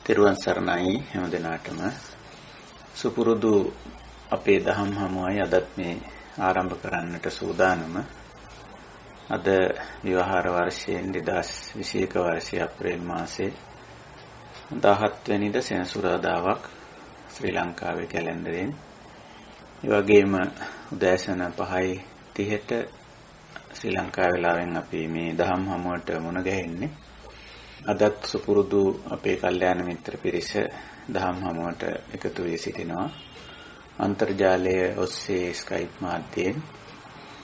තෙරුවන් සරණයි හැම දිනාටම සුපුරුදු අපේ දහම් හමුවයි අදත් මේ ආරම්භ කරන්නට සූදානම. අද විවාහ වර්ෂයෙන් 2021 වර්ෂයේ අප්‍රේල් මාසයේ 17 වෙනිදා සෙනසුරාදාවක් ශ්‍රී ලංකාවේ කැලෙන්ඩරයෙන්. ඒ වගේම උදෑසන 5:30ට ශ්‍රී ලංකා වේලාවෙන් අපි මේ දහම් හමුවට මුණ ගැහෙන්නේ. අදත් සුපුරුදු අපේ කල්යාණ මිත්‍ර පිරිස දහම් හමුවට එකතු වී සිටිනවා. අන්තර්ජාලය ඔස්සේ ස්කයිප් මාධ්‍යයෙන්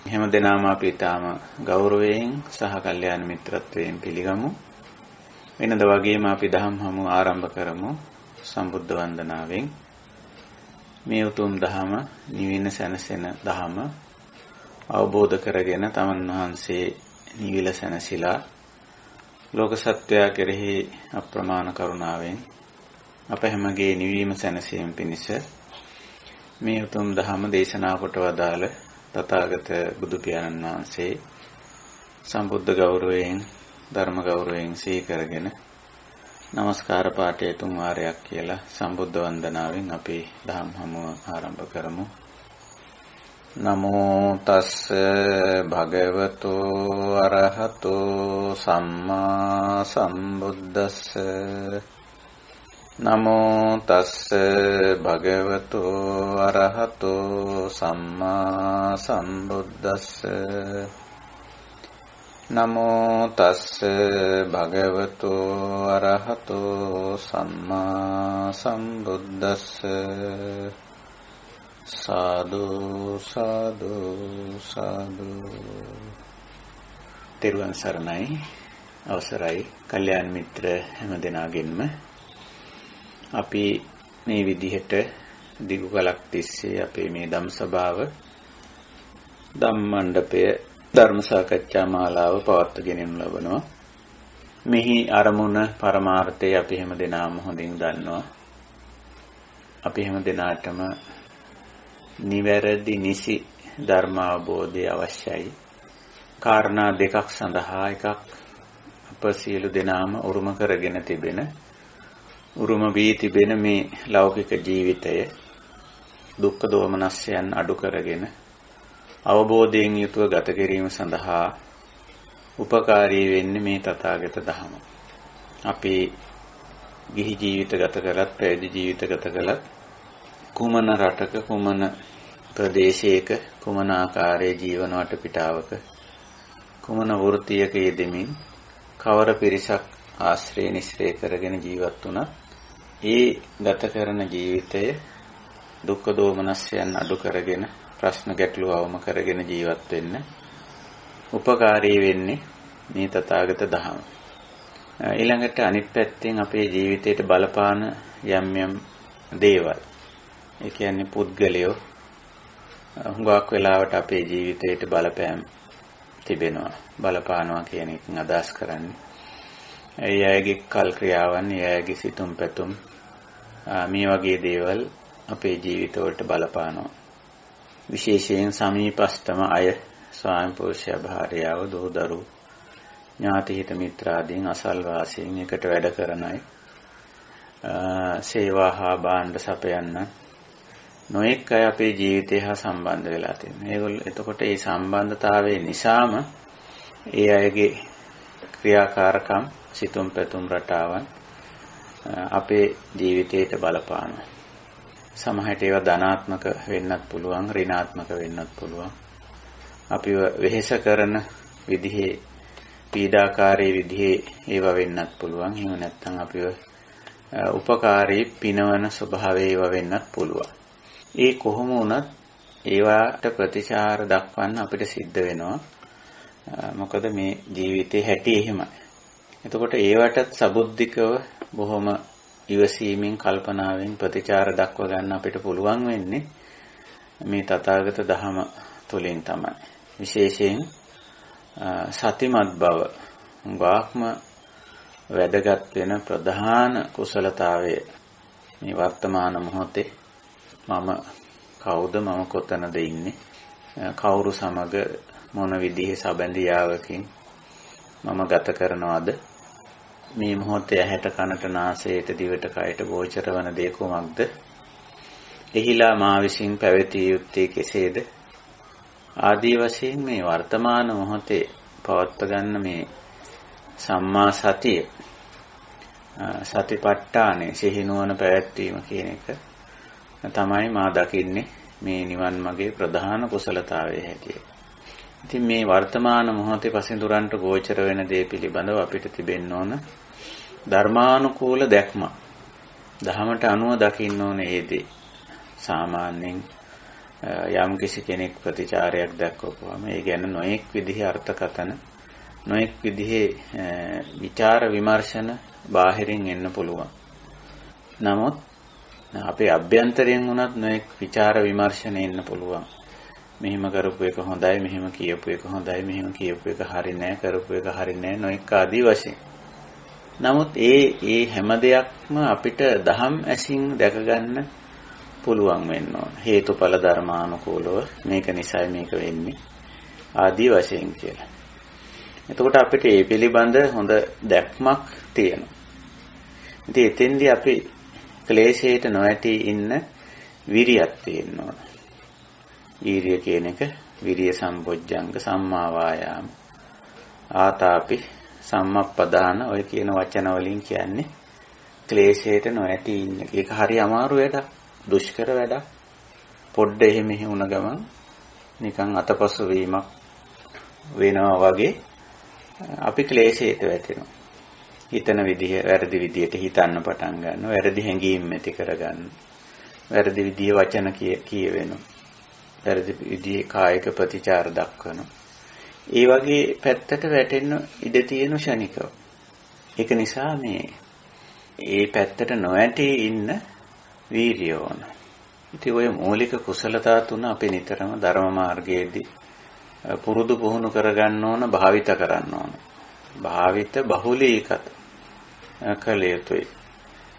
හැම දිනම අපි තාම ගෞරවයෙන් සහ කල්යාණ මිත්‍රත්වයෙන් පිළිගමු. වෙනද වගේම අපි දහම් හමුව ආරම්භ කරමු සම්බුද්ධ වන්දනාවෙන්. මේ උතුම් දහම නිවින සැනසෙන දහම අවබෝධ කරගෙන තමන් වහන්සේ නිවිල සැනසීලා ලෝක සත්‍යය කෙරෙහි අප්‍රමාණ කරුණාවෙන් අප හැමගේ නිවීම සැනසීම පිණිස මේ උතුම් දහම දේශනා කොට වදාළ තථාගත බුදු පියාණන් වහන්සේ සම්බුද්ධ ගෞරවයෙන් ධර්ම ගෞරවයෙන් සිහි කරගෙන නමස්කාර පාඨය තුන් වාරයක් කියලා සම්බුද්ධ වන්දනාවෙන් අපි දහම් හමුව ආරම්භ කරමු. නමෝ තස්ස භගවතෝ අරහතෝ සම්මා සම්බුද්දස්ස. නමෝ තස්ස භගවතෝ අරහතෝ සම්මා සම්බුද්දස්ස. නමෝ තස්ස භගවතෝ අරහතෝ සම්මා සම්බුද්දස්ස. සාදු සාදු සාදු. තෙරුවන් සරණයි. අවසරයි කල්යාණ මිත්‍ර හැම දෙනාගෙන්ම අපි මේ විදිහට දිගු කලක් තිස්සේ අපේ මේ ධම් සභාව ධම්මණ්ඩපය ධර්ම සාකච්ඡා මාලාව පවත්වාගෙන යනු ලබනවා. මෙහි අරමුණ පරමාර්ථය අපි හැම දෙනාම හොඳින් දන්නවා. අපි හැම දෙනාටම නිවැරදි නිසි ධර්ම අවබෝධය අවශ්‍යයි. කාරණා දෙකක් සඳහා එකක් අප සියලු දෙනාම උරුම කරගෙන තිබෙන උරුම වී තිබෙන මේ ලෞකික ජීවිතය දුක්ඛ දෝමනස්යන් අඩු කරගෙන අවබෝධයෙන් යුතුව ගත කිරීම සඳහා උපකාරී වෙන්නේ මේ තථාගත ධහම. අපි ගිහි ජීවිත ගත කළත් පැවිදි ජීවිත ගත කළත් කුමන රටක කුමන ප්‍රදේශයක කුමන ආකාරයේ ජීවන වටපිටාවක කුමන වෘත්තියක යෙදෙමින් කවර පිරිසක් ආශ්‍රය නිස්රේ කරගෙන ජීවත් වුණත් ඒ ගත කරන ජීවිතය දුක්ඛ දෝමනස්යන් අඩු කරගෙන ප්‍රශ්න ගැටලු අවම කරගෙන ජීවත් වෙන්න උපකාරී වෙන්නේ මේ තථාගත ධහම. ඊළඟට අනිත් පැත්තෙන් අපේ ජීවිතයට බලපාන යම් යම් දේවල්, ඒ කියන්නේ පුද්ගලයෝ හුඟක් වෙලාවට අපේ ජීවිතයට බලපෑම් තිබෙනවා. බලපානවා කියන එකෙන් අදහස් කරන්නේ ඒ අයගේ කල් ක්‍රියාවන්, ඒ අයගේ සිතුම් පැතුම්, මේ වගේ දේවල් අපේ ජීවිතවලට බලපානවා. විශේෂයෙන් සමීපස්තම අය, ස්වාමි පුරුෂයා, භාර්යාව, දූ දරුවෝ, ඥාති හිත මිත්‍රාදීන්, අසල්වාසීන්, එකට වැඩ කරන අය, සේවා හා භාණ්ඩ සපයන්න නොඑක් අය අපේ ජීවිතය හා සම්බන්ධ වෙලා තියෙනවා. ඒගොල්ලෝ එතකොට මේ සම්බන්ධතාවය නිසාම ඒ අයගේ ක්‍රියාකාරකම්, සිතුම් පැතුම් රටාවන් අපේ ජීවිතයට බලපානවා. සමහරට ඒවා ධනාත්මක වෙන්නත් පුළුවන්, ඍණාත්මක වෙන්නත් පුළුවන්. අපිව වෙහෙස කරන විදිහේ, පීඩාකාරී විදිහේ ඒවා වෙන්නත් පුළුවන්. එහෙම නැත්නම් අපිව උපකාරී පිනවන ස්වභාවය ඒවා වෙන්නත් පුළුවන්. ඒ කොහොම වුණත් ඒවට ප්‍රතිචාර දක්වන්න අපිට සිද්ධ වෙනවා. මොකද මේ ජීවිතේ හැටි එහෙමයි. එතකොට ඒවටත් සබුද්ධිකව බොහොම ඉවසීමෙන් කල්පනාවෙන් ප්‍රතිචාර දක්ව ගන්න අපිට පුළුවන් වෙන්නේ මේ තථාගත ධහම තුළින් තමයි. විශේෂයෙන් සතිමත් බව ගාක්ම වැදගත් වෙන ප්‍රධාන කුසලතාවය මේ වර්තමාන මොහොතේ මම කවුද, මම කොතනද ඉන්නේ, කවුරු සමග මොන විදිහේ සබැඳියාවකින් මම ගත කරනවද, මේ මොහොතේ ඇහැට කනට නාසයට දිවට කයට ගෝචර වන දේ කුමක්ද? එහිලා මා විසින් පැවතිය යුත්තේ කෙසේද? ආදී වශයෙන් මේ වර්තමාන මොහොතේ පවත්ව ගන්න මේ සම්මා සතිය සතිපට්ඨානේ සිහිනුවන පැවැත්වීම කියන එක තමයි මා දකින්නේ මේ නිවන් මාගේ ප්‍රධාන කුසලතාවය හැටියට. ඉතින් මේ වර්තමාන මොහොතේ පසින්දුරන්ට ගෝචර වෙන දේ පිළිබඳව අපිට තිබෙන්න ඕන ධර්මානුකූල දැක්ම. දහමට අනුව දකින්න ඕනේ ඒ දේ. සාමාන්‍යයෙන් යම් කිසි කෙනෙක් ප්‍රතිචාරයක් දක්වපුවාම ඒ ගැන නොඑක් විදිහේ අර්ථකථන නොඑක් විදිහේ විචාර විමර්ශන බාහිරින් එන්න පුළුවන්. නමුත් අපේ අභ්‍යන්තරයෙන් වුණත් නොඑක් විචාර විමර්ශන එන්න පුළුවන්. මෙහෙම කරපු එක හොඳයි, මෙහෙම කියපු එක හොඳයි, මෙහෙම කියපු එක හරි නෑ, කරපු එක හරි නෑ, නොඑක් ආදී වශයෙන්. නමුත් ඒ හැම දෙයක්ම අපිට දහම් ඇසින් දැක ගන්න පුළුවන් වෙන්න ඕන. හේතුඵල ධර්මානුකූලව මේක නිසයි මේක වෙන්නේ ආදී වශයෙන් කියලා. එතකොට අපිට මේ පිළිබඳ හොඳ දැක්මක් තියෙනවා. ඉතින් එතෙන්දී අපි ක්ලේශයට නොඇටි ඉන්න විරියක් තියෙන්න ඕන. ඊරිය කියන එක විරිය සම්පොජ්ජංග සම්මා වායාම ආතාපි සම්මප්පදාන ඔය කියන වචන වලින් කියන්නේ ක්ලේශයට නොඇටි ඉන්න. ඒක හරි අමාරු වැඩක්, දුෂ්කර වැඩක්. පොඩ්ඩ එහෙම වුණ ගමන් නිකන් අතපසු වීමක් වෙනවා වගේ අපි ක්ලේශයට වැටෙනවා. හිතන විදිහ වැරදි විදියට හිතන්න පටන් ගන්නවා. වැරදි හැඟීම් ඇති කරගන්න. වැරදි විදිහේ වචන කියවෙනවා. වැරදි විදිහේ කායික ප්‍රතිචාර දක්වනවා. ඒ වගේ පැත්තට වැටෙන්න ඉඩ තියෙන ශනිකව. ඒක නිසා ඒ පැත්තට නොඇටි ඉන්න වීර්යය ඕන. ඉතින් ඔය මූලික කුසලතා තුන අපි නිතරම ධර්ම මාර්ගයේදී පුරුදු පුහුණු කරගන්න ඕන, භාවිත කරන්න ඕන. භාවිත බහුලීකත කළ යුතුයි.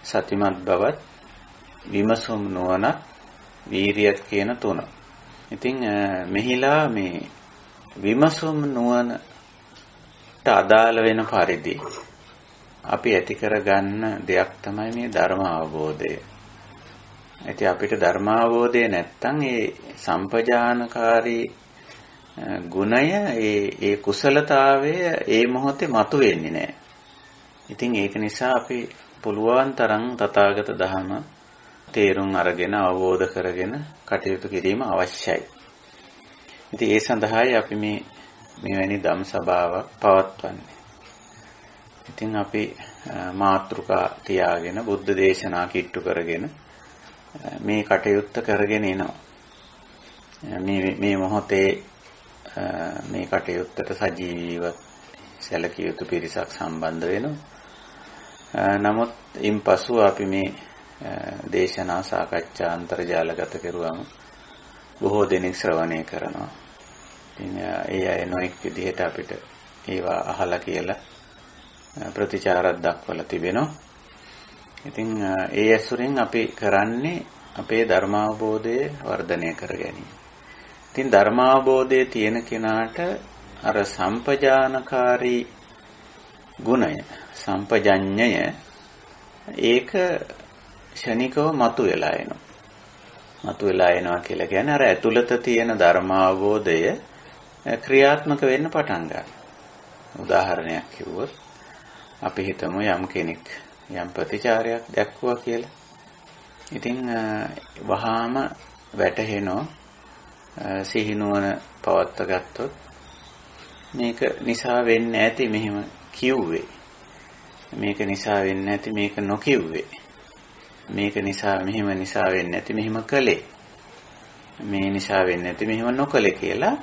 සතිමත් බවත්, විමසුම් නුවණත්, වීරියත් කියන තුන. ඉතින් මෙහිලා මේ විමසුම් නුවණට අදාළ වෙන පරිදි අපි ඇති කරගන්න දෙයක් තමයි මේ ධර්ම අවබෝධය. ඉතින් අපිට ධර්ම අවබෝධය නැත්තම් ඒ සම්පජානකාරී ගුණය ඒ කුසලතාවය ඒ මොහොතේ මතුවෙන්නේ නැහැ. ඉතින් ඒක නිසා අපි පුළුවන් තරම් තථාගත ධර්ම තේරුම් අරගෙන අවබෝධ කරගෙන කටයුතු කිරීම අවශ්‍යයි. ඉතින් ඒ සඳහායි අපි මෙවැනි ධම් සභාවක් පවත්වන්නේ. ඉතින් අපි මාතෘකා තියාගෙන බුද්ධ දේශනා කිට්ටු කරගෙන මේ කටයුත්ත කරගෙන එනවා. මේ මොහොතේ මේ කටයුත්තට සජීවීව සැලකිය යුතු පිරිසක් සම්බන්ධ වෙනවා. නමුත් ඉන්පසු අපි මේ දේශනා සාකච්ඡා අන්තර්ජාලගත කරුවම බොහෝ දෙනෙක් ශ්‍රවණය කරනවා. ඉතින් ඒ අය නොඑක් විදිහට අපිට ඒවා අහලා කියලා ප්‍රතිචාරයක් දක්වලා තිබෙනවා. ඉතින් ඒ ඇසුරින් අපි කරන්නේ අපේ ධර්මාවබෝධය වර්ධනය කර ගැනීම. ඉතින් ධර්මාවබෝධය තියෙන කෙනාට අර සම්පජානකාරී ගුණය, සම්පජඤ්ඤය ඒක ශනිකව මතුවලා එනවා. මතුවලා එනවා කියලා කියන්නේ අර ඇතුළත තියෙන ධර්මාවබෝධය ක්‍රියාත්මක වෙන්න පටන් ගන්නවා. උදාහරණයක් කිව්වොත් අපි හිතමු යම් කෙනෙක් යම් ප්‍රතිචාරයක් දැක්වුවා කියලා. ඉතින් වහාම වැටහෙනවා සිහිනුවන පවත්ව ගත්තොත් මේක නිසා වෙන්නේ නැති මෙහෙම කිව්වේ. මේක නිසා වෙන්නේ නැති මේක නොකිව්වේ. මේක නිසා මෙහෙම නිසා වෙන්නේ නැති මෙහෙම කළේ. මේ නිසා වෙන්නේ නැති මෙහෙම නොකළේ කියලා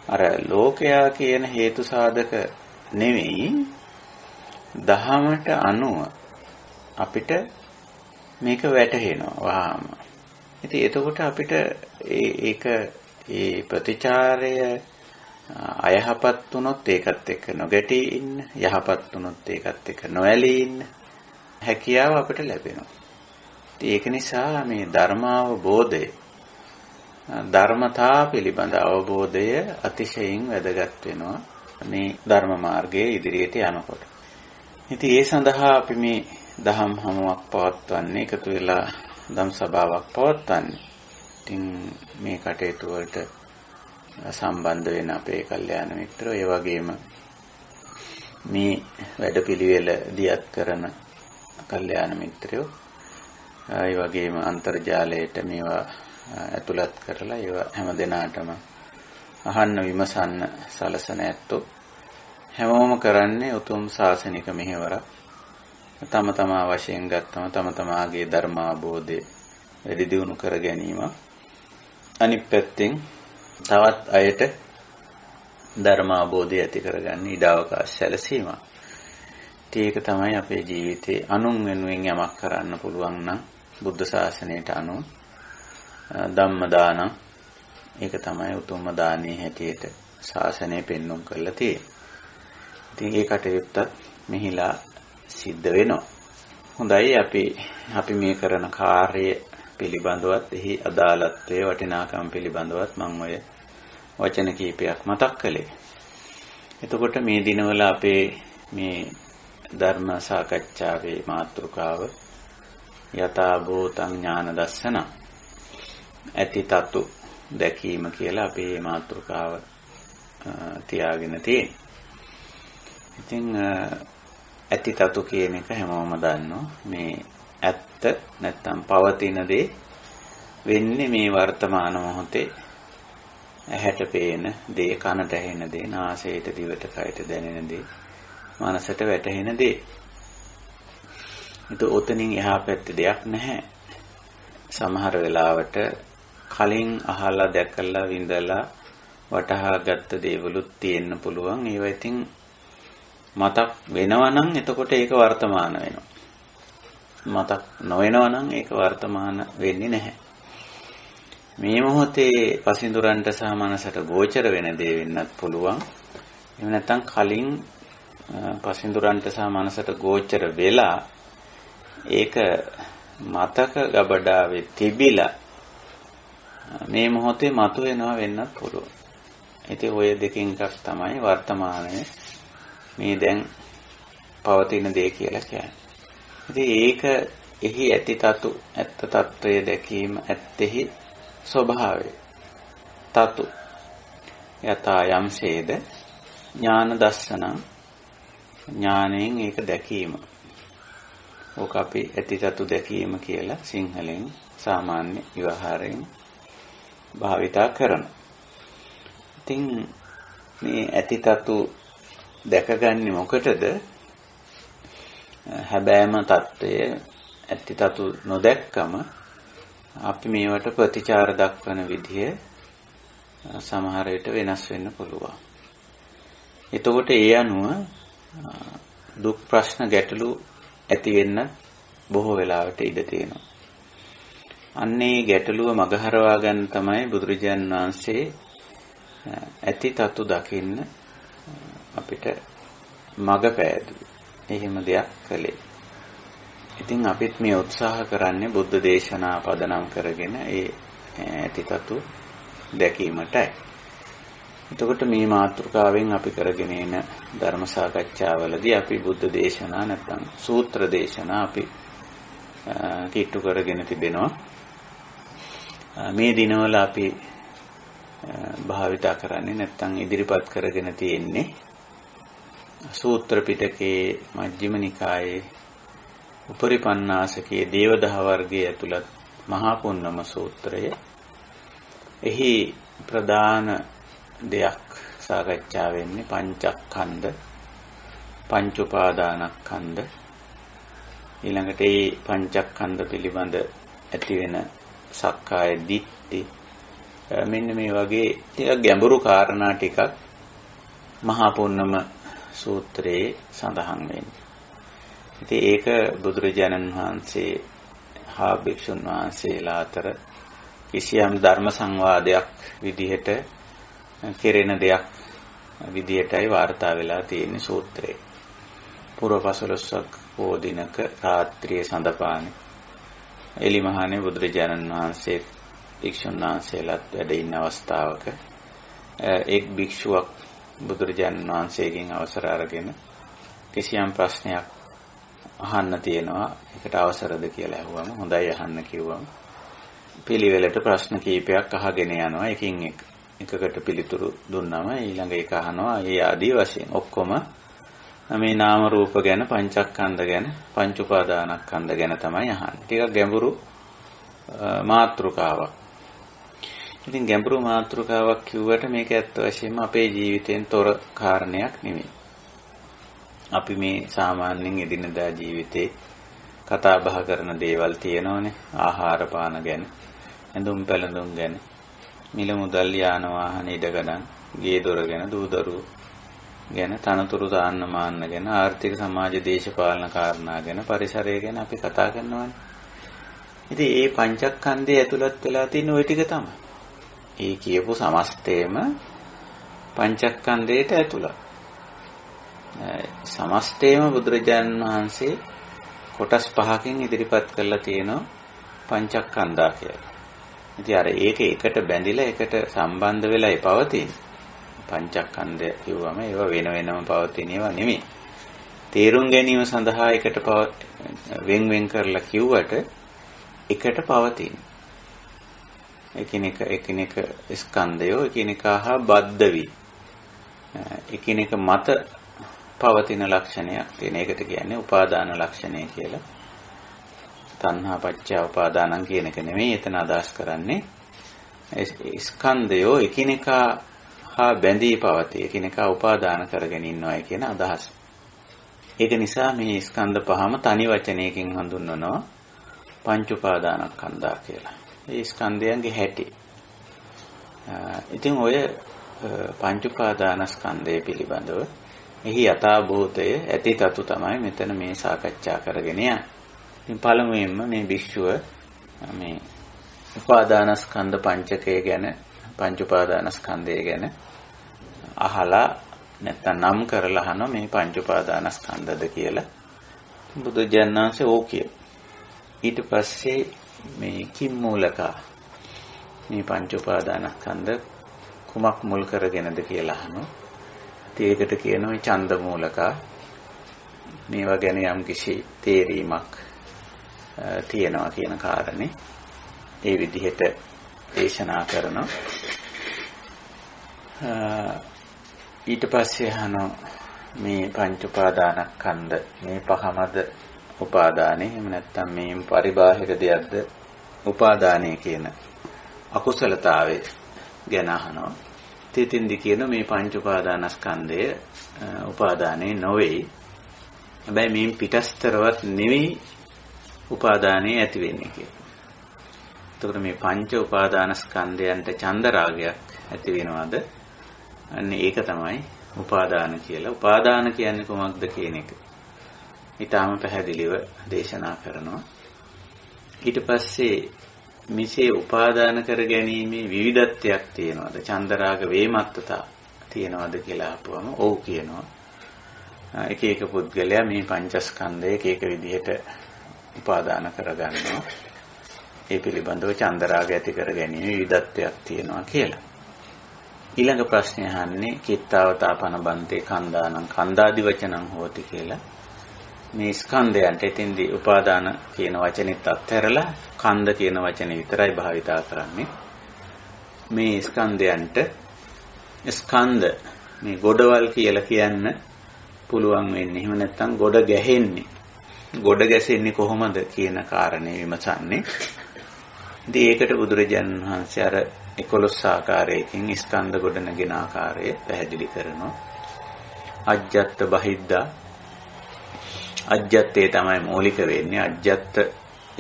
අර ලෝකයා කියන හේතු සාධක නෙවෙයි දහමට අනුව අපිට මේක වැටහෙනවා වහාම. ඉතින් එතකොට අපිට ඒ ප්‍රතිචාරය අයහපත් වුණොත් ඒකත් එක්ක නොගැටී ඉන්න, යහපත් වුණොත් ඒකත් එක්ක නොඇලී ඉන්න හැකියාව අපිට ලැබෙනවා. ඒක නිසා මේ ධර්මාවබෝධය, ධර්මතා පිළිබඳ අවබෝධය අතිශයින් වැදගත් වෙනවා මේ ධර්ම මාර්ගයේ ඉදිරියට යනකොට. ඉතින් ඒ සඳහා අපි මේ දහම් හමුවක් පවත්වන්නේ, එකතු වෙලා දම් සභාවක් පවත්වන්නේ. ඉතින් මේ කටයුතු වලට සම්බන්ධ වෙන අපේ කල්යාණ මිත්‍රයෝ, ඒ වගේම මේ වැඩපිළිවෙල දියත් කරන කල්යාණ මිත්‍රයෝ, ඒ වගේම අන්තර්ජාලයට මේවා ඇතුළත් කරලා ඒවා හැම දිනාටම අහන්න විමසන්න සලසන ඇත්තෝ හැමෝම කරන්නේ උතුම් ශාසනික මෙහෙවරක්. තම තමා වශයෙන් ගත්තම තම තමාගේ ධර්මාභෝධය වැඩි දියුණු කර ගැනීම. අනිත් පැත්තෙන් තවත් අයට ධර්මාභෝධය ඇති කරගන්න ඉඩ අවකාශ සැලසීම. ඒක තමයි අපේ ජීවිතේ අනුන් වෙනුවෙන් යමක් කරන්න පුළුවන් නම් බුද්ධ ශාසනයට අනුව ධම්ම දානං, ඒක තමයි උතුම්ම දානයේ හැටියට ශාසනය පෙන්වුම් කරලා තියෙන්නේ. ඉතින් ඒ කටයුත්තත් මෙහිලා සිද්ධ වෙනවා. හොඳයි, අපි මේ කරන කාර්යය පිළිබඳවත් එහි අදාළත්වයේ වටිනාකම් පිළිබඳවත් මම ඔය වචන කීපයක් මතක් කළේ. එතකොට මේ දිනවල අපේ මේ ධර්ම සාකච්ඡාවේ මාතෘකාව යථා භූතං ඥාන දස්සන, ඇති තතු දැකීම කියලා අපි මේ මාතෘකාව තියාගෙන තියෙනවා. ඉතින් ඇති තතු කියන එක හැමෝම දන්නවා. මේ ඇත්ත නැත්තම් පවතින දේ වෙන්නේ මේ වර්තමාන මොහොතේ ඇහැට පේන දේ, කනට ඇහෙන දේ, නාසයට දිවට කයට දැනෙන දේ, මනසට වැටහෙන දේ. ඒක උතනින් එහා පැත්තේ දෙයක් නැහැ. සමහර වෙලාවට කලින් අහලා දැකලා විඳලා වටහා ගත්ත දේවලුත් තියෙන්න පුළුවන්. ඒවා ඉතින් මතක් වෙනවා නම් එතකොට ඒක වර්තමාන වෙනවා. මතක් නොවෙනවා නම් ඒක වර්තමාන වෙන්නේ නැහැ. මේ මොහොතේ පසින්දුරන්ට සහ මනසට ගෝචර වෙන දේ වෙන්නත් පුළුවන්. එහෙම නැත්නම් කලින් පසින්දුරන්ට සහ මනසට ගෝචර වෙලා ඒක මතක ගබඩාවේ තිබිලා මේ මොහොතේ මතුවෙනවා වෙන්නත් පුළුවන්. ඉතින් ඔය දෙකෙන් එකක් තමයි වර්තමානයේ මේ දැන් පවතින දේ කියලා කියන්නේ. ඉතින් ඒක එහි ඇති තතු, ඇත්ත తත්වයේ දැකීම, ඇත්තෙහි ස්වභාවය. තතු යථා යම්සේද ඥාන දස්සන, ඥාණයෙන් ඒක දැකීම. ඕක අපි ඇති තතු දැකීම කියලා සිංහලෙන් සාමාන්‍ය විවහාරයෙන් භාවිතා කරනවා. ඉතින් මේ ඇති තතු දැකගන්නේ මොකටද? හැබෑම తত্ত্বය ඇති තතු නොදැක්කම අපි මේවට ප්‍රතිචාර දක්වන විදිය සමහර විට වෙනස් වෙන්න පුළුවන්. එතකොට ඒ අනුව දුක් ප්‍රශ්න ගැටලු ඇති වෙන්න බොහෝ වෙලාවට ඉඩ තියෙනවා. අන්නේ ගැටලුව මගහරවා ගන්න තමයි බුදුරජාණන් වහන්සේ ඇති තතු දකින්න අපිට මග පෑදුවේ. එහෙම දෙයක් කළේ. ඉතින් අපිත් මේ උත්සාහ කරන්නේ බුද්ධ දේශනා පදනම් කරගෙන ඒ ඇති තතු දැකීමටයි. එතකොට මේ මාතෘකාවෙන් අපි කරගෙන යන ධර්ම සාකච්ඡාවලදී අපි බුද්ධ දේශනා නැත්නම් සූත්‍ර දේශනා අපි කිට්ටු කරගෙන තිබෙනවා. මේ දිනවල අපි භාවිතා කරන්නේ නැත්නම් ඉදිරිපත් කරගෙන තියෙන්නේ සූත්‍ර පිටකයේ මජ්ක්‍ධිම නිකායේ උපරිපන්නාසකයේ දේවදහ වර්ගයේ ඇතුළත් මහා පුන්නම සූත්‍රය. එහි ප්‍රධාන දෙයක් සාකච්ඡා වෙන්නේ පංචස්කන්ධ, පංච උපාදානස්කන්ධ. ඊළඟට මේ පංචස්කන්ධ පිළිබඳ ඇති වෙන සක්කාය දිට්ඨි, මෙන්න මේ වගේ ටිකක් ගැඹුරු කාරණා ටිකක් මහා පුන්නම සූත්‍රයේ සඳහන් වෙන්නේ. ඉතින් ඒක බුදුරජාණන් වහන්සේ හා භික්ෂුන් වහන්සේලා අතර කිසියම් ධර්ම සංවාදයක් විදිහට කෙරෙන දෙයක් විදිහටයි වාර්තා වෙලා තියෙන සූත්‍රය. පුරපසළොස්වක පෝ දිනක රාත්‍රියේ සඳපානේ එලිමහානේ බුදුරජාණන් වහන්සේ භික්ෂුන් වහන්සේලාත් වැඩ ඉන්න අවස්ථාවක එක් භික්ෂුවක් බුදුරජාණන් වහන්සේගෙන් අවසර අරගෙන කිසියම් ප්‍රශ්නයක් අහන්න තියෙනවා. ඒකට අවසරද කියලා අහුවම හොඳයි අහන්න කිව්වම පිළිවෙලට ප්‍රශ්න කීපයක් අහගෙන යනවා. එකින් එකකට පිළිතුරු දුන්නම ඊළඟ එක අහනවා. ඒ ආදී වශයෙන් ඔක්කොම මේ නාම රූප ගැන, පංචස්කන්ධ ගැන, පංච උපාදානස්කන්ධ ගැන තමයි අහන්නේ. ටිකක් ගැඹුරු මාතෘකාවක්. ඉතින් ගැඹුරු මාතෘකාවක් කිව්වට මේක ඇත්ත වශයෙන්ම අපේ ජීවිතයෙන් තොර කාරණයක් නෙමෙයි. අපි මේ සාමාන්‍යයෙන් එදිනදා ජීවිතේ කතා බහ කරන දේවල් තියෙනවනේ. ආහාර පාන ගැන, ඇඳුම් පැළඳුම් ගැන, මිල මුදල්, යාන වාහන, ඉඩකඩම්, ගේ දොර ගැන, දූ දරුවෝ ගැන, තනතුරු දාන්න මාන්න ගැන, ආර්ථික සමාජ දේශපාලන කාරණා ගැන, පරිසරය ගැන අපි කතා කරනවානේ. ඉතින් මේ පංචස්කන්ධය ඇතුළත් වෙලා තියෙන ওই ටික තමයි. ඒ කියපු සමස්තයම පංචස්කන්ධයට ඇතුළත්. සමස්තයම බුදුරජාණන් වහන්සේ කොටස් 5කින් ඉදිරිපත් කරලා තියෙනවා පංචස්කන්ධා කියලා. ඉතින් අර ඒක එකට බැඳිලා එකට සම්බන්ධ වෙලායි පවතින. පංචස්කන්ධය කිව්වම ඒවා වෙන වෙනම පවතින ඒවා නෙමෙයි. තේරුම් ගැනීම සඳහා එකට වෙන් කරලා කිව්වට එකට පවතින. එකිනෙක ස්කන්ධයෝ එකිනෙක හා බද්ධ වී එකිනෙක මත පවතින ලක්ෂණයක් තියෙන. ඒකට කියන්නේ උපාදාන ලක්ෂණය කියලා. තණ්හා පත්‍ය උපාදානං කියන එක නෙමෙයි එතන අදහස් කරන්නේ. ස්කන්ධයෝ එකිනෙකා හා බැඳී පවතී, එකිනෙකා උපාදාන කරගෙන ඉන්නවායි කියන අදහස. ඒක නිසා මේ ස්කන්ධ පහම තනි වචනයකින් හඳුන්වනවා පංච උපාදානස්කන්ධා කියලා. මේ ස්කන්ධයන්ගේ හැටි. ඉතින් ඔය පංච උපාදානස්කන්ධය පිළිබඳව එහි යථාභූතය ඇති තතු තමයි මෙතන මේ සාකච්ඡා කරගෙන යන්නේ. ඉතින් පළමුවෙන්ම මේ භික්ෂුව මේ උපාදානස්කන්ධ පංචකය ගැන, පංච උපාදානස්කන්ධය ගැන අහලා නැත්තම් නම් කරලා අහනවා මේ පංච උපාදානස්කන්ධද කියලා. බුදුජානක වහන්සේ ඕකිය. ඊට පස්සේ මේ කිම්මූලකා මේ පංච උපාදානස්කන්ධ කුමක් මුල් කරගෙනද කියලා අහනවා. ඒකට කියනවා ඡන්ද මූලකා. මේවා ගැන යම් කිසි තේරීමක් තියෙනවා කියන කාරණේ ඒ විදිහට දේශනා කරනවා. ඊට පස්සේ අහනවා මේ පංච උපාදානස්කන්ධ මේ පහමද උපාදානේ, එහෙම නැත්නම් මේ පරිබාහිර දෙයක්ද උපාදානය කියන අකුසලතාවය ගැන අහනවා. තෙතින්දි කියන මේ පංච උපාදානස්කන්ධය උපාදානේ නොවේ. හැබැයි මේ පිටස්තරවත් නෙවෙයි උපාදානේ ඇති වෙන්නේ කියලා. එතකොට මේ පංච උපාදානස්කන්ධයන්ට ඡන්ද රාගයක් ඇති වෙනවද? අන්න ඒක තමයි උපාදාන කියලා. උපාදාන කියන්නේ කොහොමද කියන එක ඊටාම පැහැදිලිව දේශනා කරනවා. ඊට පස්සේ මිසේ උපාදාන කර ගැනීමේ විවිධත්වයක් තියෙනවද? චන්දරාග වේමත්තතා තියෙනවද කියලා අහපුවම ඔව් කියනවා. එක එක පුද්ගලයා මේ පංචස්කන්ධය එක එක විදිහට උපාදාන කරගන්නවා. ඒ පිළිබඳව චන්දරාග ඇති කර ගැනීම විවිධත්වයක් තියෙනවා කියලා. ඊළඟ ප්‍රශ්නේ අහන්නේ කිත්තාවතාපන බන්තේ කන්දානං කන්දාදි වචනං හෝති කියලා. මේ ස්කන්ධයන්ට එතෙන්දී උපාදාන කියන වචනේත් අත්හැරලා කන්ද කියන වචනේ විතරයි භාවිතා කරන්නේ. මේ ස්කන්ධයන්ට ස්කන්ධ මේ ගොඩවල් කියලා කියන්න පුළුවන් වෙන්නේ. එහෙම නැත්නම් ගොඩ ගැහෙන්නේ. ගොඩ ගැසෙන්නේ කොහොමද කියන කාරණේ විමසන්නේ. ඉතින් ඒකට බුදුරජාණන් වහන්සේ අර 11 ආකාරයකින් ස්කන්ධ ගොඩනගෙන ආකාරය පැහැදිලි කරනවා. අජ්ජත් බහිද්දා අජ්ජත්තේ තමයි මූලික වෙන්නේ. අජ්ජත්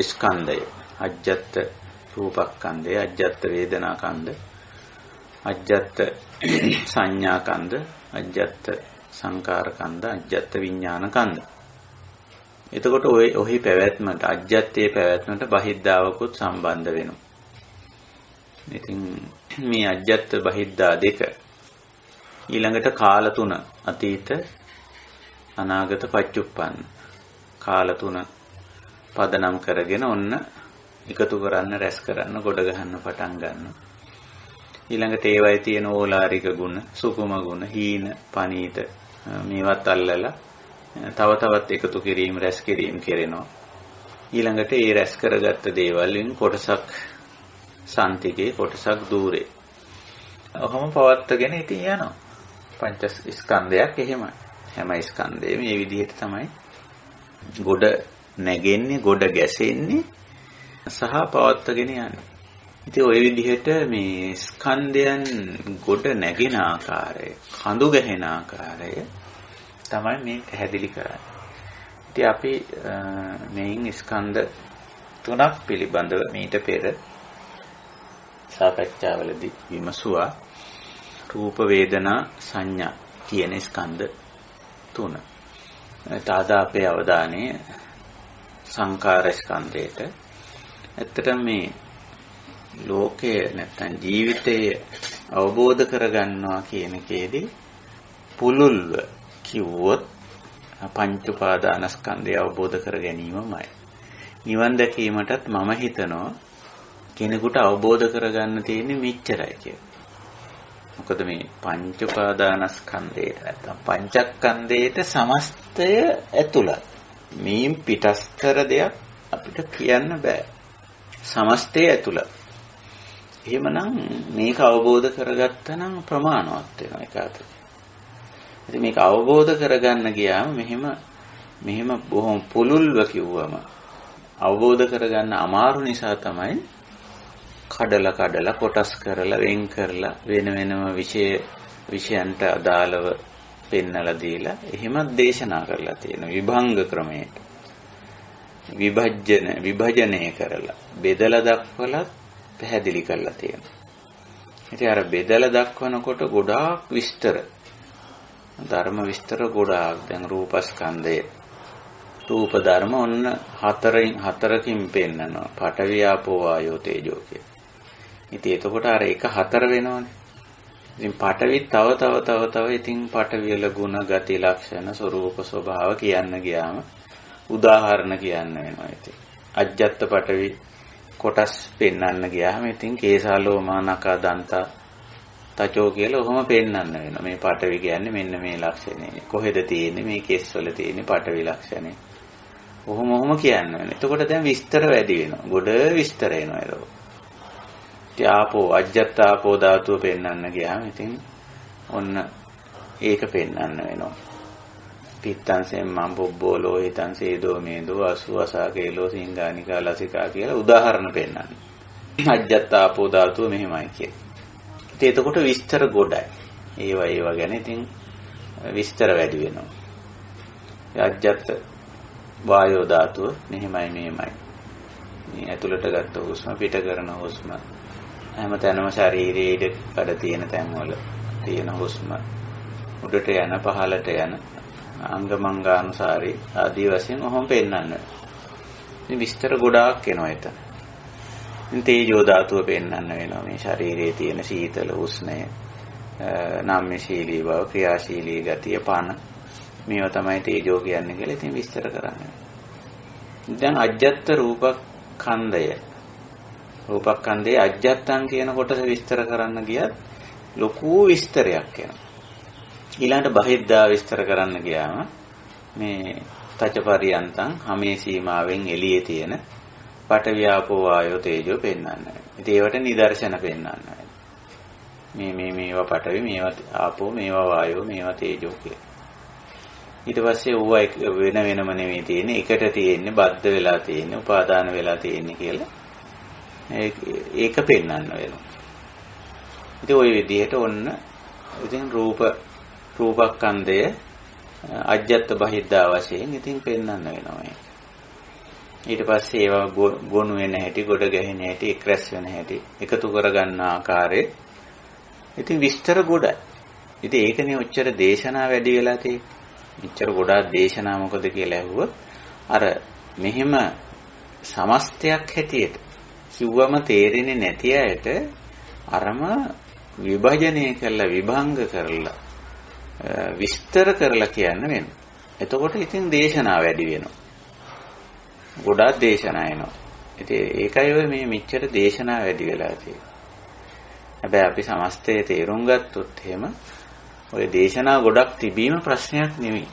ස්කන්ධය, අජ්ජත් රූපස්කන්ධය, අජ්ජත් වේදනාස්කන්ධ, අජ්ජත් සංඥාස්කන්ධ, අජ්ජත් සංකාරස්කන්ධ, අජ්ජත් විඥානස්කන්ධ. එතකොට ඔහි පැවැත්මට අජ්ජත්තේ පැවැත්මට බහිද්දාවකුත් සම්බන්ධ වෙනවා. ඉතින් මේ අජ්ජත් බහිද්දා දෙක ඊළඟට කාල තුන අතීත අනාගත පච්චුප්පන්න කාල තුන පදනම් කරගෙන ඔන්න එකතු කරන්න, රැස් කරන්න, ගොඩ ගහන්න පටන් ගන්නවා. ඊළඟට ඒවයි තියෙන ඕලාරික ගුණ, සුකුම ගුණ, හීන, පනීත මේවත් අල්ලලා තව තවත් එකතු කිරීම රැස් කිරීම කරනවා. ඊළඟට ඒ රැස් කරගත්ත දේවල් වලින් කොටසක් සාන්තිකේ කොටසක් দূරේ. ඔහොම පවත්වාගෙන ඉතින් යනවා. පංච ස්කන්ධයක් එහෙමයි. හැම ස්කන්ධෙම මේ විදිහට තමයි ගොඩ නැගෙන්නේ, ගොඩ ගැසෙන්නේ සහ පවත්වාගෙන යන්නේ. ඉතින් ওই විදිහට මේ ස්කන්ධයන් ගොඩ නැගෙන ආකාරය, කඳු ගැහෙන ආකාරය තමයි මේ පැහැදිලි කරන්නේ. ඉතින් අපි මේන් ස්කන්ධ තුනක් පිළිබඳව මීට පෙර සාකච්ඡාවලදී විමසුවා. රූප, වේදනා, සංඥා කියන ස්කන්ධ තුන. තාද අපේ අවධානය සංකාර ස්කන්ධයට. ඇත්තටම මේ ලෝකයේ නැත්නම් ජීවිතය අවබෝධ කරගන්නවා කියන එකේදී පුළුල්ව කිව්වොත් පංච උපාදානස්කන්ධය අවබෝධ කර ගැනීමමයි. නිවන් දැකීමටත් මම හිතනවා කෙනෙකුට අවබෝධ කරගන්න තියෙන්නේ මෙච්චරයි කියලා. මොකද මේ පංච උපාදානස්කන්ධයට නැත්නම් පංචස්කන්ධයට සමස්තය ඇතුළත්. මේ පිටස්තර දෙයක් අපිට කියන්න බෑ. සමස්තය ඇතුළත්. එහෙමනම් මේක අවබෝධ කරගත්තා නම් ප්‍රමාණවත් වෙනවා ඒක අතට. ඉතින් මේක අවබෝධ කරගන්න ගියාම මෙහෙම බොහොම පුළුල්ව කිව්වම අවබෝධ කරගන්න අමාරු නිසා තමයි කඩලා කොටස් කරලා වෙන් කරලා වෙන වෙනම විෂයන්ට අදාළව පෙන්නලා දීලා එහෙමත් දේශනා කරලා තියෙනවා විභංග ක්‍රමයට. විභජනය කරලා බෙදලා දක්වලා පැහැදිලි කරලා තියෙනවා. ඉතින් අර බෙදලා දක්වනකොට ගොඩාක් විස්තර ධර්ම විස්තර ගොඩාක්. දැන් රූපස්කන්ධය රූප ධර්ම ඔන්න හතරකින් පෙන්නනවා. පඨවි ආපෝ වායෝ තේජෝ කිය. ඉතින් එතකොට අර එක හතර වෙනවනේ. ඉතින් පඨවි තව ඉතින් පඨවි වල ගුණ ගති ලක්ෂණ ස්වરૂප ස්වභාව කියන්න ගියාම උදාහරණ කියන්න වෙනවා. ඉතින් අජ්ජත් පඨවි කොටස් පෙන්වන්න ගියාම ඉතින් කේසාලෝමා නකා දන්තා තචෝ කියලා ඔහොම පෙන්වන්න වෙනවා. මේ පඨවි කියන්නේ මෙන්න මේ ලක්ෂණේ. කොහෙද තියෙන්නේ මේ කෙස් වල තියෙන්නේ පඨවි ලක්ෂණේ. ඔහොම කියන්න වෙනවා. එතකොට දැන් විස්තර වැඩි වෙනවා. ගොඩ විස්තර එනවා ඒක. ආපෝ අජ්ජත් ආපෝ ධාතුව පෙන්වන්න ගියාම ඉතින් ඔන්න ඒක පෙන්වන්න වෙනවා. පිත්තංසෙන් මම් බොබ්බෝලෝ හිතං සේදෝ මේදෝ අසු අසාකේලෝ සිංගානිකා ලසිකා කියලා උදාහරණ පෙන්වන්න. අජ්ජත් ආපෝ ධාතුව මෙහෙමයි කියන්නේ. ඉතින් එතකොට විස්තර ගොඩයි. ඒවා ගැන ඉතින් විස්තර වැඩි වෙනවා. අජ්ජත් වායෝ ධාතුව මෙහෙමයි. මේ ඇතුළට ගත්ත හුස්ම පිට කරන හුස්ම හැමතැනම ශරීරයේ ඉඩ කඩ තියෙන තැන්වල තියෙන හුස්ම උඩට යන පහළට යන අංගමංගානුසාරී ආදී වශයෙන් ඔහොම පෙන්වන්න. ඉතින් විස්තර ගොඩාක් එනවා එතන. ඉතින් තේජෝ ධාතුව පෙන්වන්න වෙනවා. මේ ශරීරයේ තියෙන සීතල උෂ්ණය, නාම්‍යශීලී බව, ක්‍රියාශීලී ගතිය, පන මේවා තමයි තේජෝ කියන්නේ කියලා ඉතින් විස්තර කරන්නේ. දැන් අජ්ජත් රූපස්කන්ධයේ අජ්ජත්තං කියන කොටස විස්තර කරන්න ගියත් ලොකු විස්තරයක් එනවා. ඊළඟට බහිද්දා විස්තර කරන්න ගියාම මේ තචපරියන්තං හැමේ සීමාවෙන් එළියේ තියෙන පඨවි ආපෝ වායෝ තේජෝ පෙන්වන්න. ඉතින් ඒවට නිදර්ශන පෙන්වන්න. මේවා පඨවි, මේවා ආපෝ, මේවා වායෝ, මේවා තේජෝ කියලා. ඊට පස්සේ ඕවා වෙන වෙනම නෙවෙයි තියෙන්නේ, එකට තියෙන්නේ, බද්ධ වෙලා තියෙන්නේ, උපාදාන වෙලා තියෙන්නේ කියලා ඒක පෙන්වන්න වෙනවා. ඉතින් ওই විදිහට ඔන්න ඉතින් රූපස්කන්ධය අජ්ජත් බහිද්දා වශයෙන් ඉතින් පෙන්වන්න වෙනවා මේක. ඊට පස්සේ ඒවා ගොනු වෙන හැටි, ගොඩ ගැහෙන හැටි, එක්රැස් වෙන හැටි, එකතු කරගන්න ආකාරය ඉතින් විස්තර ගොඩයි. ඉතින් ඒකනේ ඔච්චර දේශනා වැඩි වෙලා තියෙන්නේ. මෙච්චර ගොඩාක් දේශනා මොකද කියලා ඇහුවොත් අර මෙහෙම සමස්තයක් හැටියට කිව්වම තේරෙන්නේ නැති අයට අරම විභජනය කරලා විභංග කරලා විස්තර කරලා කියන්න වෙනවා. එතකොට ඉතින් දේශනා වැඩි වෙනවා. ගොඩාක් දේශනා එනවා. ඉතින් ඒකයි ඔය මේ මෙච්චර දේශනා වැඩි වෙලා තියෙන්නේ. හැබැයි අපි සමස්තයේ තේරුම් ගත්තොත් එහෙම ඔය දේශනා ගොඩක් තිබීම ප්‍රශ්නයක් නෙවෙයි.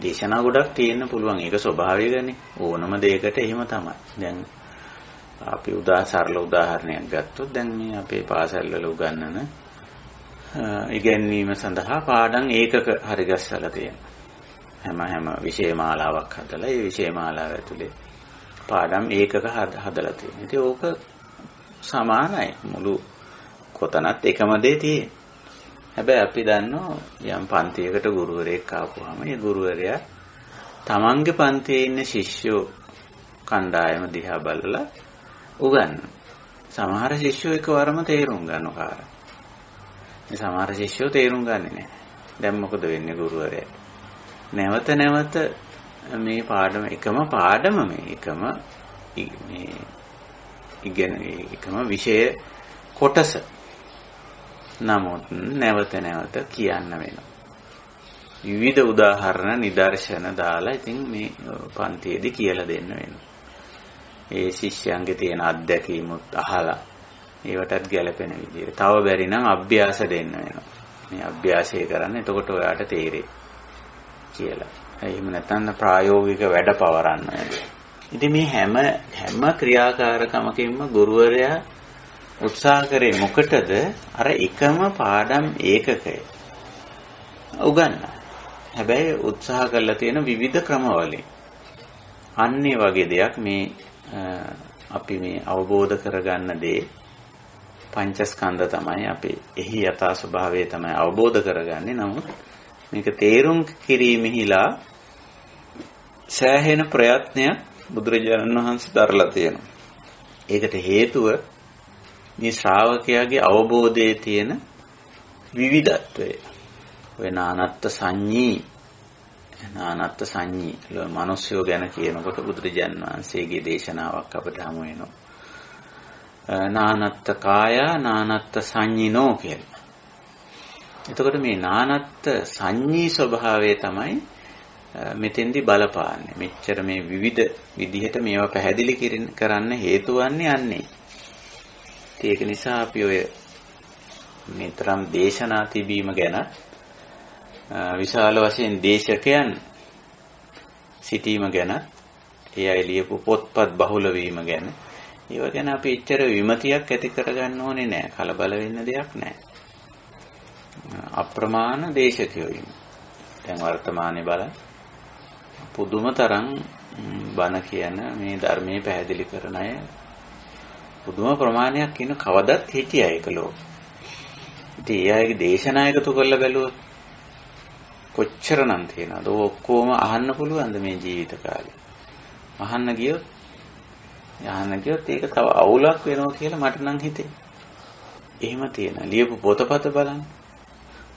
දේශනා ගොඩක් තියෙන්න පුළුවන්. ඒක ස්වභාවිකනේ. ඕනම දෙයකට එහෙම තමයි. දැන් අපි සරල උදාහරණයක් ගත්තොත් දැන් මේ අපේ පාසල්වල උගන්වන ඉගැන්වීම සඳහා පාඩම් ඒකක හරි ගස්සලා තියෙනවා. හැම විෂය මාලාවක් හදලා ඒ විෂය මාලාව ඇතුලේ පාඩම් ඒකක හදලා තියෙනවා. ඉතින් ඕක සමානයි. මුළු කොතනත් එකම දේ තියෙන්නේ. හැබැයි අපි දන්නවා යම් පන්තියකට ගුරුවරයෙක් ආපුවාම ඒ ගුරුවරයා තමන්ගේ පන්තියේ ඉන්න ශිෂ්‍යෝ කණ්ඩායම දිහා බලලා උගන්වනවා. සමහර ශිෂ්‍යෝ එකවරම තේරුම් ගන්නවා. මේ සමහර ශිෂ්‍යෝ තේරුම් ගන්නේ නැහැ. දැන් මොකද වෙන්නේ ගුරුවරයා? නැවත නැවත මේ පාඩම එකම විෂය කොටස නමුත් නැවත නැවත කියන්න වෙනවා. විවිධ උදාහරණ නිදර්ශන දාලා ඉතින් මේ පන්තියේදී කියලා දෙන්න වෙනවා. ඒ ශිෂ්‍යයන්ගේ තියෙන අත්දැකීමුත් අහලා ඒවටත් ගැලපෙන විදිහට. තව බැරි නම් අභ්‍යාස දෙන්න වෙනවා. මේ අභ්‍යාසය කරන්න එතකොට ඔයාට තේරෙයි කියලා. එහෙම නැත්නම් ප්‍රායෝගික වැඩ පවරන්න වෙනවා. ඉතින් මේ හැම ක්‍රියාකාරකමකින්ම ගුරුවරයා උත්සාහ කරේ මොකටද? අර එකම පාඩම් ඒකකය උගන්වන්න. හැබැයි උත්සාහ කරලා තියෙන විවිධ ක්‍රමවලින්. අන්නේ වගේ දෙයක් මේ අපි මේ අවබෝධ කරගන්න දේ පංචස්කන්ධ තමයි අපි එහි යථා ස්වභාවය තමයි අවබෝධ කරගන්නේ. නමුත් මේක තේරුම් කිරීමෙහිලා සෑහෙන ප්‍රයත්නයක් බුදුරජාණන් වහන්සේ දරලා තියෙනවා. ඒකට හේතුව මේ ශ්‍රාවකයාගේ අවබෝධයේ තියෙන විවිධත්වය. ඔය නානත්ත් සංඤී මිනිස්සුયો ගැන කියනකොට බුදුරජාණන් වහන්සේගේ දේශනාවක් අපිට හමු වෙනවා. නානත්ත් කාය නානත්ත් සංඤිනෝ කියලා. එතකොට මේ නානත්ත් සංඤී ස්වභාවය තමයි මෙතෙන්දි බලපාන්නේ. මෙච්චර මේ විවිධ විදිහට මේවා පැහැදිලි කරන්න හේතු වන්නේ අන්නේ. ඒක නිසා අපි ඔය මෙතරම් දේශනා තිබීම ගැන විශාල වශයෙන් දේශකයන් සිටීම ගැන ඒ අය ලියපු පොත්පත් බහුල වීම ගැන ඒව ගැන අපි එච්චර විමතියක් ඇති කරගන්න ඕනේ නැහැ. කලබල වෙන්න දෙයක් නැහැ. අප්‍රමාණ දේශකයෝ ඉන්නේ. දැන් වර්තමානයේ බලන්න පුදුම තරම් බණ කියන මේ ධර්මයේ පැහැදිලි කරන අය පුදුම ප්‍රමාණයක් ඉන්න කවදත් හිටියා ඒක ලෝකෙ. ඉතින් ඒ අයගේ දේශනා එකතු කරලා බැලුවොත් කොච්චරනම් තියෙනවද? ඔක්කොම අහන්න පුළුවන්ද මේ ජීවිත කාලේ? අහන්න ගියොත් ඒක තව අවුලක් වෙනවා කියලා මට නම් හිතේ. එහෙම තියෙන. ලියපු පොතපත බලන්න.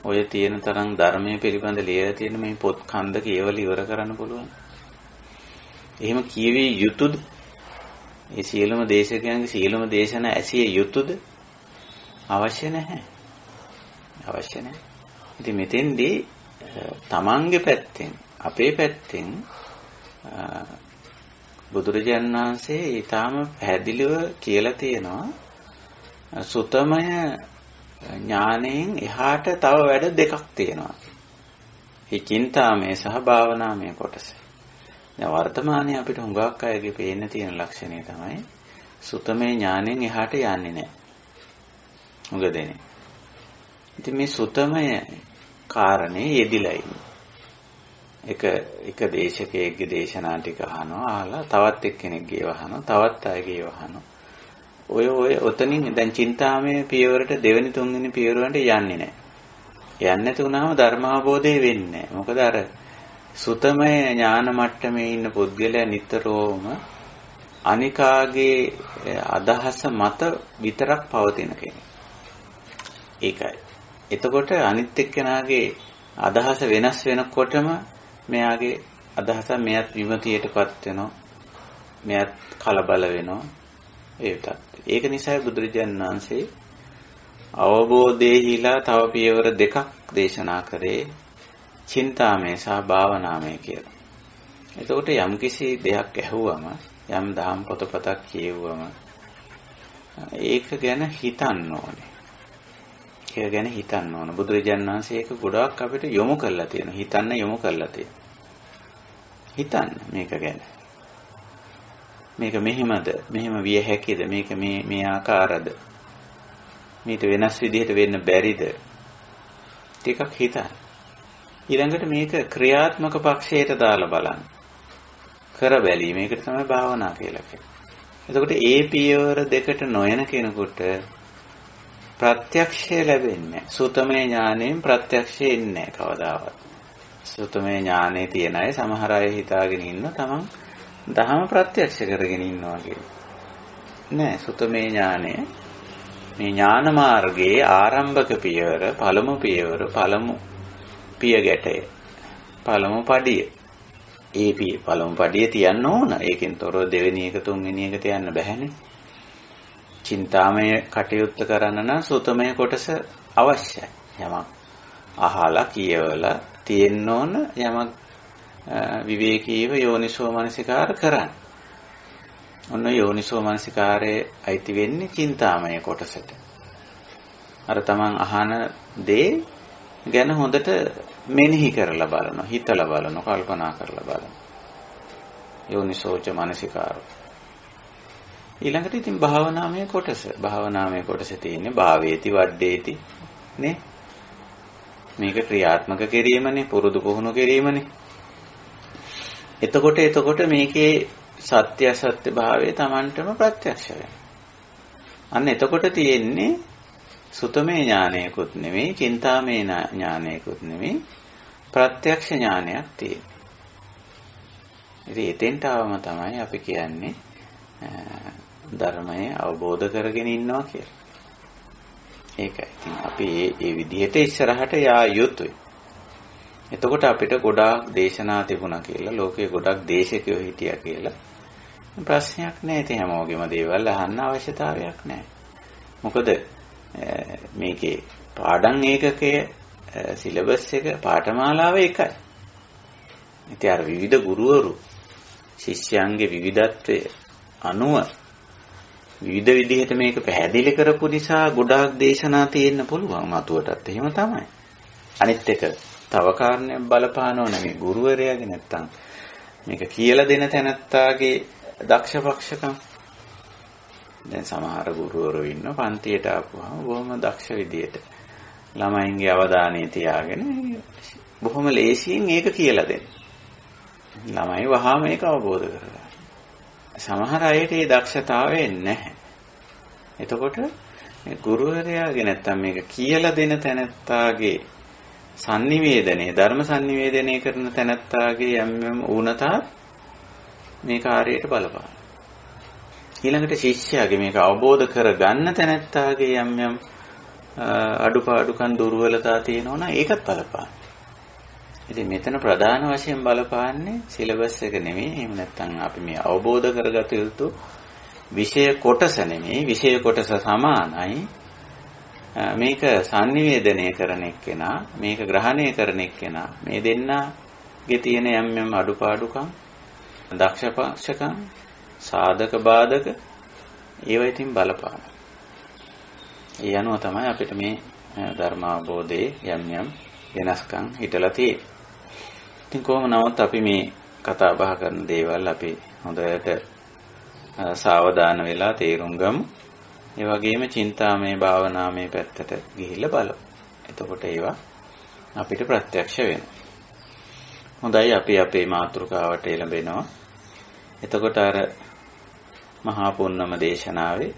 ඔය තියෙන තරම් ධර්මයේ පිළිබඳ ලියලා තියෙන මේ පොත් කන්ද කියවලා ඉවර කරන්න පුළුවන්. එහෙම කියවිය යුතුද? ඒ සියලුම දේශකයන්ගේ සියලුම දේශන ඇසිය යුතුද? අවශ්‍ය නැහැ. ඉතින් මෙතෙන්දී තමන්ගේ පැත්තෙන් අපේ පැත්තෙන් බුදුරජාණන් වහන්සේ ඊටාම පැහැදිලිව කියලා තියෙනවා සුතමය ඥාණයෙන් එහාට තව වැඩ දෙකක් තියෙනවා. ඒ චින්තාමය සහ භාවනාමය කොටස. දැන් වර්තමානයේ අපිට හුඟක් අයගේ පේන්න තියෙන ලක්ෂණය තමයි සුතමය ඥාණයෙන් එහාට යන්නේ නැහැ. හුඟ දෙනේ. ඉතින් මේ සුතමය කාරණේ යෙදිලා ඉන්නේ. එක දේශකයෙක්ගේ දේශනා ටික අහලා තවත් එක්කෙනෙක්ගේ අහනවා, තවත් අයගේ අහනවා. ඔය ඔතනින් දැන් චින්තාමය පියවරට දෙවෙනි තුන්වෙනි පියවර වලට යන්නේ නැහැ. යන්නේ නැති වුණාම ධර්මාබෝධය වෙන්නේ නැහැ. මොකද අර සුතමය ඥාන මට්ටමේ ඉන්න පුද්ගලයා නිතරම අනිකාගේ අදහස මත විතරක් පවතින කෙනෙක්. ඒකයි. එතකොට අනිත් එක්කෙනාගේ අදහස වෙනස් වෙනකොටම මෙයාගේ අදහස මෙයත් විමතියටපත් වෙනවා. මෙයත් කලබල වෙනවා. ඒක නිසා බුදුරජාණන් වහන්සේ අවබෝධයේහිලා තව පියවර දෙකක් දේශනා කරේ චින්තාමය සහ භාවනාමය කියලා. එතකොට යම්කිසි දෙයක් ඇහුවම යම් දහම් පොතපතක් කියවුවම ඒක ගැන හිතන්න ඕනේ. බුදුරජාණන් වහන්සේ ඒක ගොඩාක් අපිට යොමු කරලා තියෙනවා. හිතන්න යොමු කරලා තියෙනවා. හිතන්න මේක ගැන. මේක මෙහෙමද? මෙහෙම විය හැකිද? මේක මේ ආකාරද? මේක වෙනස් විදිහට වෙන්න බැරිද? ටිකක් හිතන්න. ඊළඟට මේක ක්‍රියාත්මක පක්ෂයට දාලා බලන්න. කර බැලීමේකට තමයි භාවනා කියලා කියන්නේ. එතකොට ඒ පියවර දෙකට නොයන කෙනෙකුට ප්‍රත්‍යක්ෂය ලැබෙන්නේ. සුතමේ ඥාණයෙන් ප්‍රත්‍යක්ෂය එන්නේ නැහැ කවදාවත්. සුතමේ ඥානෙ තියන අය සමහර අය හිතාගෙන ඉන්න තමන් දහම ප්‍රත්‍යක්ෂ කරගෙන ඉන්නවා කියලා. නෑ, සුතමේ ඥානය මේ ඥාන මාර්ගයේ ආරම්භක පියවර, පළමු පියවර, පළමු පිය ගැටය, පළමු පඩිය. ඒ පළමු පඩිය තියන්න ඕන. ඒකෙන් තොරව දෙවෙනි එක තුන්වෙනි එක තියන්න බැහැනේ. චින්තාමය කටයුත්ත කරන්න නම් සුතමය කොටස අවශ්‍යයි. යමක් අහලා කියවලා තියෙන්න ඕන, යමක් විවේකීව යෝනිසෝ මනසිකාර කරන්න. ඔන්න යෝනිසෝ මනසිකාරයේ අයිති වෙන්නේ චින්තාමය කොටසට. අර තමන් අහන දේ ගැන හොඳට මෙනෙහි කරලා බලනවා, හිතලා බලනවා, කල්පනා කරලා බලනවා. යෝනිසෝච මනසිකාරෝ. ඊළඟට ඉතින් භාවනාමය කොටස. භාවනාමය කොටසේ තියෙන්නේ භාවේති වඩ්ඩේති නේ. මේක ක්‍රියාත්මක කිරීමනේ, පුරුදු පුහුණු කිරීමනේ. එතකොට මේකේ සත්‍ය අසත්‍ය භාවය Tamanටම ප්‍රත්‍යක්ෂ වෙනවා. අන්න එතකොට තියෙන්නේ සුතමේ ඥානයකුත් නෙමෙයි, චින්තාමේ ඥානයකුත් නෙමෙයි, ප්‍රත්‍යක්ෂ ඥානයක් තියෙනවා. ඉතින් එතෙන්ට ආවම තමයි අපි කියන්නේ ධර්මය අවබෝධ කරගෙන ඉන්නවා කියලා. ඒකයි. ඉතින් අපි මේ විදිහට ඉස්සරහට යා යුතුයි. එතකොට අපිට ගොඩාක් දේශනා තිබුණා කියලා, ලෝකේ ගොඩක් දේශකයෝ හිටියා කියලා ප්‍රශ්නයක් නැහැ. ඉතින් හැමෝගෙම දේවල් අහන්න අවශ්‍යතාවයක් නැහැ. මොකද මේකේ පාඩම් ඒකකයේ සිලබස් එක පාඨමාලාව එකයි. ඉතින් අර විවිධ ගුරුවරු ශිෂ්‍යයන්ගේ විවිධත්වය අනුව විවිධ විදිහට මේක පැහැදිලි කරපු නිසා ගොඩාක් දේශනා තියෙන්න පුළුවන්. අතුවටත් එහෙම තමයි. අනිත් එක තව කාරණයක් බලපානව නෙමෙයි ගුරුවරයාගේ, නැත්තම් මේක කියලා දෙන තැනත්තාගේ දක්ෂපක්ෂකම්. දැන් සමහර ගුරුවරු ඉන්න පන්තියට ආපුවම බොහොම දක්ෂ විදියට ළමයින්ගේ අවධානය තියාගෙන බොහොම ලේසියෙන් ඒක කියලා දෙන්න. ළමයි වහාම මේක අවබෝධ කරගන්න. සමහර අයට ඒ දක්ෂතාවය නැහැ. එතකොට ගුරුවරයාගේ නැත්තම් මේක කියලා දෙන තැනත්තාගේ sannivedanaya, ධර්ම sannivedanaya කරන තැනත්තාගේ යම් ඌනතා මේ කාර්යයට බලපාන. ඊළඟට ශිෂ්‍යයාගේ මේක අවබෝධ කරගන්න තැනත්තාගේ යම් අඩුපාඩුකම් දුර්වලතා තියෙනවා නම් ඒකත් බලපාන. ඉතින් මෙතන ප්‍රධාන වශයෙන් බලපාන්නේ සිලබස් එක නෙමෙයි. එහෙම නැත්නම් අපි මේ අවබෝධ කරගත යුතු විෂය කොටස නෙමෙයි. විෂය කොටස සමානයි. මේක sannivedanaya කරන එක්කෙනා, මේක ග්‍රහණය කරන එක්කෙනා, මේ දෙන්නගේ තියෙන යම් අඩුපාඩුකම්, දක්ෂපක්ෂකම්, සාධක බාධක ඒවා ඉතින් බලපාන. ඒ අනුව තමයි අපිට මේ ධර්මාවබෝධයේ යම් වෙනස්කම් හිටලා තියෙන්නේ. ඉතින් කොහොම නමුත් අපි මේ කතා බහ කරන දේවල් අපි හොඳට සාවධාන වෙලා තේරුම් ගමු. ඒ වගේම චින්තාමය භාවනාමය පැත්තට ගිහිල්ලා බලමු. එතකොට ඒවා අපිට ප්‍රත්‍යක්ෂ වෙනවා. හොඳයි, අපි අපේ මාතෘකාවට එළඹෙනවා. එතකොට අර මහා පුන්නම දේශනාවේ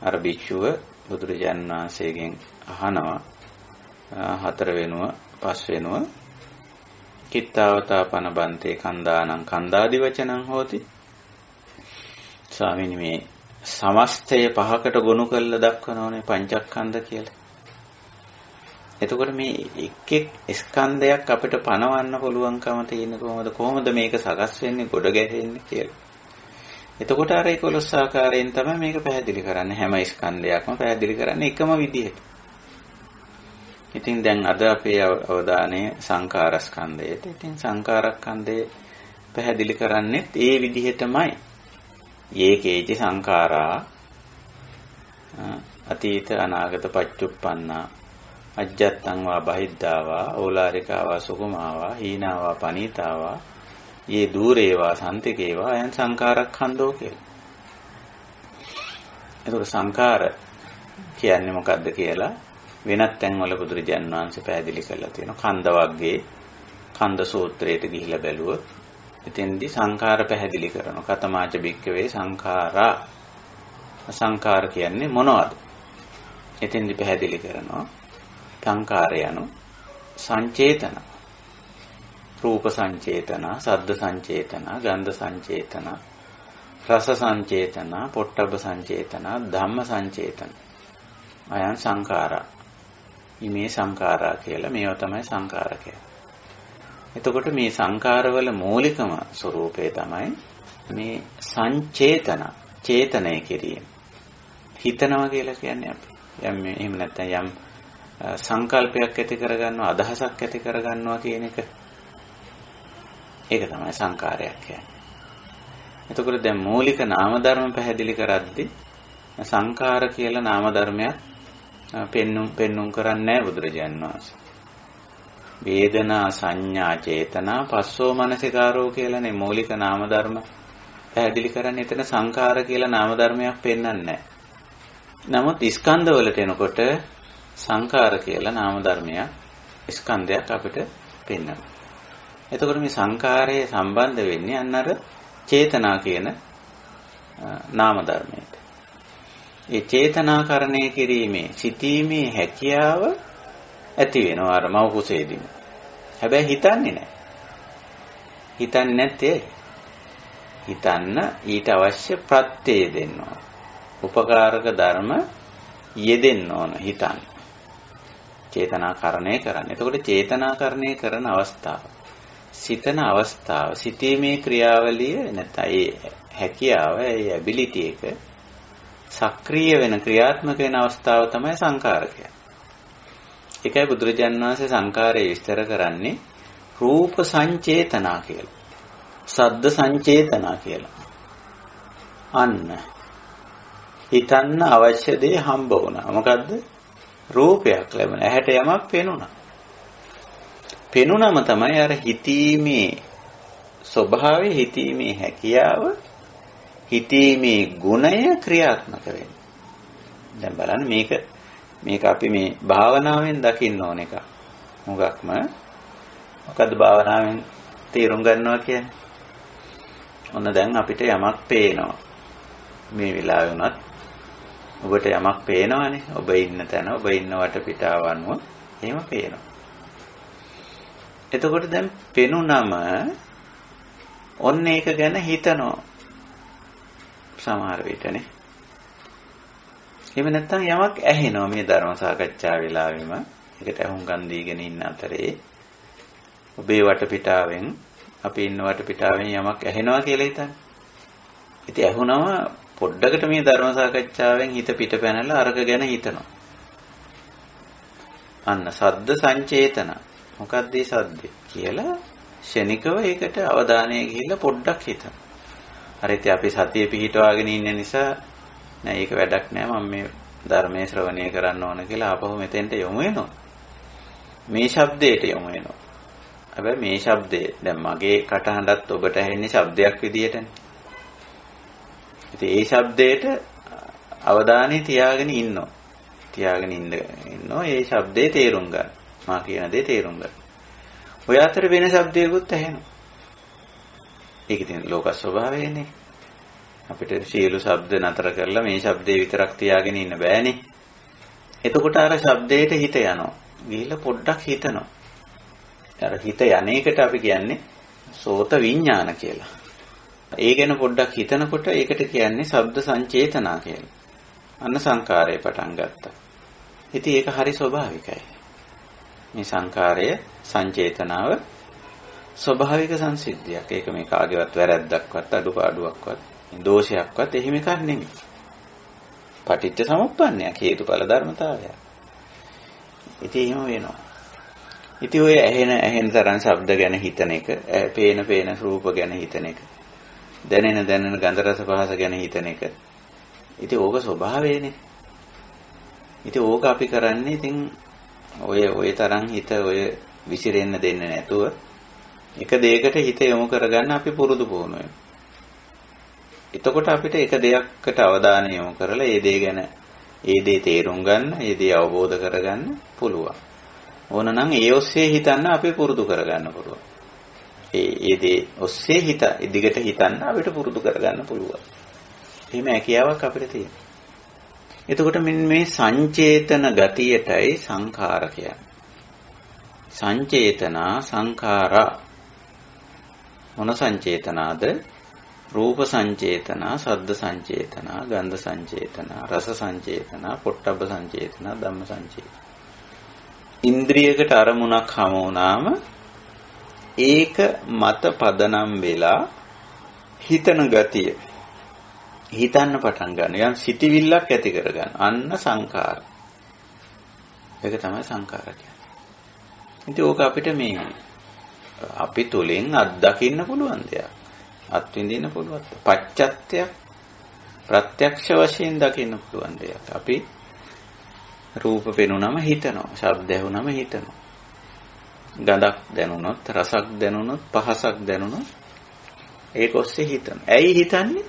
අර භික්ෂුව බුදුරජාණන් වහන්සේගෙන් අහනවා හතර වෙනුව පස් වෙනුව කිත්තාවතාපන බන්තේ කන්දානං කන්දාදි වචනං හෝති. ස්වාමීනි, මේ සමස්තය පහකට ගොනු කරලා දක්වනෝනේ පංචස්කන්ධ කියලා. එතකොට මේ එක් ස්කන්ධයක් අපිට පනවන්න පුළුවන්කම තියෙන්නේ කොහොමද? කොහොමද මේක සකස් වෙන්නේ, ගොඩ ගැහෙන්නේ කියලා. එතකොට අර 11 ආකාරයෙන් තමයි මේක පැහැදිලි කරන්නේ. හැම ස්කන්ධයක්ම පැහැදිලි කරන්නේ එකම විදිහට. ඉතින් දැන් අද අපේ අවධානය සංඛාරස්කන්ධයට. ඉතින් සංඛාරස්කන්ධය පැහැදිලි කරන්නේත් ඒ විදිහටමයි. ඒකේච සංඛාරා අතීත අනාගත පච්චුප්පන්නා අජ්ජත්තං වා බහිද්ධා වා ඕලාරිකා වා සුකුමා වා හීනා වා පනීතා වා යේ දූරේවා සම්තිකේවා අයං සංඛාරක්ඛන්தோ කියලා. එතකොට සංඛාර කියන්නේ මොකද්ද කියලා වෙනත් තැන්වල බුදුරජාන් වහන්සේ පැහැදිලි කරලා තියෙනවා. කන්ද වර්ගයේ කන්ද සූත්‍රයට ගිහිලා බැලුවොත් එතෙන්දී සංඛාර පැහැදිලි කරනවා. කතමාච බික්කවේ සංඛාරා. සංඛාර කියන්නේ මොනවද? එතෙන්දී පැහැදිලි කරනවා. සංඛාරය anu සංචේතන. රූප සංචේතන, ශබ්ද සංචේතන, ගන්ධ සංචේතන, රස සංචේතන, පොට්ටබ්බ සංචේතන, ධම්ම සංචේතන. අයං සංඛාරා. මේ සංඛාරා කියලා මේවා තමයි සංඛාර කියන්නේ. එතකොට මේ සංඛාරවල මූලිකම ස්වરૂපය තමයි මේ සංචේතන, චේතනය කිරීම. හිතනවා කියලා කියන්නේ අපි. යම් එහෙම නැත්නම් යම් සංකල්පයක් ඇති කරගන්නවා, අදහසක් ඇති කරගන්නවා කියන එක. ඒක තමයි සංඛාරයක් කියන්නේ. එතකොට දැන් මූලික නාම ධර්ම පැහැදිලි කරද්දී සංඛාර කියලා නාම ධර්මයක් පෙන්눔 කරන්නේ නැහැ බුදුරජාන් වහන්සේ. වේදනා සංඥා චේතනා පස්සෝ මනසිකාරෝ කියලානේ මූලික නාම ධර්ම පැහැදිලි කරන්නේ. එතන සංඛාර කියලා නාම ධර්මයක් පෙන්වන්නේ නැහැ. නමුත් ස්කන්ධ වලට එනකොට සංඛාර කියලා නාම ධර්මයක් ස්කන්ධයක් අපිට පෙන්වනවා. එතකොට මේ සංඛාරයේ සම්බන්ධ වෙන්නේ අන්නර චේතනා කියන නාම ධර්මයට. ඒ චේතනාකරණය කිරීමේ සිටීමේ හැකියාව ඇති වෙනවා අර මව කුසේදීම. හැබැයි හිතන්නේ නැහැ. හිතන්නේ නැත්තේ හිතන්න ඊට අවශ්‍ය ප්‍රත්‍යය දෙන්න ඕන. උපකාරක ධර්ම යෙදෙන්න ඕන හිතන්න. චේතනාකරණය කරන්න. එතකොට චේතනාකරණය කරන අවස්ථාව, සිතන අවස්ථාව, සිටීමේ ක්‍රියාවලිය නැත්නම් ඒ හැකියාව, ඒ ඇබිලිටි එක සක්‍රිය වෙන ක්‍රියාත්මක වෙන අවස්ථාව තමයි සංඛාරකය. ඒකයි බුදුරජාණන් වහන්සේ සංඛාරය විස්තර කරන්නේ රූප සංචේතනා කියලා. ශබ්ද සංචේතනා කියලා. අන්න හිතන්න අවශ්‍ය දේ හම්බ වුණා. මොකද්ද? රූපයක් ලැබුණ. ඇහැට යමක් පෙනුණා. පෙනුනම තමයි අර හිතීමේ ස්වභාවය, හිතීමේ හැකියාව, හිතීමේ ගුණය ක්‍රියාත්මක වෙන්නේ. දැන් බලන්න මේක අපි මේ භාවනාවෙන් දකින්න ඕන එක. මොකක්ම මොකද්ද භාවනාවෙන් තේරුම් ගන්නවා කියන්නේ? ඔන්න දැන් අපිට යමක් පේනවා. මේ වෙලාවේ උනත් ඔබට යමක් පේනවනේ. ඔබ ඉන්න තැන, ඔබ ඉන්න වටපිටාව අනුව එහෙම පේනවා. එතකොට දැන් පෙනුනම ඔන්න ඒක ගැන හිතනවා. සමහර විටනේ. එහෙම නැත්නම් යමක් ඇහෙනවා මේ ධර්ම සාකච්ඡා වෙලාවෙම. ඒකට අහුම්කම් දීගෙන ඉන්න අතරේ ඔබේ වටපිටාවෙන්, අපි ඉන්න වටපිටාවෙන් යමක් ඇහෙනවා කියලා හිතන්න. ඉතින් ඇහුනම පොඩ්ඩකට මේ ධර්ම සාකච්ඡාවෙන් හිත පිට පැනලා අරක ගැන හිතනවා. අන්න සද්ද සංචේතන. මොකක්ද මේ සද්දේ කියලා ශනිකව ඒකට අවධානය ගිහිල්ලා පොඩ්ඩක් හිතන්න. හරි ඉතින් අපි සතිය පිහිටවාගෙන ඉන්න නිසා නෑ ඒක වැඩක් නෑ මම මේ ධර්මයේ ශ්‍රවණය කරන්න ඕන කියලා ආපහු මෙතෙන්ට යොමු වෙනවා. මේ ශබ්දයට යොමු වෙනවා. හැබැයි මේ ශබ්දය දැන් මගේ කටහඬත් ඔබට ඇහෙන්නේ ශබ්දයක් විදියටනේ. ඉතින් ඒ ශබ්දයට අවධානය තියාගෙන ඉන්නවා. තියාගෙන ඉන්නවා ඒ ශබ්දේ තේරුම් ගන්න. මා කියන දේ තේරුම් ගන්න. ඔය අතර වෙන ශබ්දයකුත් ඇහෙනවා. ඒක ඉතින් ලෝක ස්වභාවයනේ. අපිට සියලු ශබ්ද නතර කරලා මේ ශබ්දේ විතරක් තියාගෙන ඉන්න බෑනේ. එතකොට අර ශබ්දයට හිත යනවා. ගිහිල්ලා පොඩ්ඩක් හිතනවා. අර හිත යන්නේකට අපි කියන්නේ සෝත විඥාන කියලා. ඒ ගැන පොඩ්ඩක් හිතනකොට ඒකට කියන්නේ ශබ්ද සංචේතනා කියලා. අන්න සංකාරය පටන් ගත්තා. ඉතින් ඒක හරි ස්වභාවිකයි. මේ සංකාරය සංචේතනාව ස්වභාවික සංසිද්ධියක්. ඒක මේ කාගේවත් වැරැද්දක්වත් අඩුපාඩුවක්වත් දෝෂයක්වත් එහෙම එකක් නෙමෙයි. පටිච්ච සමුප්පන්නයක් හේතුඵල ධර්මතාවයක්. ඉතින් එහෙම වෙනවා. ඉතින් ඔය ඇහෙන තරම් ශබ්ද ගැන හිතන එක, පේන රූප ගැන හිතන එක, දැනෙන ගන්ධ රස පහස ගැන හිතන එක. ඉතින් ඕක ස්වභාවයනේ. ඉතින් ඕක අපි කරන්නේ ඉතින් ඔය තරම් හිත ඔය විසිරෙන්න දෙන්නේ නැතුව එක දෙයකට හිත යොමු කරගන්න අපි පුරුදු පුහුණු වෙනවා. එතකොට අපිට එක දෙයකට අවධානය යොමු කරලා ඒ දේ ගැන ඒ දේ තේරුම් ගන්න, ඒ දේ අවබෝධ කරගන්න පුළුවන්. ඕනනම් ඒ ඔස්සේ හිතන්න අපි පුරුදු කරගන්න පුළුවන්. ඒ දේ ඔස්සේ දිගට හිතන්න අපිට පුරුදු කරගන්න පුළුවන්. එහෙම හැකියාවක් අපිට තියෙනවා. එතකොට මේ සංචේතන ගතියටයි සංඛාර කියන්නේ. සංචේතනා සංඛාරා මොන සංචේතනාද? රූප සංචේතනා, ශබ්ද සංචේතනා, ගන්ධ සංචේතනා, රස සංචේතනා, පොට්ටබ්බ සංචේතනා, ධම්ම සංචේතනා. ඉන්ද්‍රියකට අරමුණක් හමු වුණාම ඒක මත පදනම් වෙලා හිතන ගතිය හිතන්න පටන් ගන්න. යම් සිටිවිල්ලක් ඇති කරගන්න. අන්න සංඛාර. ඒක තමයි සංඛාර කියන්නේ. ඉතින් ඕක අපිට අපි තුලින් අත්දකින්න පුළුවන් දෙයක්. අත්විඳින්න පුළුවන්. පච්චත්තයක් ප්‍රත්‍යක්ෂ වශයෙන් දකින්න පුළුවන් දෙයක්. අපි රූප පෙනුනම හිතනවා. ශබ්ද ඇහුනම හිතනවා. ගඳක් දැනුනොත්, රසක් දැනුනොත්, පහසක් දැනුනොත් ඒක ඔස්සේ හිතනවා. ඇයි හිතන්නේ?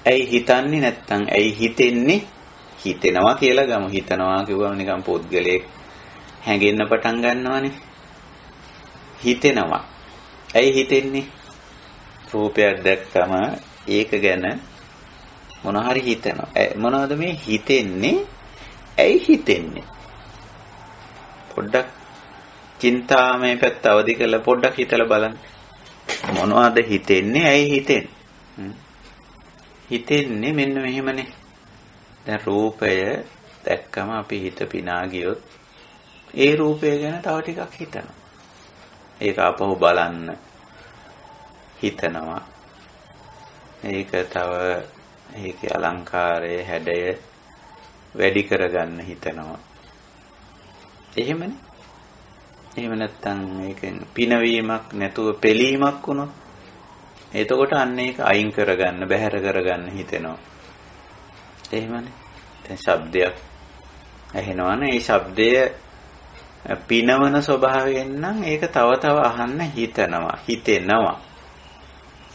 ඇයි හිතන්නේ නැත්තම් ඇයි හිතෙන්නේ? හිතෙනවා කියලා ගමු. හිතනවා කිව්වම නිකන් පොත්ගලයක් හැංගෙන්න පටන් ගන්නවනේ. හිතෙනවා. ඇයි හිතෙන්නේ? රූපයක් දැක්කම ඒක ගැන මොන හරි හිතනවා. මොනවද මේ හිතෙන්නේ? ඇයි හිතෙන්නේ? පොඩ්ඩක් චින්තාමය පැත්ත අවදි කරලා පොඩ්ඩක් හිතලා බලන්න. මොනවද හිතෙන්නේ? ඇයි හිතෙන්නේ? හිතෙන්නේ මෙන්න මෙහෙමනේ. දැන් රූපය දැක්කම අපි හිත පිනා ගියොත් ඒ රූපය ගැන තව ටිකක් හිතනවා. ඒක ආපහු බලන්න හිතනවා. ඒක තව ඒකේ අලංකාරයේ හැඩය වැඩි කරගන්න හිතනවා. එහෙමනේ. එහෙම නැත්තම් ඒකෙන් පිනවීමක් නැතුව පෙලීමක් වුණොත් එතකොට අන්න ඒක අයින් කරගන්න බැහැර කරගන්න හිතෙනවා. එහෙමනේ. දැන් ශබ්දයක් ඇහෙනවනේ. ඒ ශබ්දය පිනවන ස්වභාවයෙන් නම් ඒක තව තව අහන්න හිතෙනවා.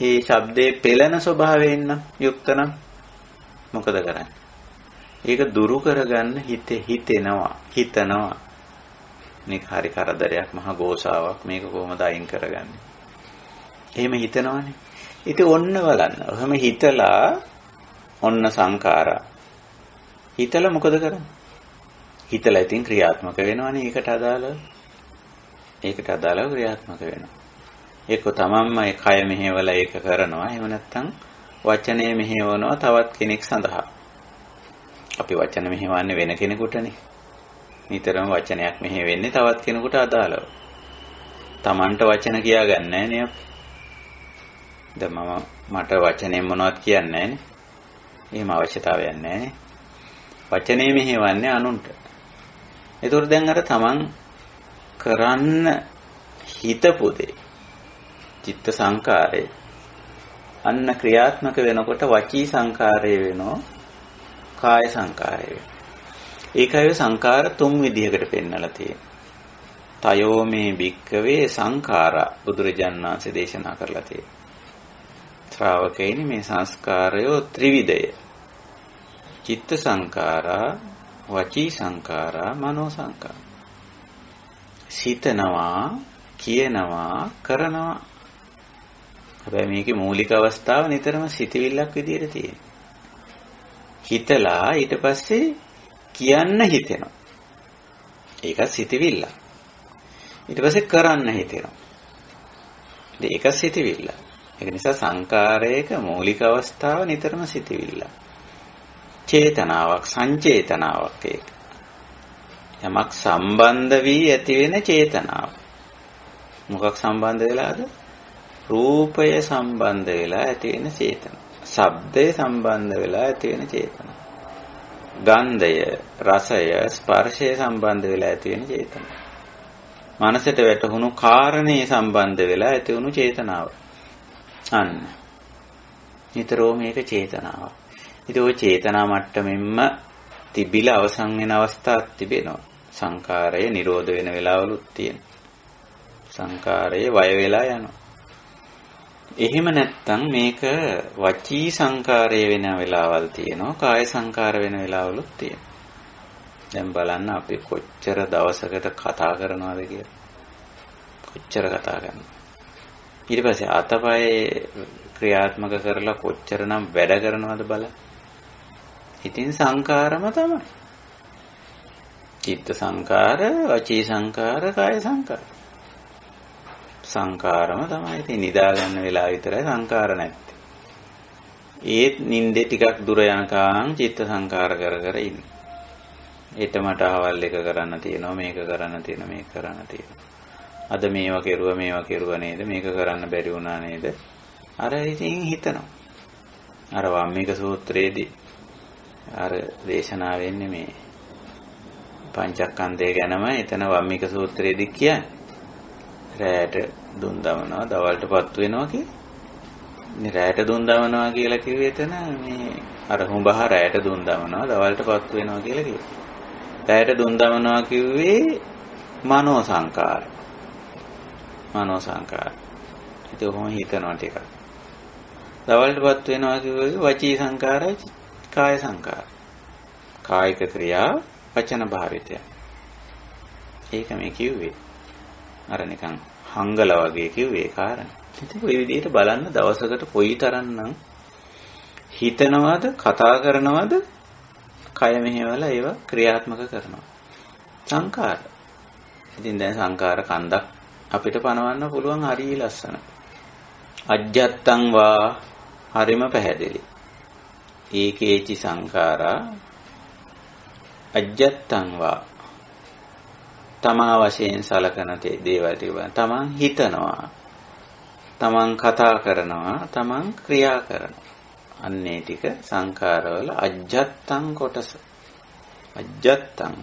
මේ ශබ්දේ පෙළෙන ස්වභාවයෙන් නම් යුක්ත නම් මොකද කරන්නේ? ඒක දුරු කරගන්න හිතනවා. මේක හරි කරදරයක්, මහා ගෝසාවක්. මේක කොහොමද අයින් කරගන්නේ? එහෙම හිතනවනේ. ඉතින් ඔන්න බලන්න. ඔහම හිතලා ඔන්න සංඛාරා. හිතලා මොකද කරන්නේ? හිතලා ඉතින් ක්‍රියාත්මක වෙනවනේ ඒකට අදාළව. ඒකට අදාළව ක්‍රියාත්මක වෙනවා. ඒක තමන්ම ඒ කය මෙහෙवला ඒක කරනවා. එහෙම නැත්නම් වචනය මෙහෙවනවා තවත් කෙනෙක් සඳහා. අපි වචන මෙහෙවන්නේ වෙන කෙනෙකුටනේ. නිතරම වචනයක් මෙහෙවෙන්නේ තවත් කෙනෙකුට අදාළව. තමන්ට වචන කියාගන්නේ නැහැ නේ අපි. දැන් මට වචනේ මොනවද කියන්නේ නැහනේ. එහෙම අවශ්‍යතාවයක් නැහනේ. වචනේ මෙහෙවන්නේ අනුන්ට. ඒතකොට දැන් අර තමන් කරන්න හිතපු දේ චිත්ත සංකාරය අන්න ක්‍රියාත්මක වෙනකොට වචී සංකාරය වෙනවා, කාය සංකාරය වෙනවා. ඒකයි සංකාර තුන් විදිහකට පෙන්නලා තියෙන්නේ. තයෝ මේ භික්කවේ සංඛාරා බුදුරජාණන් වහන්සේ දේශනා කරලා තියෙනවා. ශ්‍රාවකයනි මේ සංස්කාරයෝ ත්‍රිවිධය. චිත්ත සංඛාරා, වචී සංඛාරා, මනෝ සංඛාරා. සිතනවා, කියනවා, කරනවා. හැබැයි මේකේ මූලික අවස්ථාව නිතරම සිතවිල්ලක් විදියට තියෙනවා. හිතලා ඊට පස්සේ කියන්න හිතෙනවා. ඒක සිතවිල්ල. ඊට පස්සේ කරන්න හිතෙනවා. ඒක සිතවිල්ල. ඒක නිසා සංකාරයක මූලික අවස්ථාව නිතරම සිතවිල්ල. චේතනාවක්, සංචේතනාවක් ඒක. යමක් සම්බන්ධ වී ඇති වෙන චේතනාව. මොකක් සම්බන්ධ වෙලාද? රූපය සම්බන්ධ වෙලා ඇති වෙන චේතනාව. ශබ්දය සම්බන්ධ වෙලා ඇති වෙන චේතනාව. ගන්ධය, රසය, ස්පර්ශය සම්බන්ධ වෙලා ඇති වෙන චේතනාව. මනසට වැටහුණු කාරණේ සම්බන්ධ වෙලා ඇති වුණු චේතනාව. අන්න. නිතරම මේක චේතනාව. ඉතින් ওই චේතනා මට්ටමෙන්ම තිබිලා අවසන් වෙන අවස්ථාවක් තිබෙනවා. සංකාරය නිරෝධ වෙන වෙලාවලුත් තියෙනවා. සංකාරයේ වය වෙලා යනවා. එහෙම නැත්නම් මේක වචී සංකාරය වෙන වෙලාවල් තියෙනවා, කාය සංකාර වෙන වෙලාවලුත් තියෙනවා. දැන් බලන්න අපි කොච්චර දවසකට කතා කරනවද කියලා. කොච්චර කතා කරනවද? ඊට පස්සේ අතපය ක්‍රියාත්මක කරලා කොච්චරනම් වැඩ කරනවද බලන්න. ඉතින් සංකාරම තමයි. චිත්ත සංකාර, වචී සංකාර, කාය සංකාර. සංකාරම තමයි. ඉතින් නිදා ගන්න වෙලාව විතරයි සංකාර නැත්තේ. ඒත් නිින්දේ ටිකක් දුර යනකම් චිත්ත සංකාර කර කර ඉන්නේ. ඊට මට අවල් එක කරන්න තියෙනවා, මේක කරන්න තියෙනවා, මේක කරන්න තියෙනවා. අද මේවා කෙරුවා නේද, මේක කරන්න බැරි වුණා නේද? අර ඉතින් හිතනවා. අර වම්මික සූත්‍රයේදී අර දේශනා වෙන්නේ මේ පංචස්කන්ධය ගැනම. එතන වම්මික සූත්‍රයේදී කියන්නේ රැයට දුන් දමනවා, දවල්ටපත් වෙනවා කියන්නේ. රැයට දුන් දමනවා කියලා කිව්වේ එතන මේ අර හුඹහ රැයට දුන් දමනවා, දවල්ටපත් වෙනවා කියලා කිව්වේ. රැයට දුන් දමනවා කිව්වේ මනෝ සංකාර. මනෝ සංකාර. ඒක කොහොම හිතනවා ටිකක්. දවල්ටපත් වෙනවා කිව්වේ වචී සංකාරයි, කාය සංකාර. කායික ක්‍රියා, වචන භාවිතය. ඒක මේ කිව්වේ. අර නිකන් හංගල වගේ කිව්වේ කාරණා. ඉතින් ඔය විදිහට බලන්න දවසකට කොයිතරම්නම් හිතනවද, කතා කරනවද, කය මෙහෙवला ඒවා ක්‍රියාත්මක කරනවා. සංකාර. ඉතින් දැන් සංකාර කන්දක් අපිට පනවන්න පුළුවන් හරිය ලස්සන. අජ්ජත්තං වා හරිම පැහැදිලි. ඒකේචි සංඛාරා අජ්ජත්තං වා තමා වශයෙන් සලකන දේවල් ටික තමන් හිතනවා, තමන් කතා කරනවා, තමන් ක්‍රියා කරනවා. අන්නේ ටික සංඛාරවල අජ්ජත්තං කොටස. අජ්ජත්තං.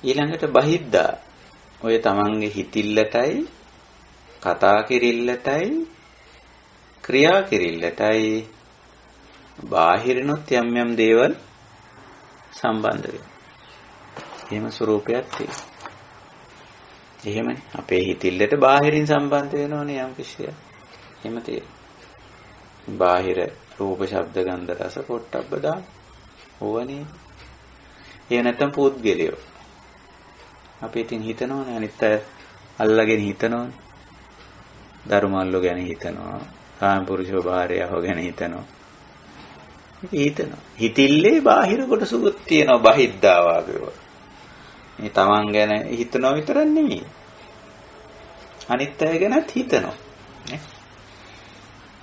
ඊළඟට බහිද්දා ඔය තමන්ගේ හිතිල්ලටයි, කතා කිරිල්ලටයි, ක්‍රියා කිරිල්ලටයි බාහිරිනුත් යම් යම් දේවල් සම්බන්ධ වෙනවා. එහෙම ස්වરૂපයක් තියෙනවා. එහෙමනේ. අපේ හිතිල්ලට බාහිරින් සම්බන්ධ වෙනවනේ යම් කිසියක්. එහෙම තියෙනවා. බාහිර රූප, ශබ්ද, ගන්ධ, රස, පොට්ටබ්බ දාන. ඕවනේ. එහෙම නැත්නම් පුද්ගලයෝ. අපි ඉතින් හිතනවනේ අනිත් අය අල්ලගෙන හිතනවනේ. ධර්මවල ගැන හිතනවා, කාම පුරුෂෝ භාර්යාව ගැන හිතනවා. හිතනවා. හිතිල්ලේ බාහිර කොටසුත් තියෙනවා බහිද්දා වගේ. මේ තමන් ගැන හිතනවා විතරක් නෙමෙයි. අනිත් අය ගැනත් හිතනවා. නේ?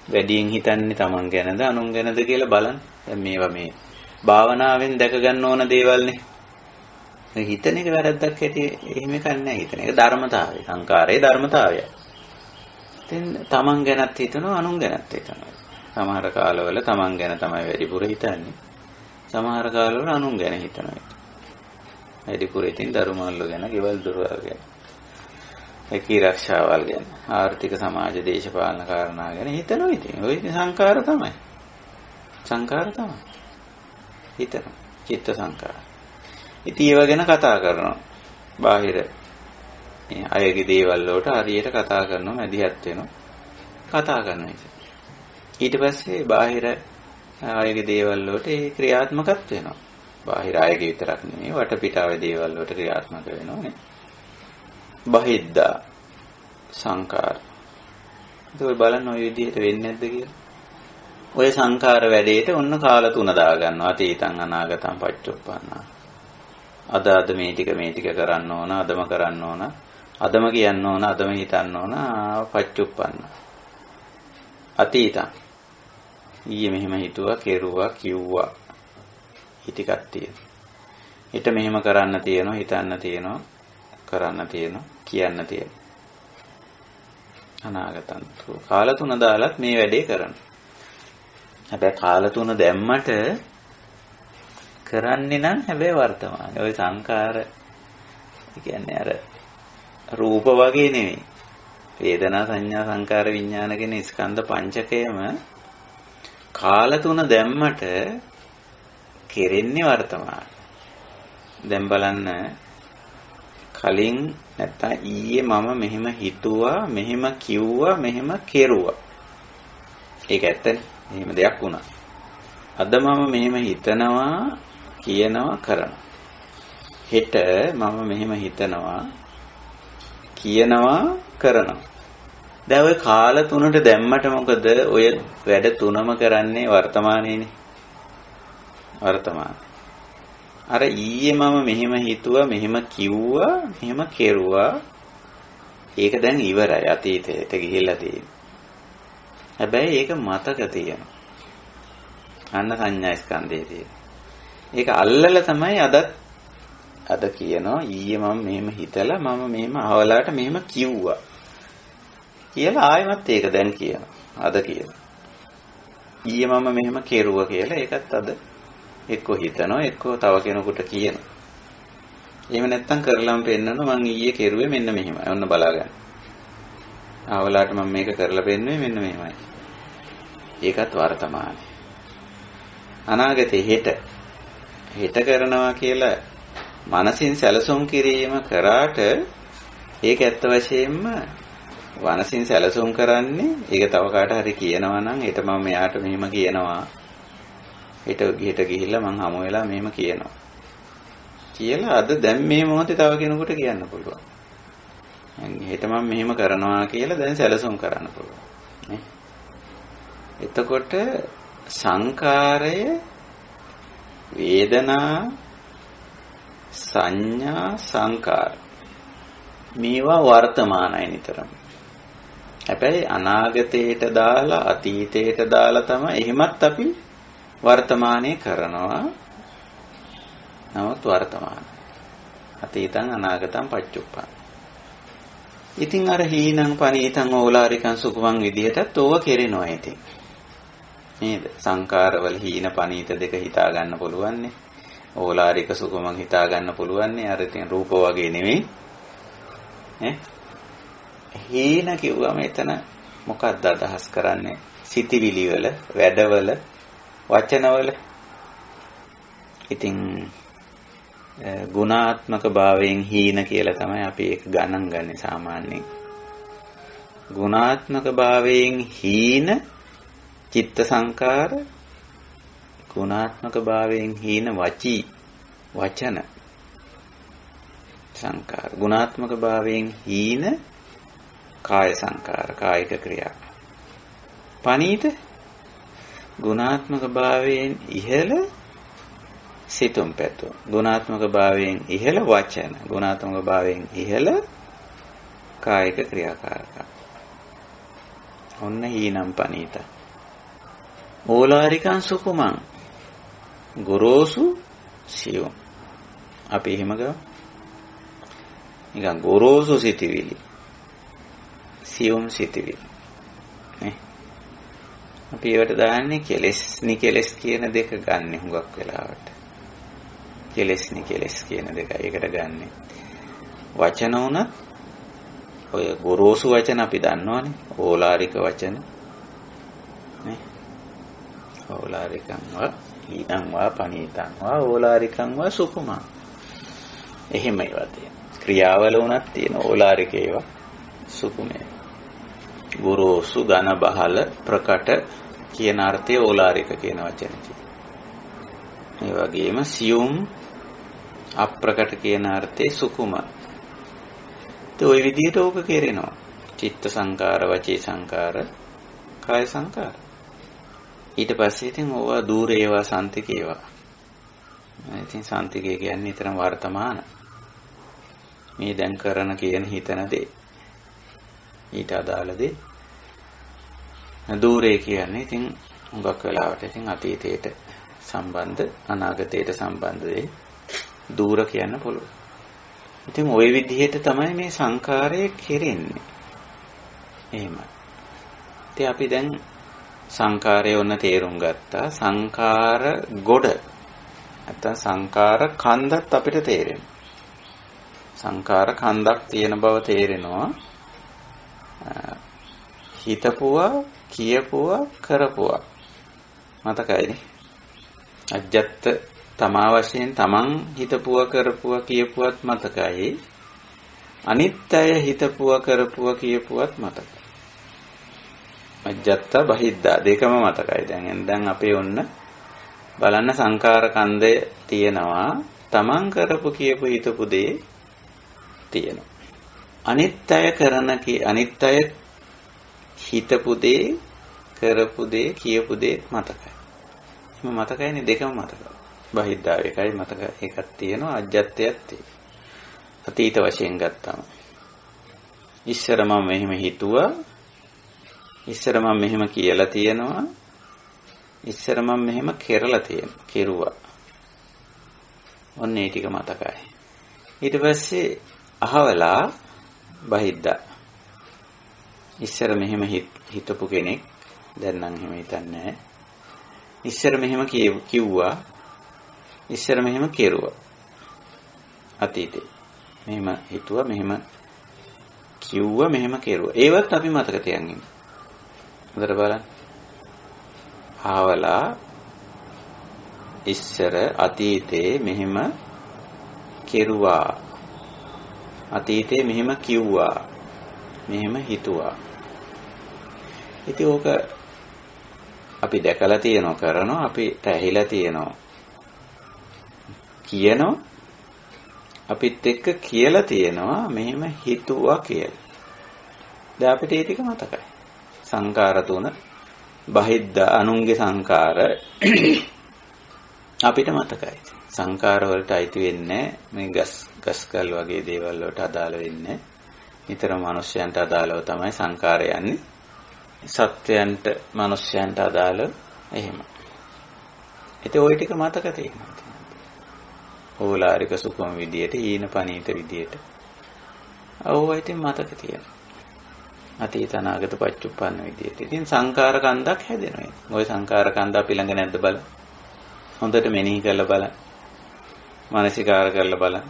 වැඩියෙන් හිතන්නේ තමන් ගැනද අනුන් ගැනද කියලා බලන්න. දැන් මේවා මේ භාවනාවෙන් දැක ගන්න ඕන දේවල්නේ. මේ හිතන එක වැරද්දක් ඇති එහෙම එකක් නැහැ. හිතන එක ධර්මතාවය. සංකාරයේ ධර්මතාවය. ඉතින් තමන් ගැනත් හිතනවා, අනුන් ගැනත් හිතනවා. සමහර කාලවල තමන් ගැන තමයි වැඩිපුර හිතන්නේ. සමහර කාලවල අනුන් ගැන හිතනවා. වැඩිපුර ඉතින් ධර්මවල ගැන, ගෙවල් දොරවල් ගැන, ඒකී ආරක්ෂාවල් ගැන, ආර්ථික සමාජ දේශපාලන කාරණා ගැන හිතනවා. ඉතින් ඔය සංකාර තමයි. සංකාර තමයි. හිතනවා. චිත්ත සංකාර. ඉතින් ඒව ගැන කතා කරනවා. බාහිර මේ අයගේ දේවල් වලට හරියට කතා කරනවා, මැදිහත් වෙනවා. කතා කරනවා. ඊට පස්සේ බාහිර අයගේ දේවල් වලට ඒ ක්‍රියාත්මකත් වෙනවා. බාහිර අයගේ විතරක් නෙමෙයි, වටපිටාවේ දේවල් වලට ක්‍රියාත්මක වෙනවා නේ. බහිද්දා සංකාර. ඒක බලන්න ඔය විදිහට වෙන්නේ නැද්ද කියලා. ඔය සංකාර වැඩේට ඔන්න කාල තුන දා ගන්නවා. අතීතං අනාගතං පච්චුප්පන්නා. අද මේ ටික කරන්න ඕන, අදම කරන්න ඕන, අදම කියන්න ඕන, අදම හිතන්න ඕන, පච්චුප්පන්න. අතීතං ඊයේ මෙහෙම හිතුවා, කෙරුවා, කිව්වා. ටිකක් තියෙනවා. ඊට මෙහෙම කරන්න තියෙනවා, හිතන්න තියෙනවා, කරන්න තියෙනවා, කියන්න තියෙනවා. අනාගතං කාල තුන දාලත් මේ වැඩේ කරනවා. හැබැයි කාල තුන දැම්මට කරන්නේ නම් හැබැයි වර්තමානයේ. ওই සංකාර කියන්නේ අර රූප වගේ නෙමෙයි. වේදනා, සංඥා, සංකාර, විඥාන කියන ස්කන්ධ පංචකයම කාල තුන දැම්මට කෙරෙන්නේ වර්තමාන. දැන් බලන්න කලින් නැත්තම් ඊයේ මම මෙහෙම හිතුවා, මෙහෙම කිව්වා, මෙහෙම කෙරුවා. ඒක ඇත්තනේ. එහෙම දෙයක් වුණා. අද මම මෙහෙම හිතනවා, කියනවා, කරනවා. හෙට මම මෙහෙම හිතනවා, කියනවා, කරනවා. දැන් ඔය කාල තුනට දැම්මට මොකද? ඔය වැඩ තුනම කරන්නේ වර්තමානයේනේ. වර්තමාන. අර ඊයේ මම මෙහෙම හිතුවා, මෙහෙම කිව්වා, මෙහෙම කෙරුවා. ඒක දැන් ඉවරයි, අතීතයට ගිහිල්ලා තියෙන්නේ. හැබැයි ඒක මතක තියෙනවා. අන්න සංඥා ස්කන්ධයේ තියෙන. ඒක අල්ලලා තමයි අද කියනවා ඊයේ මම මෙහෙම හිතලා මම මෙහෙම අහවලාට මෙහෙම කිව්වා. කියලා ආයෙමත් ඒක දැන් කියනවා. අද කියනවා. ඊයේ මම මෙහෙම කෙරුවා කියලා ඒකත් අද එක්ක හිතනවා එක්ක තව කෙනෙකුට කියනවා. එහෙම නැත්තම් කරලම පෙන්නනවා මං ඊයේ කෙරුවේ මෙන්න මෙහෙමයි. ඔන්න බලාගන්න. ආවලාට මම මේක කරලා පෙන්නුවේ මෙන්න මෙහෙමයි. ඒකත් වර්තමානයි. අනාගතේ හෙට කරනවා කියලා මනසින් සැලසුම් කිරීම කරාට ඒක ඇත්ත වශයෙන්ම වනසින් සැලසුම් කරන්නේ ඒක තව කාට හරි කියනවා නම් හෙට මම මෙයාට මෙහෙම කියනවා. හෙට ගිහිල්ලා මං හමු වෙලා මෙහෙම කියනවා. කියලා අද දැන් මේ මොහොතේ තව කෙනෙකුට කියන්න පුළුවන්. හෙට මම මෙහෙම කරනවා කියලා දැන් සැලසුම් කරන්න පුළුවන්. නේ? එතකොට සංකාරය, වේදනා, සංඥා, සංකාර මේවා වර්තමානයි නිතරම. හැබැයි අනාගතයට දාලා අතීතයට දාලා තමයි එහෙමත් අපි වර්තමානයේ කරනවා. නමුත් වර්තමාන. අතීතං අනාගතං පච්චුප්පං. ඉතින් අර හීනං පනීතං ඕලාරිකං සුකුමං විදිහටත් ඕව කෙරෙනවා ඉතින්. නේද? සංකාරවල හීන පනීත දෙක හිතා ගන්න පුළුවන් නේ. ඕලාරික සුකුමං හිතා ගන්න පුළුවන් නේ. අර ඉතින් රූප වගේ නෙමෙයි. ඈ හීන කිව්වම එතන මොකක්ද අදහස් කරන්නේ? සිතිවිලි වල, වැඩවල, වචනවල. ඉතින් ගුණාත්මක භාවයෙන් හීන කියලා තමයි අපි ඒක ගණන් ගන්නේ සාමාන්‍යයෙන්. ගුණාත්මක භාවයෙන් හීන චිත්ත සංකාර, ගුණාත්මක භාවයෙන් හීන වචී වචන සංකාර, ගුණාත්මක භාවයෙන් හීන කාය සංකාර, කායික ක්‍රියා. පනීත ගුණාත්මක භාවයෙන් ඉහළ සිතුම් පැතුම්, ගුණාත්මක භාවයෙන් ඉහළ වචන, ගුණාත්මක භාවයෙන් ඉහළ කායික ක්‍රියාකාරකම්. ඔන්න හීනම් පනීත. ඕලාරිකං සුකුමං ගොරෝසු සියුම්. අපි එහෙම ගමු. නිකන් ගොරෝසු සිටිවිලි, සියුම් සිටිවිලි. නේ? අපි ඒවට දාන්නේ කෙලෙස් නිකෙලෙස් කියන දෙක ගන්න හුඟක් වෙලාවට. කෙලෙස් නිකෙලෙස් කියන දෙක ඒකට ගන්න. වචන උනත් ඔය ගොරෝසු වචන අපි දන්නවනේ. ඕලාරික වචන. නේ? ඕලාරිකං වා ඊනං වා පනීතං වා ඕලාරිකං වා සුකුමං. එහෙම ඒවා තියෙනවා. ක්‍රියාවල උනත් තියෙන ඕලාරික ඒවා සුකුමේ. ගොරෝසු ඝන බහල ප්‍රකට කියන අර්ථය ඕලාරික කියන වචනේ. ඒ වගේම සියුම් අප්‍රකට කියන අර්ථයේ සුකුම. ඒ ওই විදිහට ඕක කෙරෙනවා. චිත්ත සංකාර, වචී සංකාර, කාය සංකාර. ඊට පස්සේ ඉතින් ඕවා দূර ඒවා සන්තික ඒවා. ඉතින් සන්තිකය කියන්නේ නිතරම වර්තමාන. මේ දැන් කරන කියන හිතන දේ. ඊට අදාළ දේ. দূරේ කියන්නේ ඉතින් හුඟක් වෙලාවට ඉතින් අතීතයට සම්බන්ධ, අනාගතයට සම්බන්ධ දේ দূර කියන්න පුළුවන්. ඉතින් ওই විදිහට තමයි මේ සංකාරය කෙරෙන්නේ. එහෙමයි. ඉතින් අපි දැන් සංකාරය ඔන්න තේරුම් ගත්තා. සංකාර ගොඩ නැත්නම් සංකාර කන්දත් අපිට තේරෙනවා. සංකාර කන්දක් තියෙන බව තේරෙනවා. හිතපුවා, කියපුවා, කරපුවා. මතකයිනේ. අජ්ජත් තමා වශයෙන් තමන් හිතපුවා, කරපුවා, කියපුවත් මතකයි. අනිත්‍ය හිතපුවා කරපුවා කියපුවත් මතකයි. අජත්ත බහිද්දා දෙකම මතකයි. දැන් අපේ ඔන්න බලන්න සංකාර කන්දය තියෙනවා. තමන් කරපු කියපු හිතපු දේ තියෙනවා. අනිත්‍ය හිතපු දේ කරපු දේ කියපු දේ මතකයි. එහෙම මතකයිනේ දෙකම මතකයි. බහිද්දා එකයි මතක එකක් තියෙනවා අජත්තයක් තියෙනවා. අතීත වශයෙන් ගත්තාම ඉස්සර මම මෙහෙම හිතුවා. ඉස්සර මම මෙහෙම කියලා තියෙනවා. ඉස්සර මම මෙහෙම කෙරලා තියෙනවා. කෙරුවා. ඔන්න ඒ ටික මතකයි. ඊට පස්සේ අහවලා බහිද්දා. ඉස්සර මෙහෙම හිතපු කෙනෙක් දැන් නම් එහෙම හිතන්නේ නැහැ. ඉස්සර මෙහෙම කිව්වා. ඉස්සර මෙහෙම කෙරුවා. අතීතේ. මෙහෙම හිතුවා මෙහෙම කිව්වා මෙහෙම කෙරුවා. ඒවත් අපි මතක තියන් ඉන්න. හොඳට බලන්න. ආවලා ඉස්සර අතීතේ මෙහෙම කෙරුවා. අතීතේ මෙහෙම කිව්වා. මෙහෙම හිතුවා. ඉතින් ඕක අපි දැකලා තියෙනවා කරනවා අපිට ඇහිලා තියෙනවා. කියනවා අපිත් එක්ක කියලා තියෙනවා මෙහෙම හිතුවා කියලා. දැන් අපිට ඒ ටික මතකයි. සංකාර තුන බහිද්ද අනුන්ගේ සංකාර අපිට මතකයි. සංකාර වලට අයිති වෙන්නේ මේ ගස්කල් වගේ දේවල් වලට අදාළ වෙන්නේ. නිතර මිනිස්යන්ට අදාළව තමයි සංකාර යන්නේ. සත්වයන්ට මිනිස්යන්ට අදාළව එහෙම. ඉතින් ওই ටික මතක තියෙනවා. ඕලාරික සුඛම විදියට ඊන පනීත විදියට. අවෝ ඉතින් මතක තියෙනවා. අතීත අනාගත පච්චුප්පන්න විදියට. ඉතින් සංකාර කන්දක් හැදෙනවා. ওই සංකාර කන්ද අපි ළඟ නැද්ද බලන්න. හොඳට මෙනෙහි කරලා බලන්න. මානසිකාර කරලා බලන්න.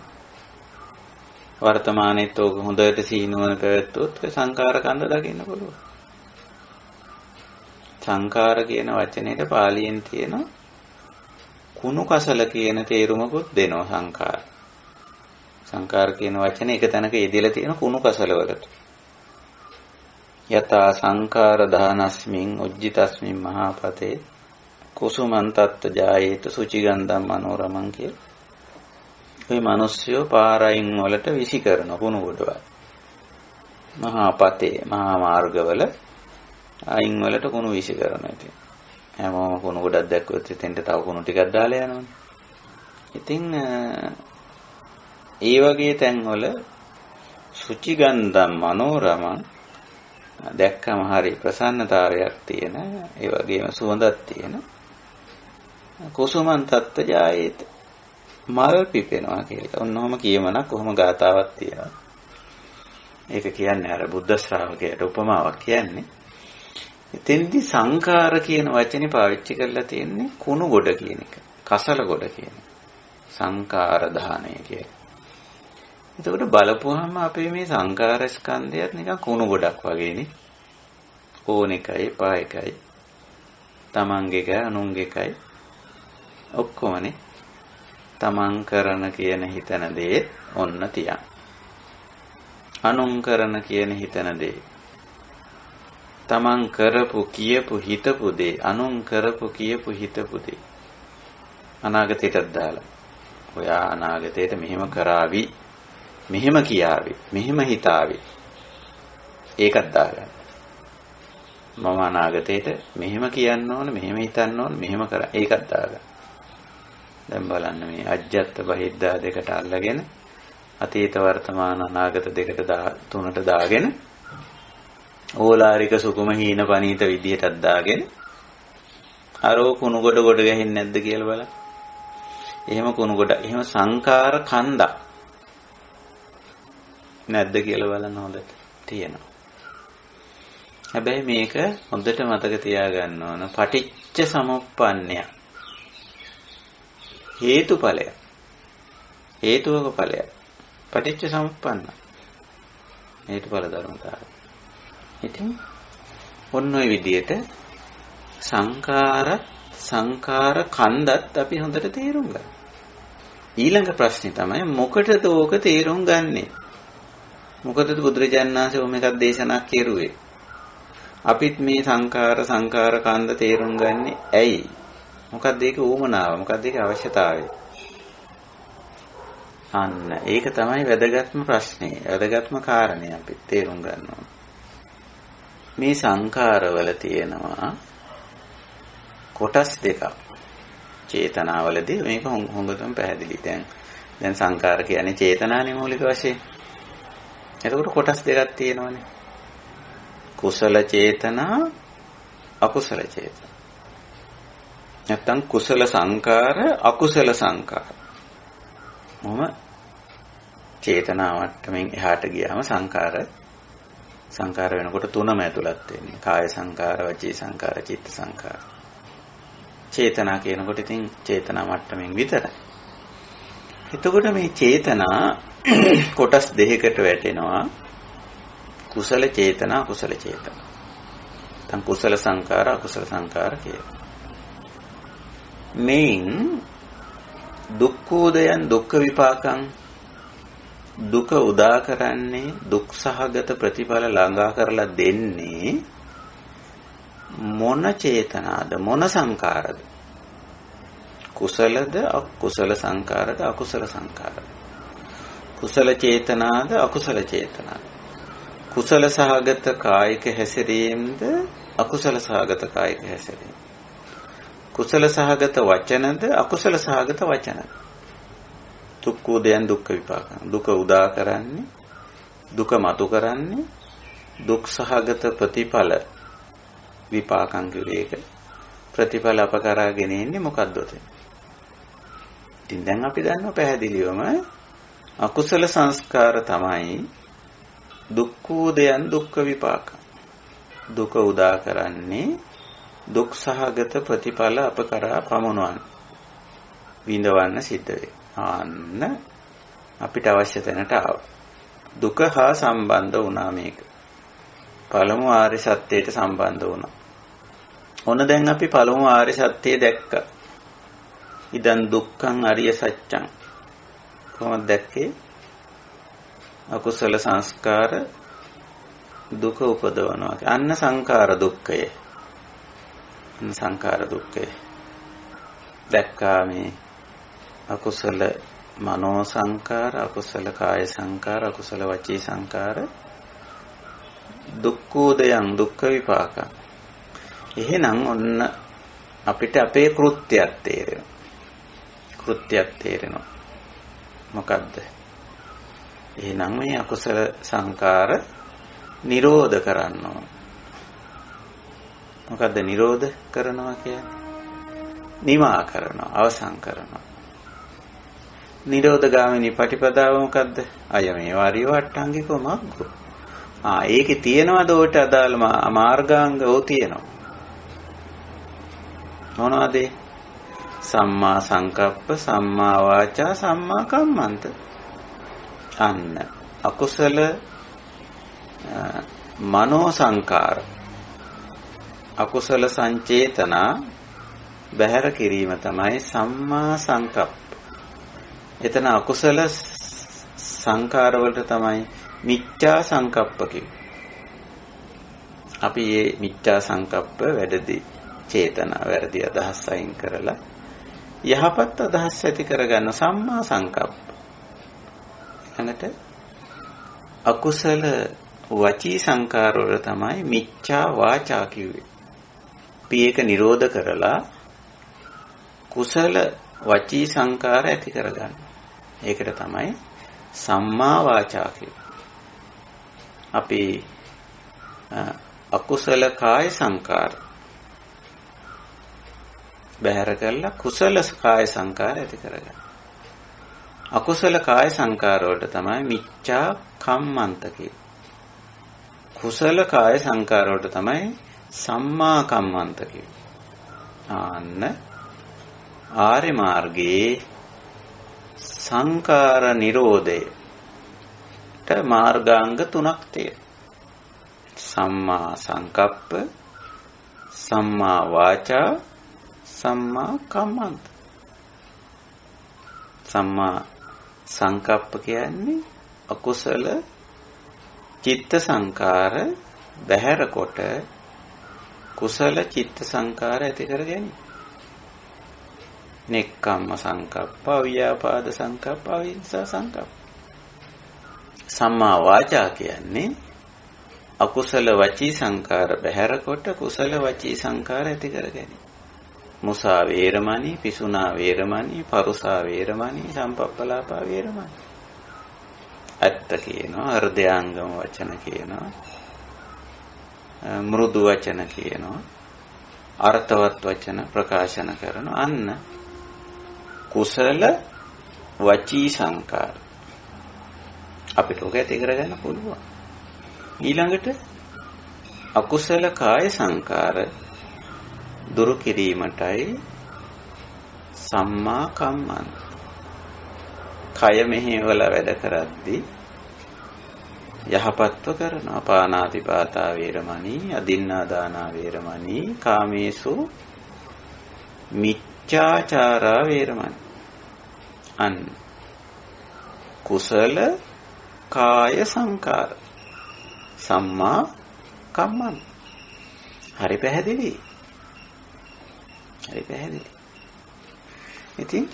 වර්තමානයේත් ඕක හොඳට සීනුවන පැවැත්වුවොත් සංකාර කන්ද දකින්න පුළුවන්. සංකාර කියන වචනේට පාලියෙන් තියෙනවා කුණු කසල කියන තේරුමකුත් දෙනවා සංකාර. සංකාර කියන වචනේ එක තැනක යෙදලා තියෙන කුණු කසල වලට. යතා සංකාර දානස්මින් උජ්ජිතස්මින් මහාපතේ කුසුමන්තත්ත ජායේත සුචිගන්ධම් මනෝරමං කිය. මේ මිනිස්සුયો පාරයින් වලට විසි කරන කුණු ගොඩවල්. මහාපතේ මහා මාර්ගවල අයින් වලට කුණු විසි කරනවා ඉතින්. හැමෝම කුණු ගොඩක් දැක්කොත් එතෙන්ට තව කුණු ටිකක් දාලා යනවනේ. ඉතින් ඒ වගේ තැන්වල සුචිගන්ධම් මනෝරමං දැක්කම හරි ප්‍රසන්නතාවයක් තියෙන ඒ වගේම සුවඳක් තියෙන කුසුමන් තත්ත ජායේත මල් පිපෙනවා කියලා. ඔන්නෝම කියමනක් කොහොම ගාතාවක් තියෙනවා. ඒක කියන්නේ අර බුද්ධ ශ්‍රාවකයට උපමාවක් කියන්නේ. එතෙන්දී සංකාර කියන වචනේ පාවිච්චි කරලා තියෙන්නේ කුණු ගොඩ කියන එක. කසල ගොඩ කියන එක. සංකාර දානය කියලා. එතකොට බලපුවාම අපේ මේ සංකාර ස්කන්ධයත් නිකන් කුණු ගොඩක් වගේනේ. ඕන එකයි, පා එකයි, තමන්ගේ එකයි, අනුන්ගේ එකයි. ඔක්කොමනේ. තමන් කරන කියන හිතන දේ ඔන්න තියන්. අනුන් කරන කියන හිතන දේ. තමන් කරපු කියපු හිතපු දේ, අනුන් කරපු කියපු හිතපු දේ. අනාගතයටත් දාලා. ඔයා අනාගතයට මෙහෙම කරાવી. මෙහෙම කියාවි මෙහෙම හිතාවි ඒකත් දාගන්න. මම අනාගතේට මෙහෙම කියන්න ඕන මෙහෙම හිතන්න ඕන මෙහෙම කර ඒකත් දාගන්න. දැන් බලන්න මේ අජ්ජත් බහිද්දා දෙකට අල්ලගෙන අතීත වර්තමාන අනාගත දෙකට තුනට දාගෙන ඕලාරික සුකුම හීන පනීත විදියටත් දාගෙන අරෝ කුණු ගොඩ ගොඩ ගහින්නේ නැද්ද කියලා බලන්න. එහෙම කුණු ගොඩ එහෙම සංකාර කන්දක් නැද්ද කියලා බලන්න හොඳට තියෙනවා. හැබැයි මේක හොඳට මතක තියාගන්න ඕන පටිච්ච සමුප්පන්නය. හේතුඵලය. හේතුවක ඵලය. පටිච්ච සමුප්පන්න. හේතුඵල ධර්මතාවය. ඉතින් ඔන්න ඔය විදිහට සංකාර කන්දත් අපි හොඳට තේරුම් ගන්න. ඊළඟ ප්‍රශ්නේ තමයි මොකටද ඕක තේරුම් ගන්නේ? මොකද බුදුරජාණන් වහන්සේ ඔහොම එකක් දේශනා කෙරුවේ. අපිත් මේ සංඛාර කන්ද තේරුම් ගන්නේ ඇයි? මොකක්ද ඒක ඌමනාව? මොකක්ද ඒක අවශ්‍යතාවය? අන්න ඒක තමයි වැදගත්ම ප්‍රශ්නේ. වැදගත්ම කාරණේ අපි තේරුම් ගන්න ඕන. මේ සංඛාරවල තියෙනවා කොටස් දෙකක්. චේතනාවලදී මේක හොඟටම පැහැදිලි. දැන් සංඛාර කියන්නේ චේතනානේ මූලික වශයෙන්. එතකොට කොටස් දෙකක් තියෙනවානේ. කුසල චේතනා, අකුසල චේතනා. නැත්තම් කුසල සංඛාර, අකුසල සංඛාර. මොම චේතනාවට මෙන් එහාට ගියාම සංඛාර වෙනකොට තුනම ඇතුළත් වෙන්නේ. කාය සංඛාර, වචී සංඛාර, චිත්ත සංඛාර. චේතනා කියනකොට ඉතින් චේතනා මට්ටමින් විතරයි. එතකොට මේ චේතනා කොටස් දෙකකට වැටෙනවා. කුසල චේතනා, අකුසල චේතනා. නැත්නම් කුසල සංඛාර, අකුසල සංඛාර කියලා. මේන් දුක්ඛෝදයන් දුක්ඛ විපාකං දුක උදා කරන්නේ දුක් සහගත ප්‍රතිඵල ළඟා කරලා දෙන්නේ මොන චේතනාද මොන සංකාරද? කුසලද අකුසල සංකාරද අකුසල සංකාරද? කුසල චේතනාද අකුසල චේතනාද? කුසල සහගත කායික හැසිරීමද අකුසල සහගත කායික හැසිරීම? කුසල සහගත වචනද අකුසල සහගත වචනද? දුක්ඛෝදයන් දුක්ඛ විපාකං දුක උදා කරන්නේ දුක මතු කරන්නේ දුක් සහගත ප්‍රතිඵල විපාකං කිවේක ප්‍රතිඵල අප කරාගෙන ඉන්නේ මොකද්ද උතේ? ඉතින් දැන් අපි දන්නවා පැහැදිලිවම අකුසල සංස්කාර තමයි දුක්ඛෝදයන් දුක්ඛ විපාකං දුක උදා කරන්නේ දුක් සහගත ප්‍රතිඵල අප කරා පමුණවන්න විඳවන්න සිද්ධ වේ. ආන්න අපිට අවශ්‍ය තැනට ආවා. දුක හා සම්බන්ධ වුණා මේක. පළමු ආර්ය සත්‍යයට සම්බන්ධ වුණා. ඔන්න දැන් අපි පළමු ආර්ය සත්‍යය දැක්කා. ඉදන් දුක්ඛං අරිය සත්‍යං. කොහොමද දැක්කේ? අකුසල සංස්කාර දුක උපදවනවා. අන්න සංඛාර දුක්ඛය. අන්න සංඛාර දුක්ඛය. දැක්කා මේ අකුසල මනෝ සංකාර, අකුසල කාය සංකාර, අකුසල වචී සංකාර දුක්ඛෝදයන් දුක්ඛ විපාක. එහෙනම් ඔන්න අපිට අපේ කෘත්‍යයක් තේරෙනවා. කෘත්‍යයක් තේරෙනවා. මොකද්ද? එහෙනම් මේ අකුසල සංකාර නිරෝධ කරන්න ඕන. මොකද්ද නිරෝධ කරනවා කියන්නේ? නිමා කරනවා, අවසන් කරනවා. නිරෝධගාමිනී පටිපදාව මොකද්ද? අය මේ වාරිය වට්ටංගිකව මග්ගෝ. ඒකේ තියෙනවද ඔයට අදාළ මාර්ගාංග ඕ තියෙනවා. මොනවද? සම්මා සංකප්ප, සම්මා වාචා, සම්මා කම්මන්ත. අන්න අකුසල මනෝ සංකාර අකුසල සංචේතනා බැහැර කිරීම තමයි සම්මා සංකප්ප. එතන අකුසල සංකාර වලට තමයි මිච්ඡා සංකප්ප කිව්වේ. අපි මේ මිච්ඡා සංකප්ප වැඩි චේතනා වැරදි අදහස් අයින් කරලා යහපත් අදහස් ඇති කරගන්න සම්මා සංකප්ප. ඊළඟට අකුසල වචී සංකාර වල තමයි මිච්ඡා වාචා කිව්වේ. අපි ඒක නිරෝධ කරලා කුසල වචී සංකාර ඇති කරගන්න. ඒකට තමයි සම්මා වාචා කියන්නේ. අපි අකුසල කාය සංකාර බැහැර කරලා කුසල කාය සංකාර ඇති කරගන්න. අකුසල කාය සංකාර වලට තමයි මිච්ඡා කම්මන්ත කියන්නේ. කුසල කාය සංකාර වලට තමයි සම්මා කම්මන්ත කියන්නේ. ආන්න ආර්ය මාර්ගයේ සංකාර නිරෝධයට මාර්ගාංග තුනක් තියෙනවා. සම්මා සංකප්ප, සම්මා වාචා, සම්මා කම්මන්ත. සම්මා සංකප්ප කියන්නේ අකුසල චිත්ත සංකාර බැහැර කොට කුසල චිත්ත සංකාර ඇති කර ගැනීම. නෙක්ඛම්ම සංකප්ප, අව්‍යාපාද සංකප්ප, අවිහිංසා සංකප්ප. සම්මා වාචා කියන්නේ අකුසල වචී සංකාර බැහැර කොට කුසල වචී සංකාර ඇති කර ගැනීම. මුසා වේරමණී, පිසුනා වේරමණී, පරුසා වේරමණී, සම්පප්පලාපා වේරමණී. අත්ත කියනවා, හෘදයාංගම වචන කියනවා, මෘදු වචන කියනවා, අර්ථවත් වචන ප්‍රකාශන කරන අන්න කුසල වචී සංකාර අපිට ඔක ඇති කරගන්න පුළුවන්. ඊළඟට අකුසල කාය සංකාර දුරු කිරීමටයි සම්මා කම්මන්ත. කය මෙහෙवला වැඩ කරද්දී යහපත්ව කරනවා. පානාතිපාතා වේරමණී, අදින්නා දානා වේරමණී, කාමේසු මිච්ඡාචාරා වේරමණී. අන්න කුසල කාය සංකාර සම්මා කම්මන්ත. හරි පැහැදිලි. හරි පැහැදිලි. ඉතින්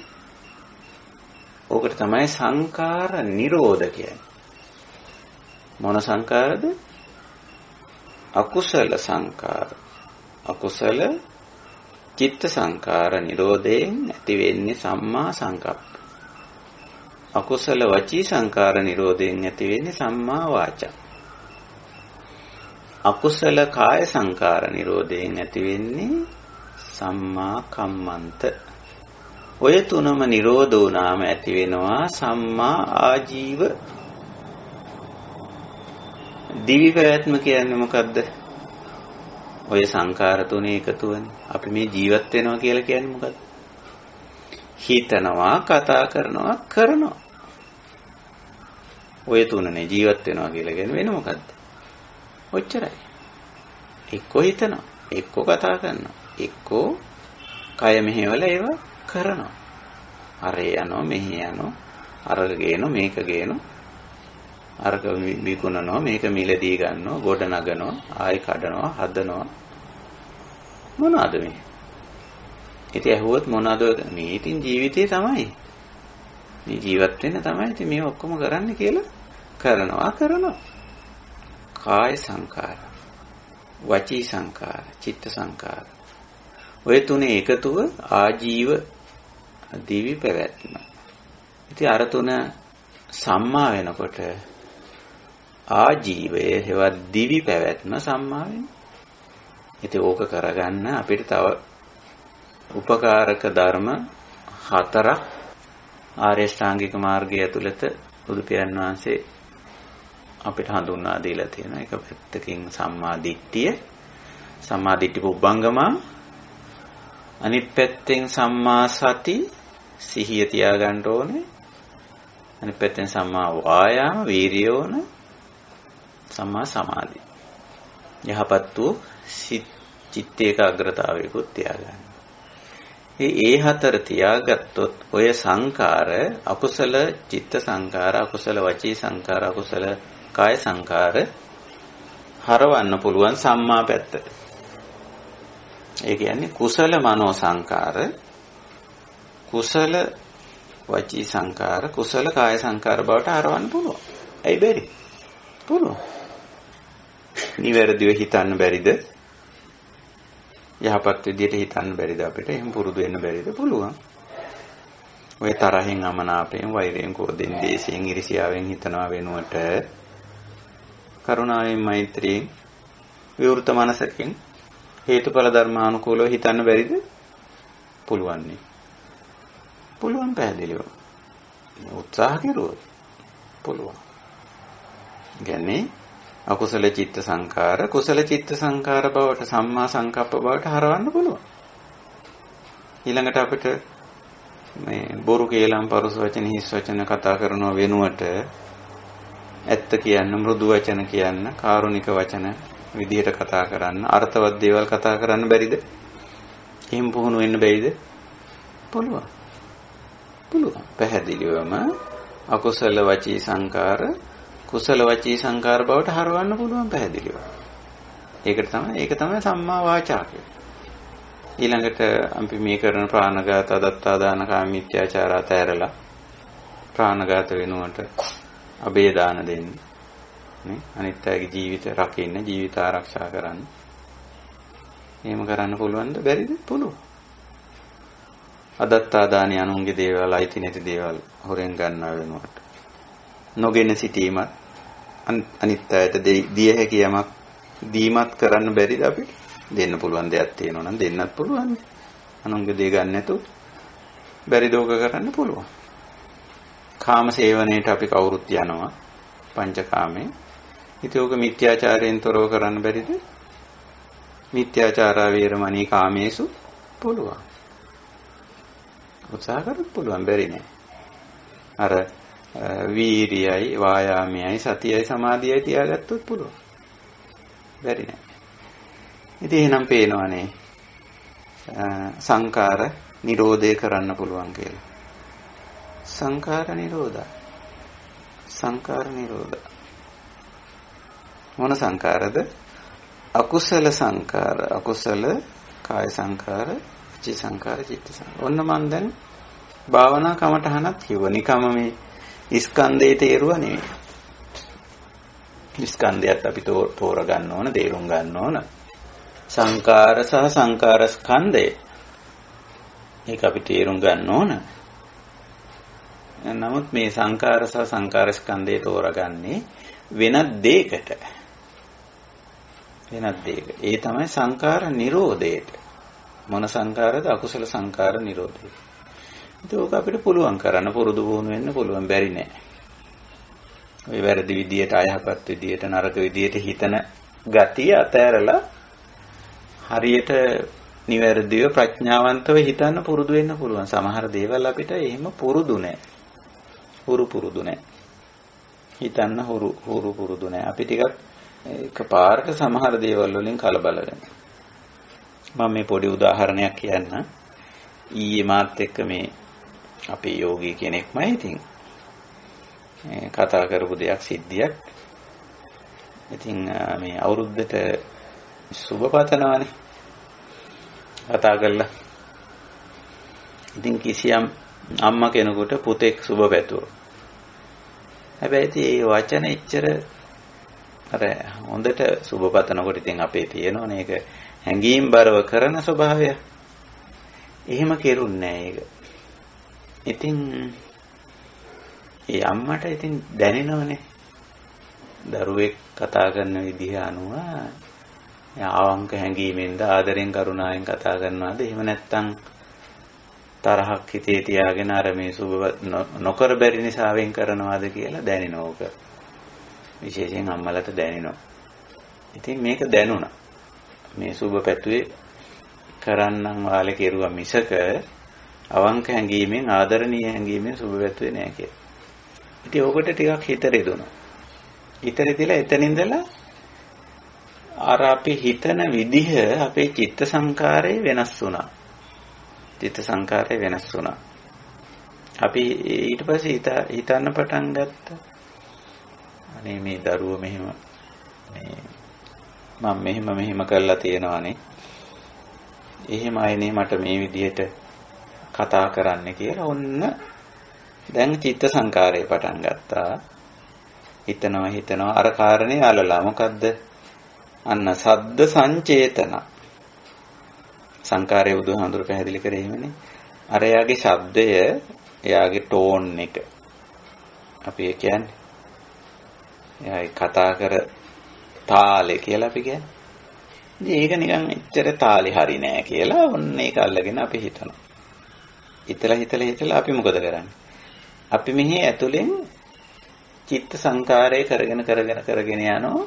ඕකට තමයි සංකාර නිරෝධ කියන්නේ. මොන සංකාරද? අකුසල සංකාර. අකුසල චිත්ත සංකාර නිරෝධයෙන් ඇති වෙන්නේ සම්මා සංකප්ප. අකුසල වචී සංකාර නිරෝධයෙන් ඇති වෙන්නේ සම්මා වාචා. අකුසල කාය සංකාර නිරෝධයෙන් ඇති වෙන්නේ සම්මා කම්මන්ත. ඔය තුනම නිරෝධ වුණාම ඇති වෙනවා සම්මා ආජීව. දිවි පැවැත්ම කියන්නේ මොකද්ද? ඔය සංකාර තුනේ එකතුවනේ. අපි මේ ජීවත් වෙනවා කියලා කියන්නේ මොකද්ද? හිතනවා, කතා කරනවා, කරනවා. ඔය තුනනේ ජීවත් වෙනවා කියලා කියන්නේ. වෙන මොකද්ද? ඔච්චරයි. එක්කෝ හිතනවා, එක්කෝ කතා කරනවා, එක්කෝ කය මෙහෙवला ඒවා කරනවා. අර යනවා, මෙහි යනවා, අරක ගේනවා, මේක ගේනවා, අරක විකුණනවා, මේක මිලදී ගන්නවා, ගොඩ නගනවා, ආයි කඩනවා, හදනවා. මොනවාද මේ? ඉතින් ඇහුවොත් මොනවාද මේ? ඉතින් ජීවිතේ තමයි. මේ ජීවත් වෙන්න තමයි ඉතින් මේ ඔක්කොම කරන්න කියලා කරනවා. කාය සංකාර, වචී සංකාර, චිත්ත සංකාර. ඔය තුනේ එකතුව ආජීව දිවි පැවැත්ම. ඉතින් අර තුන සම්මා වෙනකොට ආජීවය හේවත් දිවි පැවැත්ම සම්මා වෙනවා. ඉතින් ඕක කරගන්න අපිට තව උපකාරක ධර්ම 4ක් ආර්ය ශ්‍රාංගික මාර්ගය ඇතුළත බුදු පියාණන් වහන්සේ අපිට හඳුන්වා දීලා තියෙනවා. එක පැත්තකින් සම්මා දිට්ඨිය, සම්මා දිට්ඨි පුබ්බංගමා, අනිත් පැත්තෙන් සම්මා සති සිහිය තියාගන්න ඕනේ. අනිත් පැත්තෙන් සම්මා වායාම වීරිය ඕන, සම්මා සමාධි. යහපත් වූ චිත්ත ඒකාග්‍රතාවයකුත් තියාගන්න. ඒ 4 තියාගත්තොත් ඔය සංකාර, අකුසල චිත්ත සංකාර, අකුසල වචී සංකාර, අකුසල කාය සංකාර හරවන්න පුළුවන් සම්මා පැත්තට. ඒ කියන්නේ කුසල මනෝ සංකාර, කුසල වචී සංකාර, කුසල කාය සංකාර බවට හරවන්න පුළුවන්. ඇයි බැරි? පුළුවන්. නිවැරදිව හිතන්න බැරිද? යහපත් විදියට හිතන්න බැරිද අපිට? එහෙම පුරුදු වෙන්න බැරිද? පුළුවන්. ඔය තරහෙන්, අමනාපයෙන්, වෛරයෙන්, ක්‍රෝධයෙන්, දේශයෙන්, iriසියාවෙන් හිතනවා වෙනුවට කරුණාවෙන්, මෛත්‍රියෙන්, විවෘත මනසකින් හේතුඵල ධර්මානුකූලව හිතන්න බැරිද? පුළුවන් නේ. පුළුවන් පැහැදිලිව. උත්සාහ කෙරුවොත් පුළුවන්. කියන්නේ අකුසල චිත්ත සංකාර කුසල චිත්ත සංකාර බවට සම්මා සංකප්ප බවට හරවන්න පුළුවන්. ඊළඟට අපිට මේ බොරු කේලම් පරුස වචන හිස් වචන කතා කරනව වෙනුවට ඇත්ත කියන්න, මෘදු වචන කියන්න, කාරුණික වචන විදිහට කතා කරන්න, අර්ථවත් දේවල් කතා කරන්න බැරිද? එහෙම පුහුණු වෙන්න බැරිද? පුළුවන්. පුළුවන්. පැහැදිලිවම අකුසල වචී සංකාර කුසල වචී සංකාර බවට හරවන්න පුළුවන් පැහැදිලිව. ඒක තමයි සම්මා වාචා කියන්නේ. ඊළඟට අපි මේ කරන ප්‍රාණඝාත, අදත්තා දාන, කාම මිත්‍යාචාර අතහැරලා ප්‍රාණඝාත වෙනුවට අබේ දාන දෙන්න. නේ? අනිත් අයගේ ජීවිත රකින්න, ජීවිත ආරක්ෂා කරන්න. එහෙම කරන්න පුළුවන්ද? බැරිද? පුළුවන්. අදත්තා දානි අනුන්ගේ දේවල්, අයිති නැති දේවල් හොරෙන් ගන්නව වෙනුවට නොගෙන සිටීමත් අනිත් අයට දිය හැකි යමක් දීමත් කරන්න බැරිද අපිට? දෙන්න පුළුවන් දෙයක් තියෙනවා නම් දෙන්නත් පුළුවන්. අනුන්ගේ දේ ගන්න නැතුව බැරි දෝක කරන්න පුළුවන්. කාම සේවනයේට අපි කවුරුත් යනවා. පංචකාමේ. ඉතින් ඕක මිත්‍යාචාරයෙන් තොරව කරන්න බැරිද? මිත්‍යාචාරා වේරමණී කාමේසු පුළුවන්. උත්සාහ කරත් පුළුවන් බැරි නෑ. අර වීරියයි වායාමයයි සතියයි සමාධියයි තියාගත්තොත් පුළුවන්. බැරි නෑ. ඉතින් එහෙනම් පේනවනේ සංකාර නිරෝධය කරන්න පුළුවන් කියලා. සංකාර නිරෝධ. සංකාර නිරෝධ. මොන සංකාරද? අකුසල සංකාර. අකුසල කාය සංකාර, චි සංකාර, චිත්ත සංකාර. ඔන්න මන් දැන් භාවනා කමටහනක් කිව්වා. නිකම්ම මේ ස්කන්ධයේ තේරුවා නෙවෙයි. ස්කන්ධයත් අපි තෝර ගන්න ඕන, තේරුම් ගන්න ඕන. සංකාර සහ සංකාර ස්කන්ධය. ඒක අපි තේරුම් ගන්න ඕන. නමුත් මේ සංකාර සහ සංකාර ස්කන්ධය තෝරගන්නේ වෙනත් දෙයකට. වෙනත් දෙයකට. ඒ තමයි සංකාර නිරෝධයට. මොන සංකාරද? අකුසල සංකාර නිරෝධය. ඒක අපිට පුළුවන් කරන්න, පුරුදු වුණු වෙන්න පුළුවන්. බැරි නෑ. ඔය වැරදි විදියට, අයහපත් විදියට, නරක විදියට හිතන ගතිය අතහැරලා හරියට නිවැරදිව ප්‍රඥාවන්තව හිතන්න පුරුදු වෙන්න පුළුවන්. සමහර දේවල් අපිට එහෙම පුරුදු නෑ. පුරුදු නෑ. හිතන්න පුරුදු නෑ. අපි ටිකක් එකපාරට සමහර දේවල් වලින් කලබල වෙනවා. මම මේ පොඩි උදාහරණයක් කියන්න. ඊයේ මාත් එක්ක මේ අපේ යෝගී කෙනෙක්මයි ඉතින් කතා කරපු දෙයක් සිද්ධියක්. ඉතින් මේ අවුරුද්දට සුබ පතනවානේ කතා කරලා. ඉතින් කිසියම් අම්මා කෙනෙකුට පුතෙක් සුබ පැතුවා. හැබැයි ඒ වචන එච්චර අර හොඳට සුබ පතනකොට ඉතින් අපේ තියෙනවනේ ඒක හැඟීම් බරව කරන ස්වභාවය. එහෙම කෙරුන්නේ නැහැ ඒක. ඉතින් ඒ අම්මට ඉතින් දැනෙනවනේ දරුවෙක් කතා කරන විදිහ අනුව ආවංක හැඟීමෙන්ද ආදරෙන් කරුණාවෙන් කතා කරනවාද එහෙම නැත්නම් තරහක් හිතේ තියාගෙන අර මේ සුබ නොකර බැරි නිසාවෙන් කරනවාද කියලා දැනෙනවා ඕක. විශේෂයෙන් අම්මලට දැනෙනවා. ඉතින් මේක දැනුණා. මේ සුබ පැතුවේ කරන්නම් වාලේ කෙරුවා මිසක අවංක හැඟීමෙන් ආදරණීය හැඟීමෙන් සුබ පැතුවේ නෑ කියලා. ඉතින් ඕකට ටිකක් හිත රෙදුණා. හිත රෙදිලා එතන ඉඳලා අර අපි හිතන විදිහ අපේ චිත්ත සංකාරය වෙනස් වුණා. චිත්ත සංකාරය වෙනස් වුණා. අපි ඊට පස්සේ හිතන්න පටන් ගත්තා. අනේ මේ දරුවෝ මෙහෙම මම මෙහෙම කරලා තියෙනවානේ. එහෙම අයනේ මට මේ විදිහට කතා කරන්න කියලා ඔන්න දැන් චිත්ත සංකාරය පටන් ගත්තා. හිතනවා අර කාරණේ අලලා මොකද්ද? අන්න සද්ද සංචේතන. සංකාරය බුදුහාමුදුර පැහැදිලි කරේ එහෙමනේ. අර යාගේ ශබ්දය, එයාගේ ටෝන් එක. අපි කියන්නේ එයායි කතා කර තාලේ කියලා අපි කියන්නේ. ඉතින් ඒක නිකන් එච්චර තාලේ හරි නෑ කියලා ඔන්න ඒක අල්ලගෙන අපි හිතනවා. හිතලා අපි මොකද කරන්නේ? අපි මෙහි ඇතුලෙන් චිත්ත සංකාරය කරගෙන යනවා.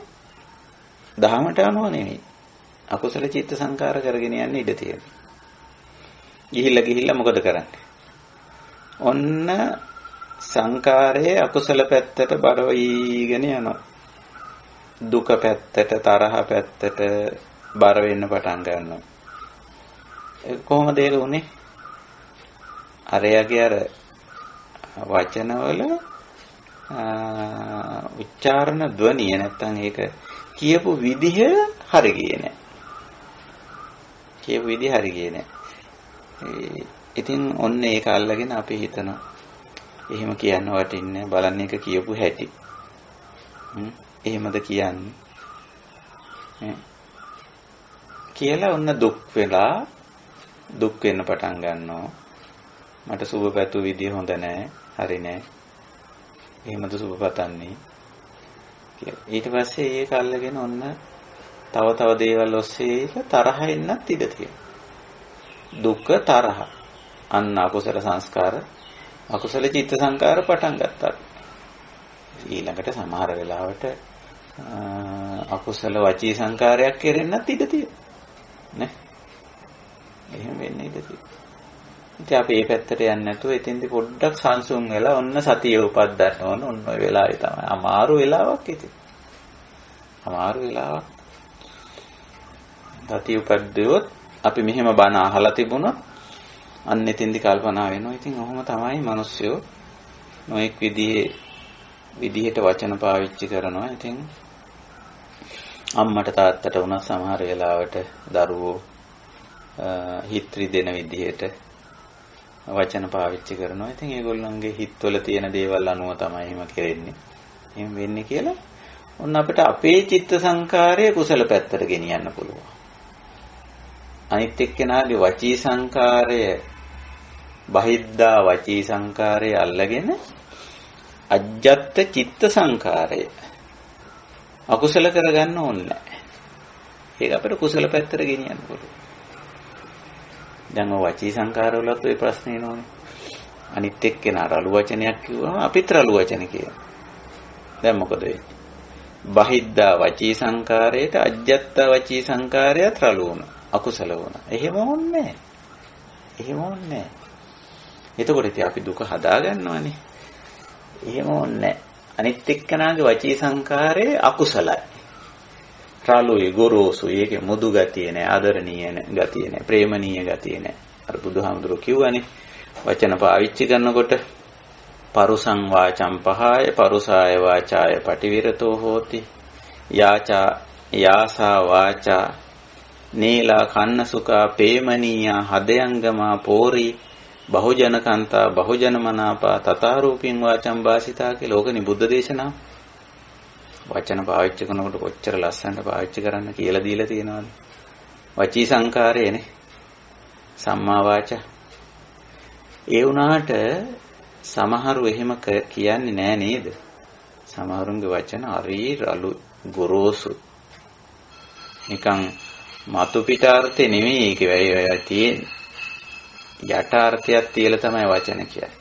දහමට අනුව නෙමෙයි. අකුසල චිත්ත සංකාර කරගෙන යන්න ඉඩ තියෙනවා. ගිහිල්ලා මොකද කරන්නේ? ඔන්න සංකාරයේ අකුසල පැත්තට බර වීගෙන යනවා. දුක පැත්තට, තරහ පැත්තට බර වෙන්න පටන් ගන්නවා. ඒක කොහොමද ඒක උනේ? අරයාගේ අර වචනවල උච්චාරණ ධ්වනිය නැත්තම් ඒක කියපු විදිහ හරි ගියේ නැහැ. කියපු විදිහ හරි ගියේ නැහැ. ඉතින් ඔන්න ඒක අල්ලගෙන අපි හිතනවා එහෙම කියන්න වටින්නේ බලන්න එක කියපු හැටි. එහෙමද කියන්නේ? කියලා ඔන්න දුක් වෙන්න පටන් ගන්නවා. මට සුබ පැතු විදිය හොඳ නැහැ. හරි නැහැ. එහෙමද සුබ පතන්නේ කියලා. ඊට පස්සේ ඒක අල්ලගෙන ඔන්න තව දේවල් ඔස්සේ තරහ එන්නත් ඉඩ තියෙනවා. දුක තරහ. අන්න අකුසල සංස්කාර අකුසල චිත්ත සංකාර පටන් ගත්තා. ඊළඟට සමහර වෙලාවට අකුසල වචී සංකාරයක් කෙරෙන්නත් ඉඩ තියෙනවා. නේ? එහෙම වෙන්න ඉඩ තියෙනවා. ඉතින් අපි මේ පැත්තට යන්නේ නැතුව එතෙන්දි පොඩ්ඩක් සංසුන් වෙලා ඔන්න සතිය උපද්දන්න ඕන. ඔන්න ඔය වෙලාවේ තමයි අමාරු වෙලාවක් ඉතින්. අමාරු වෙලාවක්. සතිය උපද්දියොත් අපි මෙහෙම බණ අහලා තිබුණොත් අන්න එතෙන්දි කල්පනා වෙනවා. ඉතින් ඔහොම තමයි මිනිස්සු නොඑක් විදිහට වචන පාවිච්චි කරනවා. ඉතින් අම්මට තාත්තට වුණා සමහර වෙලාවට දරුවෝ හිත්‍රි දෙන විදිහට වචන පාවිච්චි කරනවා. ඉතින් ඒගොල්ලන්ගේ හිතවල තියෙන දේවල් අනුව තමයි එහෙම කෙරෙන්නේ. එහෙම වෙන්නේ කියලා ඔන්න අපිට අපේ චිත්ත සංකාරය කුසල පැත්තට ගෙනියන්න පුළුවන්. අනිත් එක්කෙනාගේ වචී සංකාරය බහිද්දා වචී සංකාරය අල්ලගෙන අජ්ජත් චිත්ත සංකාරය අකුසල කරගන්න ඕනේ නැහැ. ඒක අපිට කුසල පැත්තට ගෙනියන්න පුළුවන්. දැන් ඔය වචී සංකාරවලත් ඔය ප්‍රශ්නේ එනෝනේ. අනිත් එක්කෙනා රළු වචනයක් කිව්වම අපිත් රළු වචන කියනවා. දැන් මොකද වෙන්නේ? බහිද්දා වචී සංකාරයට අජ්ජත් වචී සංකාරයත් රළු වුණා. අකුසල වුණා. එහෙම ඕනේ නැහැ. එහෙම ඕනේ නැහැ. එතකොට ඉතින් අපි දුක හදා ගන්නවානේ. එහෙම ඕනේ නැහැ. අනිත් එක්කනාගේ වචී සංකාරයේ අකුසලයි. රාලුයි ගොරෝසුයි ඒකේ මුදු ගතිය නැහැ, ආදරණීය ගතිය නැහැ, ප්‍රේමණීය ගතිය නැහැ. අර බුදුහාමුදුරුවෝ කිව්වනේ වචන පාවිච්චි කරනකොට පරුසං වාචම් පහය පරුසාය වාචාය පටිවිරතෝ හෝති. යාසා වාචා නීලා කන්නසුකා පේමනීයා හදයංගමා පෝරි බහුජන කාන්තා බහුජන මනාපා තථාරූපින් වාචම් වාසිතා කියලා ඕකනේ බුද්ධ දේශනාව. වචන පාවිච්චි කරනකොට කොච්චර ලස්සනට පාවිච්චි කරන්න කියලා දීලා තියෙනවද? වචී සංකාරයනේ. සම්මා වාචා. ඒ වුණාට සමහරු එහෙම කියන්නේ නෑ නේද? සමහරුන්ගේ වචන හරි රළු ගොරෝසු. නිකන් මතු පිටාර්ථේ නෙමෙයි ඒක වෙයි තියෙන්නේ. යටාර්ථයක් තියලා තමයි වචන කියන්නේ.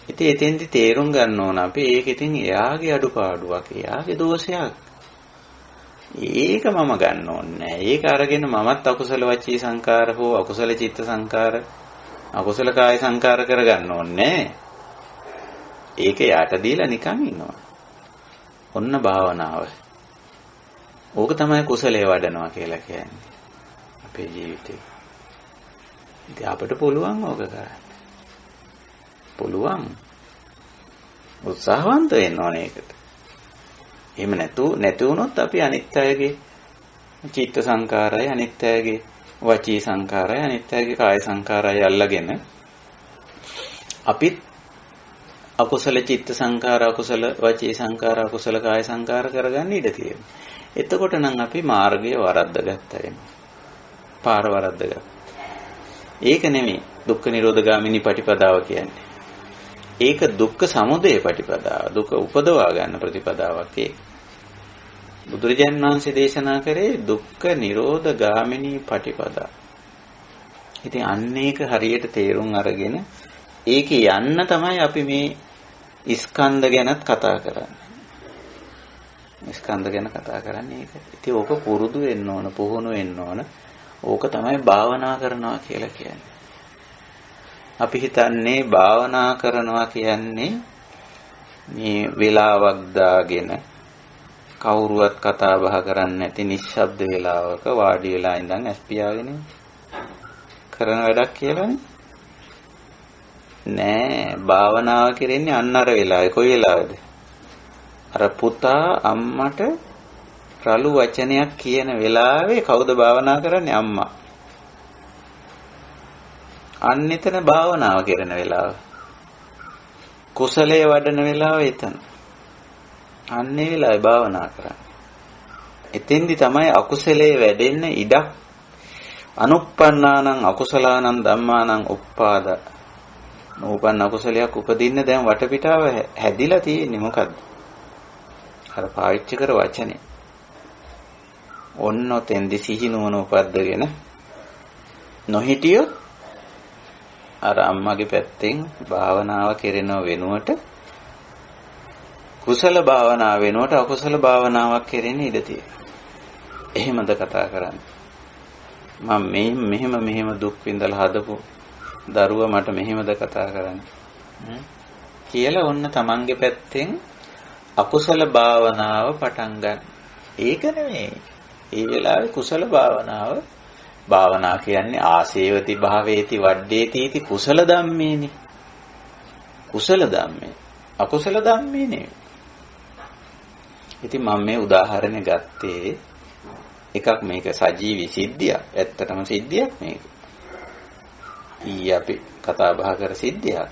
ඉතින් එතෙන්දි තේරුම් ගන්න ඕන අපි ඒක ඉතින් එයාගේ අඩුපාඩුවක්, එයාගේ දෝෂයක්. ඒක මම ගන්න ඕනේ නෑ. ඒක අරගෙන මමත් අකුසල වචී සංකාර හෝ අකුසල චිත්ත සංකාර, අකුසල කාය සංකාර කරගන්න ඕනේ නෑ. ඒක යට දීලා නිකන් ඉන්නවා. ඔන්න භාවනාව. ඕක තමයි කුසලයේ වඩනවා කියලා කියන්නේ. අපේ ජීවිතේ. ඉතින් අපිට පුළුවන් ඕක කරන්න. පුළුවන්. උත්සාහවන්ත වෙන්න ඕනේ ඒකට. එහෙම නැති වුණොත් අපි අනිත් අයගේ චිත්ත සංකාරය, අනිත් අයගේ වචී සංකාරය, අනිත් අයගේ කාය සංකාරය අල්ලගෙන අපිත් අකුසල චිත්ත සංකාර, අකුසල වචී සංකාර, අකුසල කාය සංකාර කරගන්න ඉඩ තියෙනවා. එතකොට නම් අපි මාර්ගය වරද්දගත්තා වෙනවා. පාර වරද්දගත්තා. ඒක නෙමෙයි දුක්ඛ නිරෝධ ගාමිනී පටිපදාව කියන්නේ. ඒක දුක්ඛ සමුදය පටිපදාව. දුක උපදවා ගන්න ප්‍රතිපදාවක් ඒක. බුදුරජාණන් වහන්සේ දේශනා කරේ දුක්ඛ නිරෝධ ගාමිනී පටිපදා. ඉතින් අන්න ඒක හරියට තේරුම් අරගෙන ඒක යන්න තමයි අපි මේ ස්කන්ධ ගැනත් කතා කරන්නේ. ස්කන්ධ ගැන කතා කරන්නේ ඒක. ඉතින් ඕක පුරුදු වෙන්න ඕන, පුහුණු වෙන්න ඕන. ඕක තමයි භාවනා කරනවා කියලා කියන්නේ. අපි හිතන්නේ භාවනා කරනවා කියන්නේ මේ වෙලාවක් දාගෙන කවුරුවත් කතා බහ කරන්නේ නැති නිශ්ශබ්ද වෙලාවක වාඩි වෙලා ඉඳන් ඇස් පියාගෙන කරන වැඩක් කියලානේ. නෑ භාවනාව කරන්නේ අන්න අර වෙලාවේ කොයි වෙලාවේද? අර පුතා අම්මට රළු වචනයක් කියන වෙලාවේ කවුද භාවනා කරන්නේ? අම්මා. අන්න එතන භාවනාව කරන වෙලාව. කුසලයේ වඩන වෙලාව එතන. අන්නේ වෙලාවේ භාවනා කරන්නේ. එතෙන්දි තමයි අකුසලයේ වැඩෙන්න ඉඩක්. අනුප්පන්නානං අකුසලානං ධම්මානං උප්පාද. නූපන් අකුසලයක් උපදින්න දැන් වටපිටාව හැදිලා තියෙන්නේ මොකද්ද? අර පාවිච්චි කර වචනේ. ඔන්න ඔතෙන්දි සිහිනුවන උපද්දගෙන නොහිටියොත් අර අම්මගේ පැත්තෙන් භාවනාව කෙරෙනව වෙනුවට කුසල භාවනාව වෙනුවට අකුසල භාවනාවක් කෙරෙන්න ඉඩ තියෙනවා. එහෙමද කතා කරන්නේ? මම මෙහෙම දුක් විඳලා හදපු දරුවා මට මෙහෙමද කතා කරන්නේ කියලා ඔන්න තමන්ගේ පැත්තෙන් අකුසල භාවනාව පටන් ගන්න. ඒක නෙමෙයි. ඒ වෙලාවේ කුසල භාවනා කියන්නේ ආසේවති භාවේති වඩ්ඩේති इति කුසල ධම්මේනේ. කුසල ධම්මේ. අකුසල ධම්මේ නෙවෙයි. ඉතින් මම මේ උදාහරණය ගත්තේ එකක් මේක සජීවී සිද්ධියක්. ඇත්තටම සිද්ධියක් මේක. ඊ අපි කතා බහ කර සිද්ධියක්.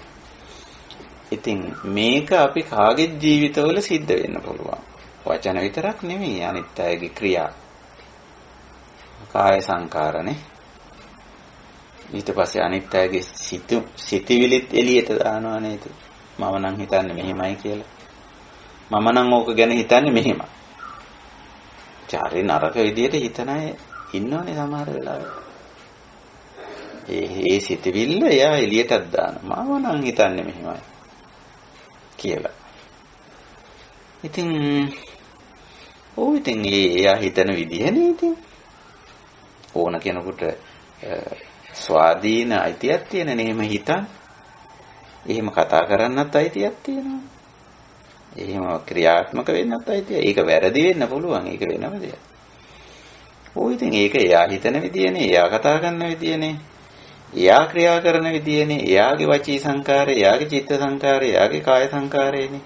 ඉතින් මේක අපි කාගේ ජීවිතවල සිද්ධ වෙන්න පුළුවන්. වචන විතරක් නෙමෙයි අනිත් අයගේ ක්‍රියා. කාය සංකාරනේ. ඊට පස්සේ අනිත් අයගේ සිතිවිලිත් එළියට දානවා නේද? මම නම් හිතන්නේ මෙහෙමයි කියලා. මම නම් ඕක ගැන හිතන්නේ මෙහෙමයි. චාරේ නරක විදියට හිතන අය ඉන්නෝනේ සමහර වෙලාවට. ඒ සිතිවිල්ල එයා එළියටත් දානවා. මම නම් හිතන්නේ මෙහෙමයි කියලා. ඉතින් ඉතින් එයා හිතන විදිහනේ ඉතින් ඕන කෙනෙකුට ස්වාධීන අයිතියක් තියෙනනේ එහෙම හිතන්න. එහෙම කතා කරන්නත් අයිතියක් තියෙනවා. එහෙම ක්‍රියාත්මක වෙන්නත් අයිතිය. ඒක වැරදි වෙන්න පුළුවන්. ඒක වෙනම දෙයක්. ඉතින් ඒක එයා හිතන විදියනේ, එයා කතා කරන විදියනේ, එයා ක්‍රියා කරන විදියනේ, එයාගේ වචී සංකාරය, එයාගේ චිත්ත සංකාරය, එයාගේ කාය සංකාරයනේ.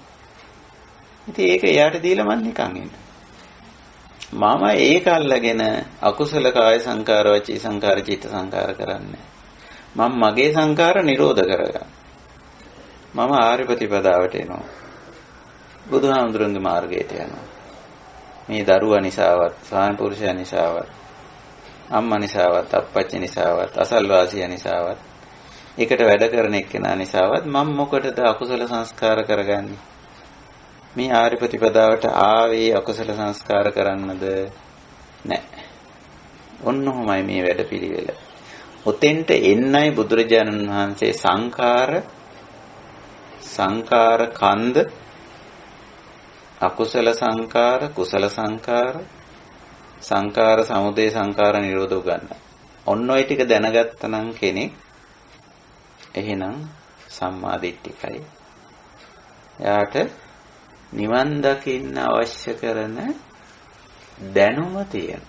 ඉතින් ඒක එයාට දීලා මන් නිකන් ඉන්න. මම ඒක අල්ලගෙන අකුසල කාය සංකාර, වචී සංකාර, චිත්ත සංකාර කරන්නේ. මම මගේ සංකාර නිරෝධ කරගන්න. මම ආර්ය ප්‍රතිපදාවට එනවා. බුදුහාමුදුරන්ගේ මාර්ගයට යනවා. මේ දරුවා නිසාවත්, ස්වාමි පුරුෂයා නිසාවත්, අම්මා නිසාවත්, අප්පච්චි නිසාවත්, අසල්වාසියා නිසාවත්, ඒකට වැඩ කරන එක්කෙනා නිසාවත් මම මොකටද අකුසල සංස්කාර කරගන්නේ? මේ ආර්ය ප්‍රතිපදාවට ආවේ අකුසල සංස්කාර කරන්නද? නැහැ. ඔන්නෝමයි මේ වැඩපිළිවෙල. ඔතෙන්ට එන්නයි බුදුරජාණන් වහන්සේ සංකාර කන්ද, අකුසල සංකාර, කුසල සංකාර, සංකාර සමුදය, සංකාර නිරෝධ උගන්වනවා. ඔන්න ඔය ටික දැනගත්තනම් කෙනෙක් එහෙනම් සම්මා දිට්ඨිකයි. එයාට නිවන් දකින්න අවශ්‍ය කරන දැනුම තියෙන.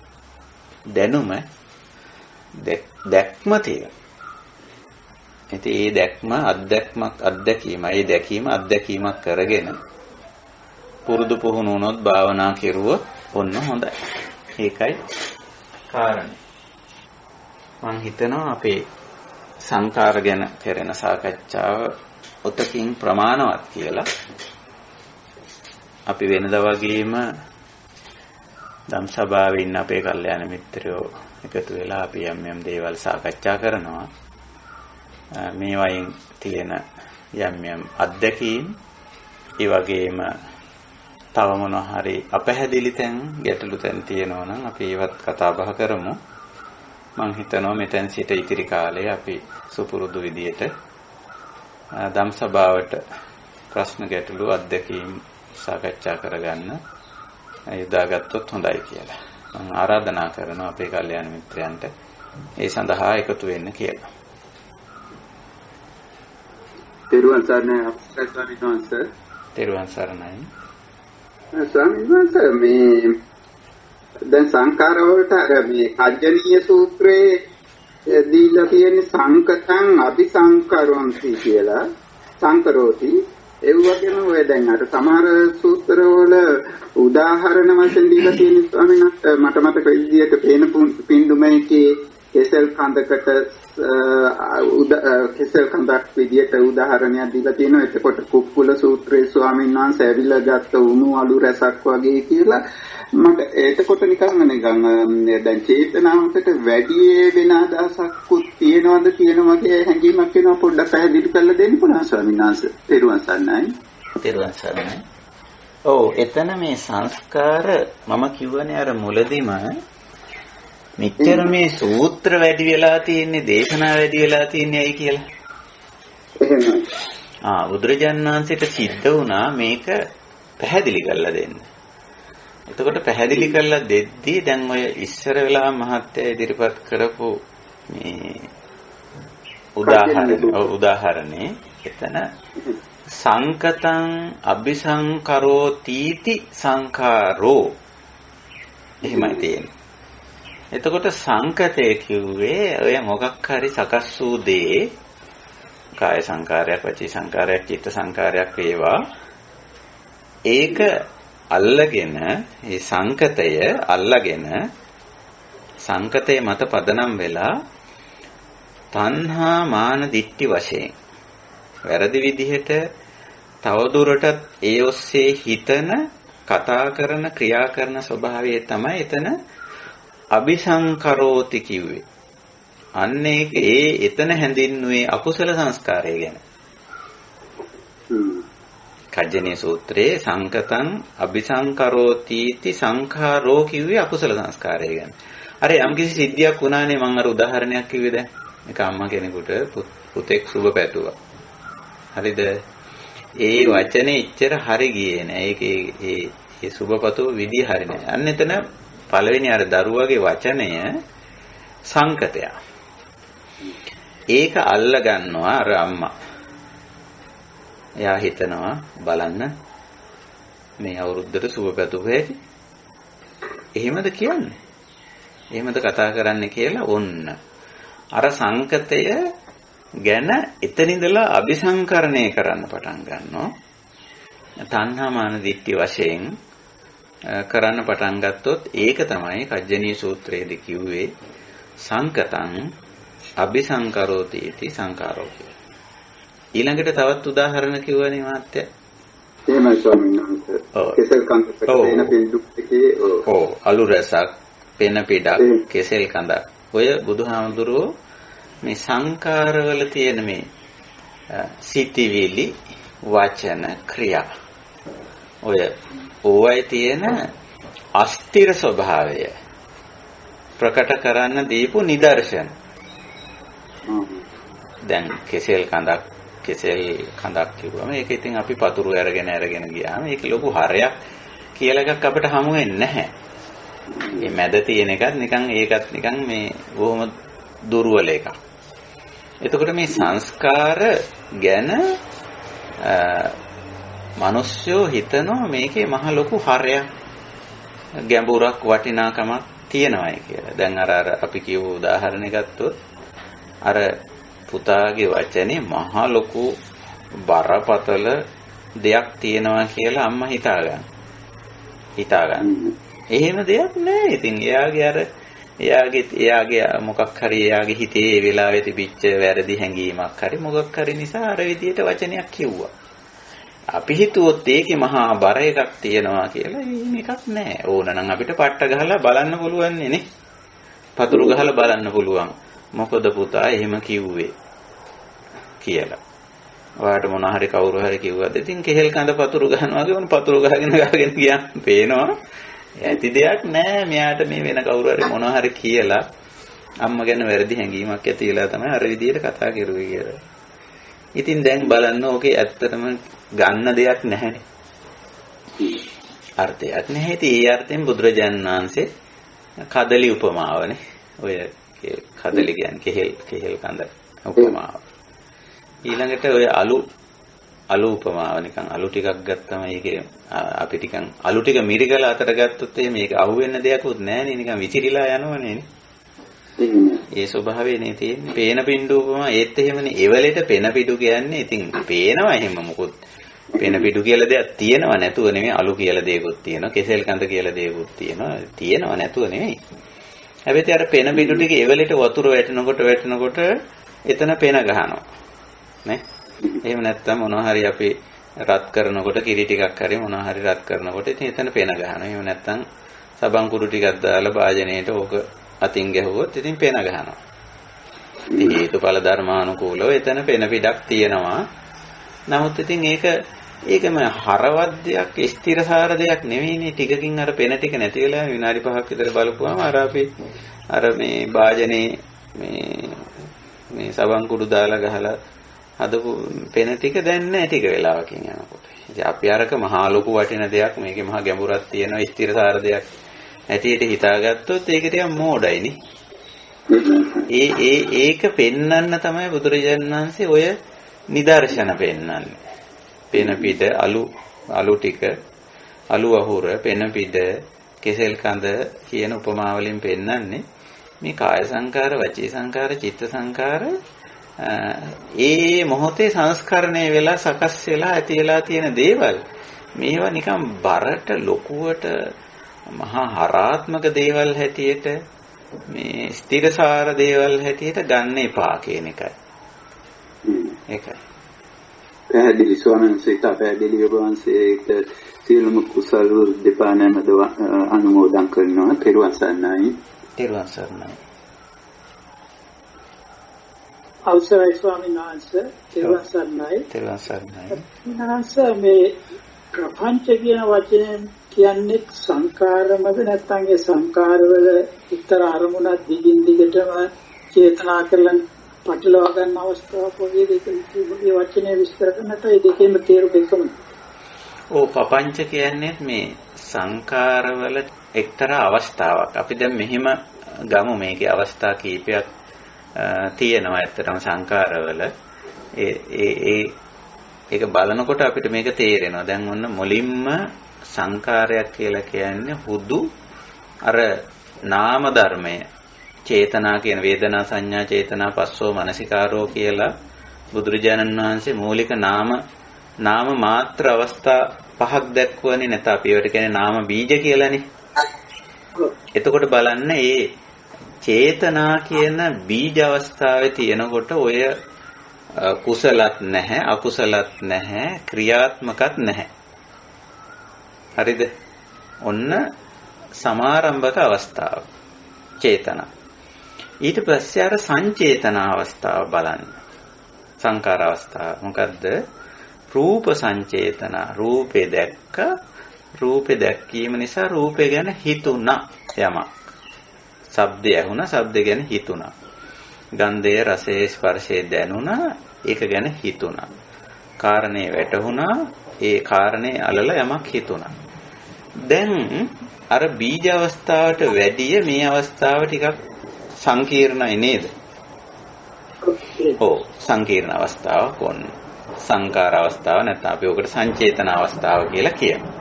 දැක්ම තියෙන. ඉතින් ඒ දැක්ම අත්දැකීමක් කරගෙන පුරුදු පුහුණු වුණොත් භාවනා කෙරුවොත් ඔන්න හොඳයි. ඒකයි කාරණේ. මම හිතනවා අපේ සංකාර ගැන කරන සාකච්ඡාව ඔතකින් ප්‍රමාණවත් කියලා. අපි වෙනදා වගේම ධම්සභාවේ ඉන්න අපේ කල්යාණ මිත්‍රයෝ එකතු වෙලා අපි යම් දේවල් සාකච්ඡා කරනවා. මේ වයින් තියෙන යම් අත්දැකීම්, ඒ වගේම තව මොනවා හරි අපහැදිලි තැන්, ගැටලු තැන් තියෙනවා නම් අපි ඒවත් කතා බහ කරමු. මම හිතනවා මෙතෙන් සිට ඉතිරි කාලේ අපි සුපුරුදු විදියට ධම්සභාවට ප්‍රශ්න ගැටලු අත්දැකීම් සාකච්ඡා කරගන්න යොදාගත්තොත් හොඳයි කියලා. මම ආරාධනා කරනවා අපේ කල්යාණ මිත්‍රයන්ට ඒ සඳහා එකතු වෙන්න කියලා. තෙරුවන් සරණයි අපේ ස්වාමීන් වහන්සේ. තෙරුවන් සරණයි. ස්වාමීන් වහන්සේ මේ දැන් සංඛාර වලට අර මේ කජ්ජනීය සූත්‍රයේ දීලා තියෙන සංකතං අபிසංකරොන්ති කියලා සංකරෝති ඒ වගේම ඔය දැන් අර සමහර සූත්‍රවල උදාහරණ වශයෙන් දීලා තියෙන ස්වාමීන් වහන්සේ මට මතක විදියට පේන පින්දුමේකේ කෙසල් කඳකට කෙසල් කඳක් විදියට උදාහරණයක් දීලා තියෙනවා. එතකොට කුක්කුල සූත්‍රයේ ස්වාමීන් වහන්සේ ඇවිල්ලා ගත්ත උණු අලු රසක් වගේ කියලා මට එතකොට නිකන් දැන් චේතනාවකට වැඩි වෙන අදහසක්කුත් තියෙනවද කියන වගේ හැඟීමක් එනවා. පොඩ්ඩක් පැහැදිලි කරලා දෙන්න පුළුවන් ස්වාමීන් වහන්සේ. තෙරුවන් සරණයි. තෙරුවන් සරණයි. ඔව් එතන මේ සංස්කාර මම කියවනේ අර මුලදීම මෙච්චර මේ සූත්‍ර වැඩි වෙලා තියෙන්නේ දේශනා වැඩි වෙලා තියෙන්නේ ඇයි කියලා. එහෙමයි. බුදුරජාණන් වහන්සේට සිද්ධ වුණා මේක පැහැදිලි කරලා දෙන්න. එතකොට පැහැදිලි කරලා දෙද්දී දැන් ඔය ඉස්සර වෙලා මහත්ය ඉදිරිපත් කරපු මේ උදාහරණේ එතන සංකතං අபிසංකරෝතිති සංඛාරෝ එහෙමයි තියෙන්නේ. එතකොට සංකතය කිව්වේ ඔය මොකක් හරි සකස් වූ දේ කාය සංකාරයක් වචී සංකාරයක් චිත්ත සංකාරයක් වේවා ඒක අල්ලගෙන මේ සංකතය අල්ලගෙන සංකතය මත පදනම් වෙලා තණ්හා මාන දිට්ඨි වශයෙන් වැරදි විදිහට තවදුරටත් ඒ ඔස්සේ හිතන කතා කරන ක්‍රියා කරන ස්වභාවය තමයි එතන අபிසංකරෝති කිව්වේ. අන්න ඒක එතන හැඳින්නුවේ අකුසල සංස්කාරය ගැන. කජ්ජනී සූත්‍රයේ සංකතං අபிසංකරෝතිති සංඛාරෝ කිව්වේ අකුසල සංස්කාරය ගැන. අර යම්කිසි සිද්ධියක් වුණානේ මම අර උදාහරණයක් කිව්වේ දැන්. එක අම්මා කෙනෙකුට පුතෙක් සුබ පැතුවා. හරිද? ඒ වචනේ ඉච්චර හරි ගියේ නෑ. ඒ සුබපතෝ විදිය හරි නෑ. අන්න එතන පළවෙනි අර දරුවගේ වචනය සංකතය. ඒක අල්ල ගන්නවා අර අම්මා. එයා හිතනවා බලන්න මේ අවුරුද්දට සුබ පැතුව හැටි. එහෙමද කියන්නේ? එහෙමද කතා කරන්නේ කියලා ඔන්න. අර සංකතය ගැන එතනින්දලා අபிසංකරණය කරන්න පටන් ගන්නවා. තණ්හා මාන දිට්ඨි වශයෙන් කරන්න පටන් ගත්තොත් ඒක තමයි කජ්ජනී සූත්‍රයේදී කිව්වේ සංකතං අபிසංකරෝති इति සංකාරෝ කියලා. ඊළඟට තවත් උදාහරණ කිව්වනේ මාත්‍ය. එහෙමයි ස්වාමීන් වහන්සේ. කෙසෙල් කඳක් පෙන පිළිදුක් එකේ අලු රසක් පෙන පිටක් කෙසෙල් කඳක්. ඔය බුදුහාමුදුරුවෝ මේ සංකාරවල තියෙන මේ සිතිවිලි වචන ක්‍රියා ඕවයි තියෙන අස්තිර ස්වභාවය ප්‍රකට කරන්න දීපු නිදර්ශන. දැන් කෙසෙල් කඳක් කිව්වම ඒක ඉතින් අපි පතුරු අරගෙන ගියාම ඒක ලොකු හරයක් කියලා එකක් අපිට හමු වෙන්නේ නැහැ. මේ මැද තියෙන එකත් නිකන් මේ බොහොම දුර්වල එකක්. එතකොට මේ සංස්කාර ගැන මිනිස්සුયો හිතනවා මේකේ මහ ලොකු හරයක් ගැඹුරක් වටිනාකමක් තියෙනවායි කියලා. දැන් අර අපි කියව උදාහරණයක් ගත්තොත් අර පුතාගේ වචනේ මහ ලොකු බරපතල දෙයක් තියෙනවා කියලා අම්මා හිතා ගන්න. එහෙම දෙයක් නෑ. ඉතින් එයාගේ මොකක් හරි එයාගේ හිතේ ඒ වෙලාවේ තිබිච්ච වැරදි හැඟීමක් හරි මොකක් හරි නිසා අර විදියට වචනයක් කිව්වා. අපි හිතුවොත් ඒකේ මහා බර එකක් තියෙනවා කියලා එහෙම එකක් නෑ. ඕනනම් අපිට පට්ට ගහලා බලන්න පුළුවන් නේ. පතුරු ගහලා බලන්න පුළුවන්. මොකද පුතා එහෙම කිව්වේ කියලා. ඔයාට මොන හරි කවුරු හරි කිව්වද ඉතින් කෙහෙල් කඳ පතුරු ගහනවා වගේ පතුරු ගහගෙන ගියා පේනවා. ඇති දෙයක් නෑ. මෙයාට මේ වෙන කවුරු හරි මොනවා හරි කියලා අම්මා ගැන වැරදි හැඟීමක් ඇති වෙලා තමයි අර විදියට කතා කරුවේ කියලා. ඉතින් දැන් බලන්න ඕකේ ඇත්තටම ගන්න දෙයක් නැහැනේ. අර්ථයක් නැහැ. ඉතින් ඒ අර්ථයෙන් බුදුරජාණන් වහන්සේ කදලි උපමාවනේ. ඔය කදලි කියන්නේ කෙහෙල් කඳ උපමාව. ඊළඟට ඔය අලු උපමාව නිකන් අලු ටිකක් ගත්තම ඒකේ අපි ටිකන් අලු ටික මිරිකලා අතට ගත්තොත් එහෙම මේක අහුවෙන්න දෙයක්වත් නැහැ නේ. නිකන් විචිරිලා යනවනේ නේ. ඒ ස්වභාවයනේ තියෙන්නේ. පේන පිඬු උපමා ඒත් එහෙමනේ. එවලෙට පෙන පිඬු කියන්නේ ඉතින් පේනවා එහෙම මොකොත්. පෙන පිඬු කියලා දෙයක් තියෙනව නැතුව නෙමෙයි. අලු කියලා දෙයක්ත් තියෙනවා. කෙසෙල් කඳ කියලා දෙයක්ත් තියෙනවා. තියෙනව නැතුව නෙමෙයි. හැබැයි අර පෙන පිඬු ටික එවලෙට වතුර වැටෙනකොට එතන පෙන ගහනවා. නේ? එහෙම නැත්නම් මොනවා හරි අපි රත් කරනකොට කිරි ටිකක් හරි මොනවා හරි රත් කරනකොට ඉතින් එතන පෙන ගහනවා. එහෙම නැත්නම් සබන් කුඩු ටිකක් දාලා භාජනයේට ඕක අතින් ගැහුවොත් ඉතින් පෙන ගහනවා. ඉතින් හේතුඵල ධර්මානුකූලව එතන පෙන පිටක් තියෙනවා. නමුත් ඉතින් ඒකම හරවත් දෙයක් ස්ථිරසාර දෙයක් නෙවෙයිනේ. ටිකකින් අර පෙන ටික නැති වෙලා විනාඩි 5ක් විතර බලපුවාම අර මේ භාජනේ මේ සබන් කුඩු දාලා ගහලා හදපු පෙන ටික දැන් නැහැ ටික වෙලාවකින් යනකොට. ඉතින් අපි අරක මහා ලොකු වටින දෙයක් මේකේ මහා ගැඹුරක් තියෙනවා ස්ථිරසාර දෙයක් හැටියට හිතාගත්තොත් ඒක ටිකක් මෝඩයිනේ. ඒක පෙන්වන්න තමයි බුදුරජාණන් වහන්සේ ඔය නිදර්ශන පෙන්වන්නේ. පෙන පිට අලු ටික අලු වහුර පෙන පිට කෙසෙල් කඳ කියන උපමා වලින් පෙන්වන්නේ මේ කාය සංකාර වචී සංකාර චිත්ත සංකාර ඒ මොහොතේ සංස්කරණය වෙලා සකස් වෙලා ඇති වෙලා තියෙන දේවල් මේවා නිකන් බරට ලොකුවට මහා හරාත්මක දේවල් හැටියට මේ ස්ථිරසාර දේවල් හැටියට ගන්න එපා කියන එකයි. ඒකයි. පැහැදිලි ස්වාමීන් වහන්සේ පැහැදිලි ඔබ වහන්සේට සියලුම කුසල දෙපා නැමද අනුමෝදන් කරනවා. තෙරුවන් සරණයි. තෙරුවන් සරණයි. අවසරයි ස්වාමීන් වහන්සේ. තෙරුවන් සරණයි. තෙරුවන් සරණයි. මේ ප්‍රපංච කියන වචනයෙන් කියන්නේ සංකාරමද නැත්නම් ඒ සංකාරවල උත්තර අරමුණක් දිගින් දිගටම චේතනා කරලා පටලවා ගන්න අවස්ථාවක් වගේ දෙක මේ වචනේ විස්තර කරනකොට ඒ දෙකේම තේරුම එකම. ඔව් ප්‍රපංච කියන්නේ මේ සංකාරවල එක්තරා අවස්ථාවක්. අපි දැන් මෙහිම ගමු මේකේ අවස්ථා කීපයක් තියෙනවා ඇත්තටම සංකාරවල. ඒක බලනකොට අපිට මේක තේරෙනවා. දැන් ඔන්න මුලින්ම සංකාරයක් කියලා කියන්නේ හුදු අර නාම ධර්මය චේතනා කියන වේදනා සංඥා චේතනා පස්සෝ මනසිකාරෝ කියලා බුදුරජාණන් වහන්සේ මූලික නාම මාත්‍ර අවස්ථා පහක් දැක්වන්නේ නැත. අපි ඒවට කියන්නේ නාම බීජ කියලානේ. එතකොට බලන්න මේ චේතනා කියන බීජ අවස්ථාවේ තියෙනකොට ඔය කුසලත් නැහැ අකුසලත් නැහැ ක්‍රියාත්මකත් නැහැ. හරිද? ඔන්න සමාරම්භක අවස්ථාව චේතනා. ඊට පස්සේ අර සංචේතන අවස්ථාව බලන්න. සංකාර අවස්ථාව. මොකද්ද? රූප සංචේතන. රූපේ දැක්ක. රූපේ දැක්වීම නිසා රූපේ ගැන හිතුණා යමක්. ශබ්දය ඇහුණා. ශබ්ද ගැන හිතුණා. ගන්ධය රසය ස්පර්ශය දැනුණා. ඒක ගැන හිතුණා. කාරණේ වැටහුණා. ඒ කාරණේ අලල යමක් හිතුණා. දැන් අර බීජ අවස්ථාවට වැඩිය මේ අවස්ථාව ටිකක් සංකීර්ණයි නේද? ඔව් සංකීර්ණ අවස්ථාවක් ඔන්න. සංකාර අවස්ථාව නැත්නම් අපි ඔකට සංචේතන අවස්ථාව කියලා කියනවා.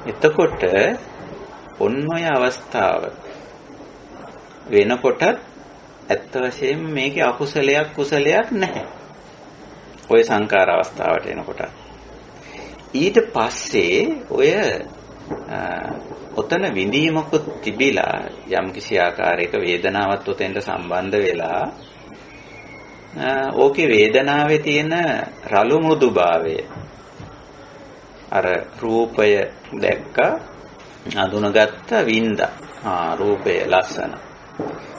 එතකොට ඔන්න ඔය අවස්ථාව වෙනකොටත් ඇත්ත වශයෙන්ම මේකේ අකුසලයක් කුසලයක් නැහැ. ඔය සංකාර අවස්ථාවට එනකොට ඊට පස්සේ ඔය ඔතන විඳීමකුත් තිබිලා යම් කිසි ආකාරයක වේදනාවත් උතෙන්ට සම්බන්ධ වෙලා ඕකේ වේදනාවේ තියෙන රළු මෘදුභාවය අර රූපය දැක්ක අඳුනගත්ත වින්දා රූපය ලස්සන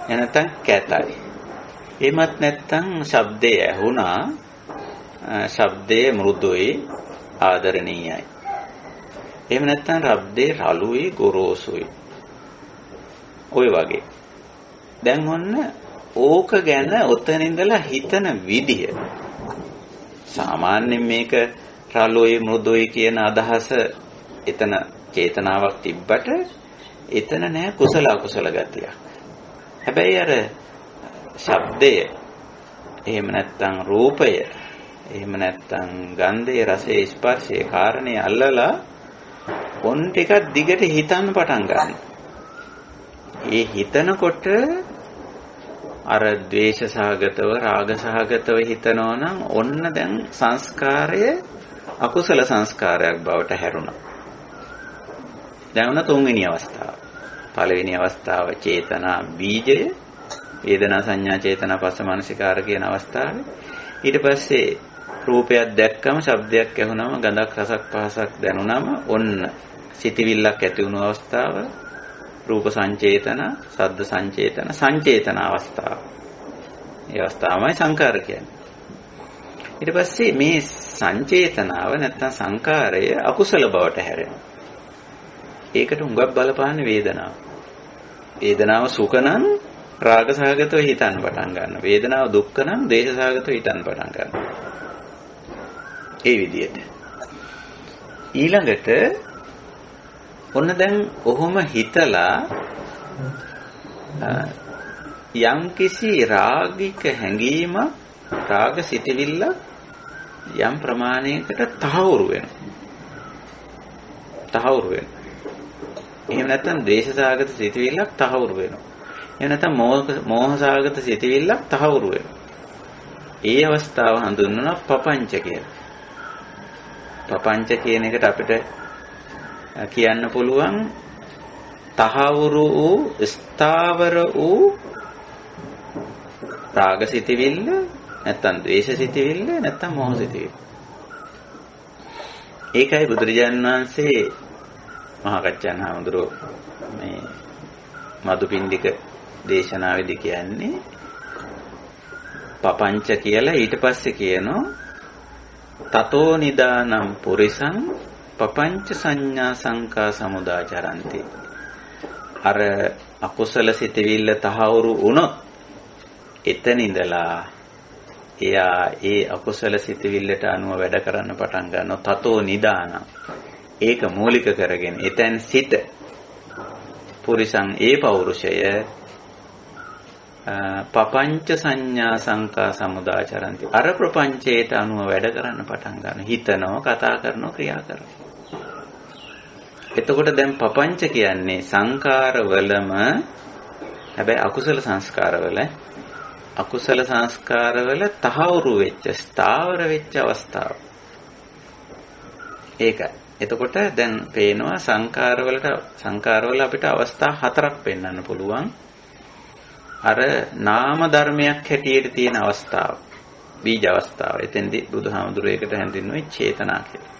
එනතන් කැතයි එමත් නැත්තම් ශබ්දය ඇහුණා ශබ්දයේ මෘදුයි ආදරණීයයි එහෙම නැත්නම් රබ්දේ රළුයි ගොරෝසුයි ඔය වගේ දැන් ඔන්න ඕක ගැන ඔතන ඉඳලා හිතන විදිය සාමාන්‍යයෙන් මේක රළුයි මෘදුයි කියන අදහස එතන චේතනාවක් තිබ්බට එතන නෑ කුසල අකුසල ගතියක් හැබැයි අර ශබ්දය එහෙම නැත්නම් රූපය එහෙම නැත්නම් ගන්ධය රසය ස්පර්ශය කාරණේ අල්ලලා පොන් ටිකක් දිගට හිතන්න පටන් ගන්න. ඒ හිතනකොට අර ද්වේෂ සහගතව රාග සහගතව හිතනවා නම් ඔන්න දැන් සංස්කාරය අකුසල සංස්කාරයක් බවට හැරුණා. දැන් උන තුන්වෙනි අවස්ථාව. පළවෙනි අවස්ථාව චේතනා බීජය, වේදනා සංඥා චේතනා පස්ස මානසිකාර කියන අවස්ථාවේ. ඊට පස්සේ රූපයක් දැක්කම, ශබ්දයක් ඇහුනම, ගඳක් රසක් පහසක් දැනුනම ඔන්න සිතවිල්ලක් ඇති වුණු අවස්ථාව. රූප සංචේතන, ශබ්ද සංචේතන, සංචේතන අවස්ථාව. මේ අවස්ථාවමයි සංකාර කියන්නේ. ඊට පස්සේ මේ සංචේතනාව නැත්තම් සංකාරය අකුසල බවට හැරෙනවා. ඒකට හුඟක් බලපාන්නේ වේදනාව. වේදනාව සුඛ නම් රාග සහගතව හිතන්න පටන් ගන්නවා. වේදනාව දුක්ඛ නම් ද්වේෂ සහගතව හිතන්න පටන් ගන්නවා. ඒ විදිහට. ඊළඟට ඔන්න දැන් ඔහොම හිතලා යම්කිසි රාගික හැඟීම, රාග සිතවිල්ල යම් ප්‍රමාණයකට තහවුරු වෙනවා. තහවුරු වෙනවා. එහෙම නැත්නම් ද්වේෂසහගත සිතවිල්ලක් තහවුරු වෙනවා. එහෙම නැත්නම් මෝහසහගත සිතවිල්ලක් තහවුරු වෙනවා. ඒ අවස්ථාව හඳුන්වනවා පපංච කියලා. පපංච කියන එකට අපිට කියන්න පුළුවන් තහවුරු වූ ස්ථාවර වූ රාග සිතවිල්ල, නැත්නම් ද්වේෂ සිතවිල්ල, නැත්නම් මෝහ සිතවිල්ල. ඒකයි බුදුරජාණන් වහන්සේ මහා කච්චන් හාමුදුරුවෝ මේ මදුපිණ්ඩික දේශනාවේදී කියන්නේ පපංච කියලා. ඊට පස්සේ කියනවා තතෝ නිදානම් පුරිසං පපංච සංඥා සංකා සමුදාචරಂತಿ. අර අකුසල සිතවිල්ල තහවුරු වුණොත් එතන ඉඳලා එයා ඒ අකුසල සිතවිල්ලට අනුව වැඩ කරන්න පටන් ගන්නවා. තතෝ නිදානම්, ඒක මූලික කරගෙන එතෙන් සිට පුරිසං ඒ පෞරුෂය පපංච සංඥා සංකා සමුදාචරಂತಿ. අර ප්‍රපංචයට අනුව වැඩ කරන්න පටන් ගන්න. හිතනවා, කතා කරනවා, ක්‍රියා කරනවා. එතකොට දැන් පපංච කියන්නේ සංකාරවලම, හැබැයි අකුසල සංස්කාරවල, අකුසල සංස්කාරවල තහවුරු වෙච්ච, ස්ථාවර වෙච්ච අවස්ථාව. ඒකයි. එතකොට දැන් පේනවා සංකාරවල අපිට අවස්ථා හතරක් පෙන්වන්න පුළුවන්. අර නාම ධර්මයක් හැටියට තියෙන අවස්ථාව, බීජ අවස්ථාව. එතෙන්දී බුදුහාමුදුරුවෝ ඒකට හැඳින්වුවේ චේතනා කියලා.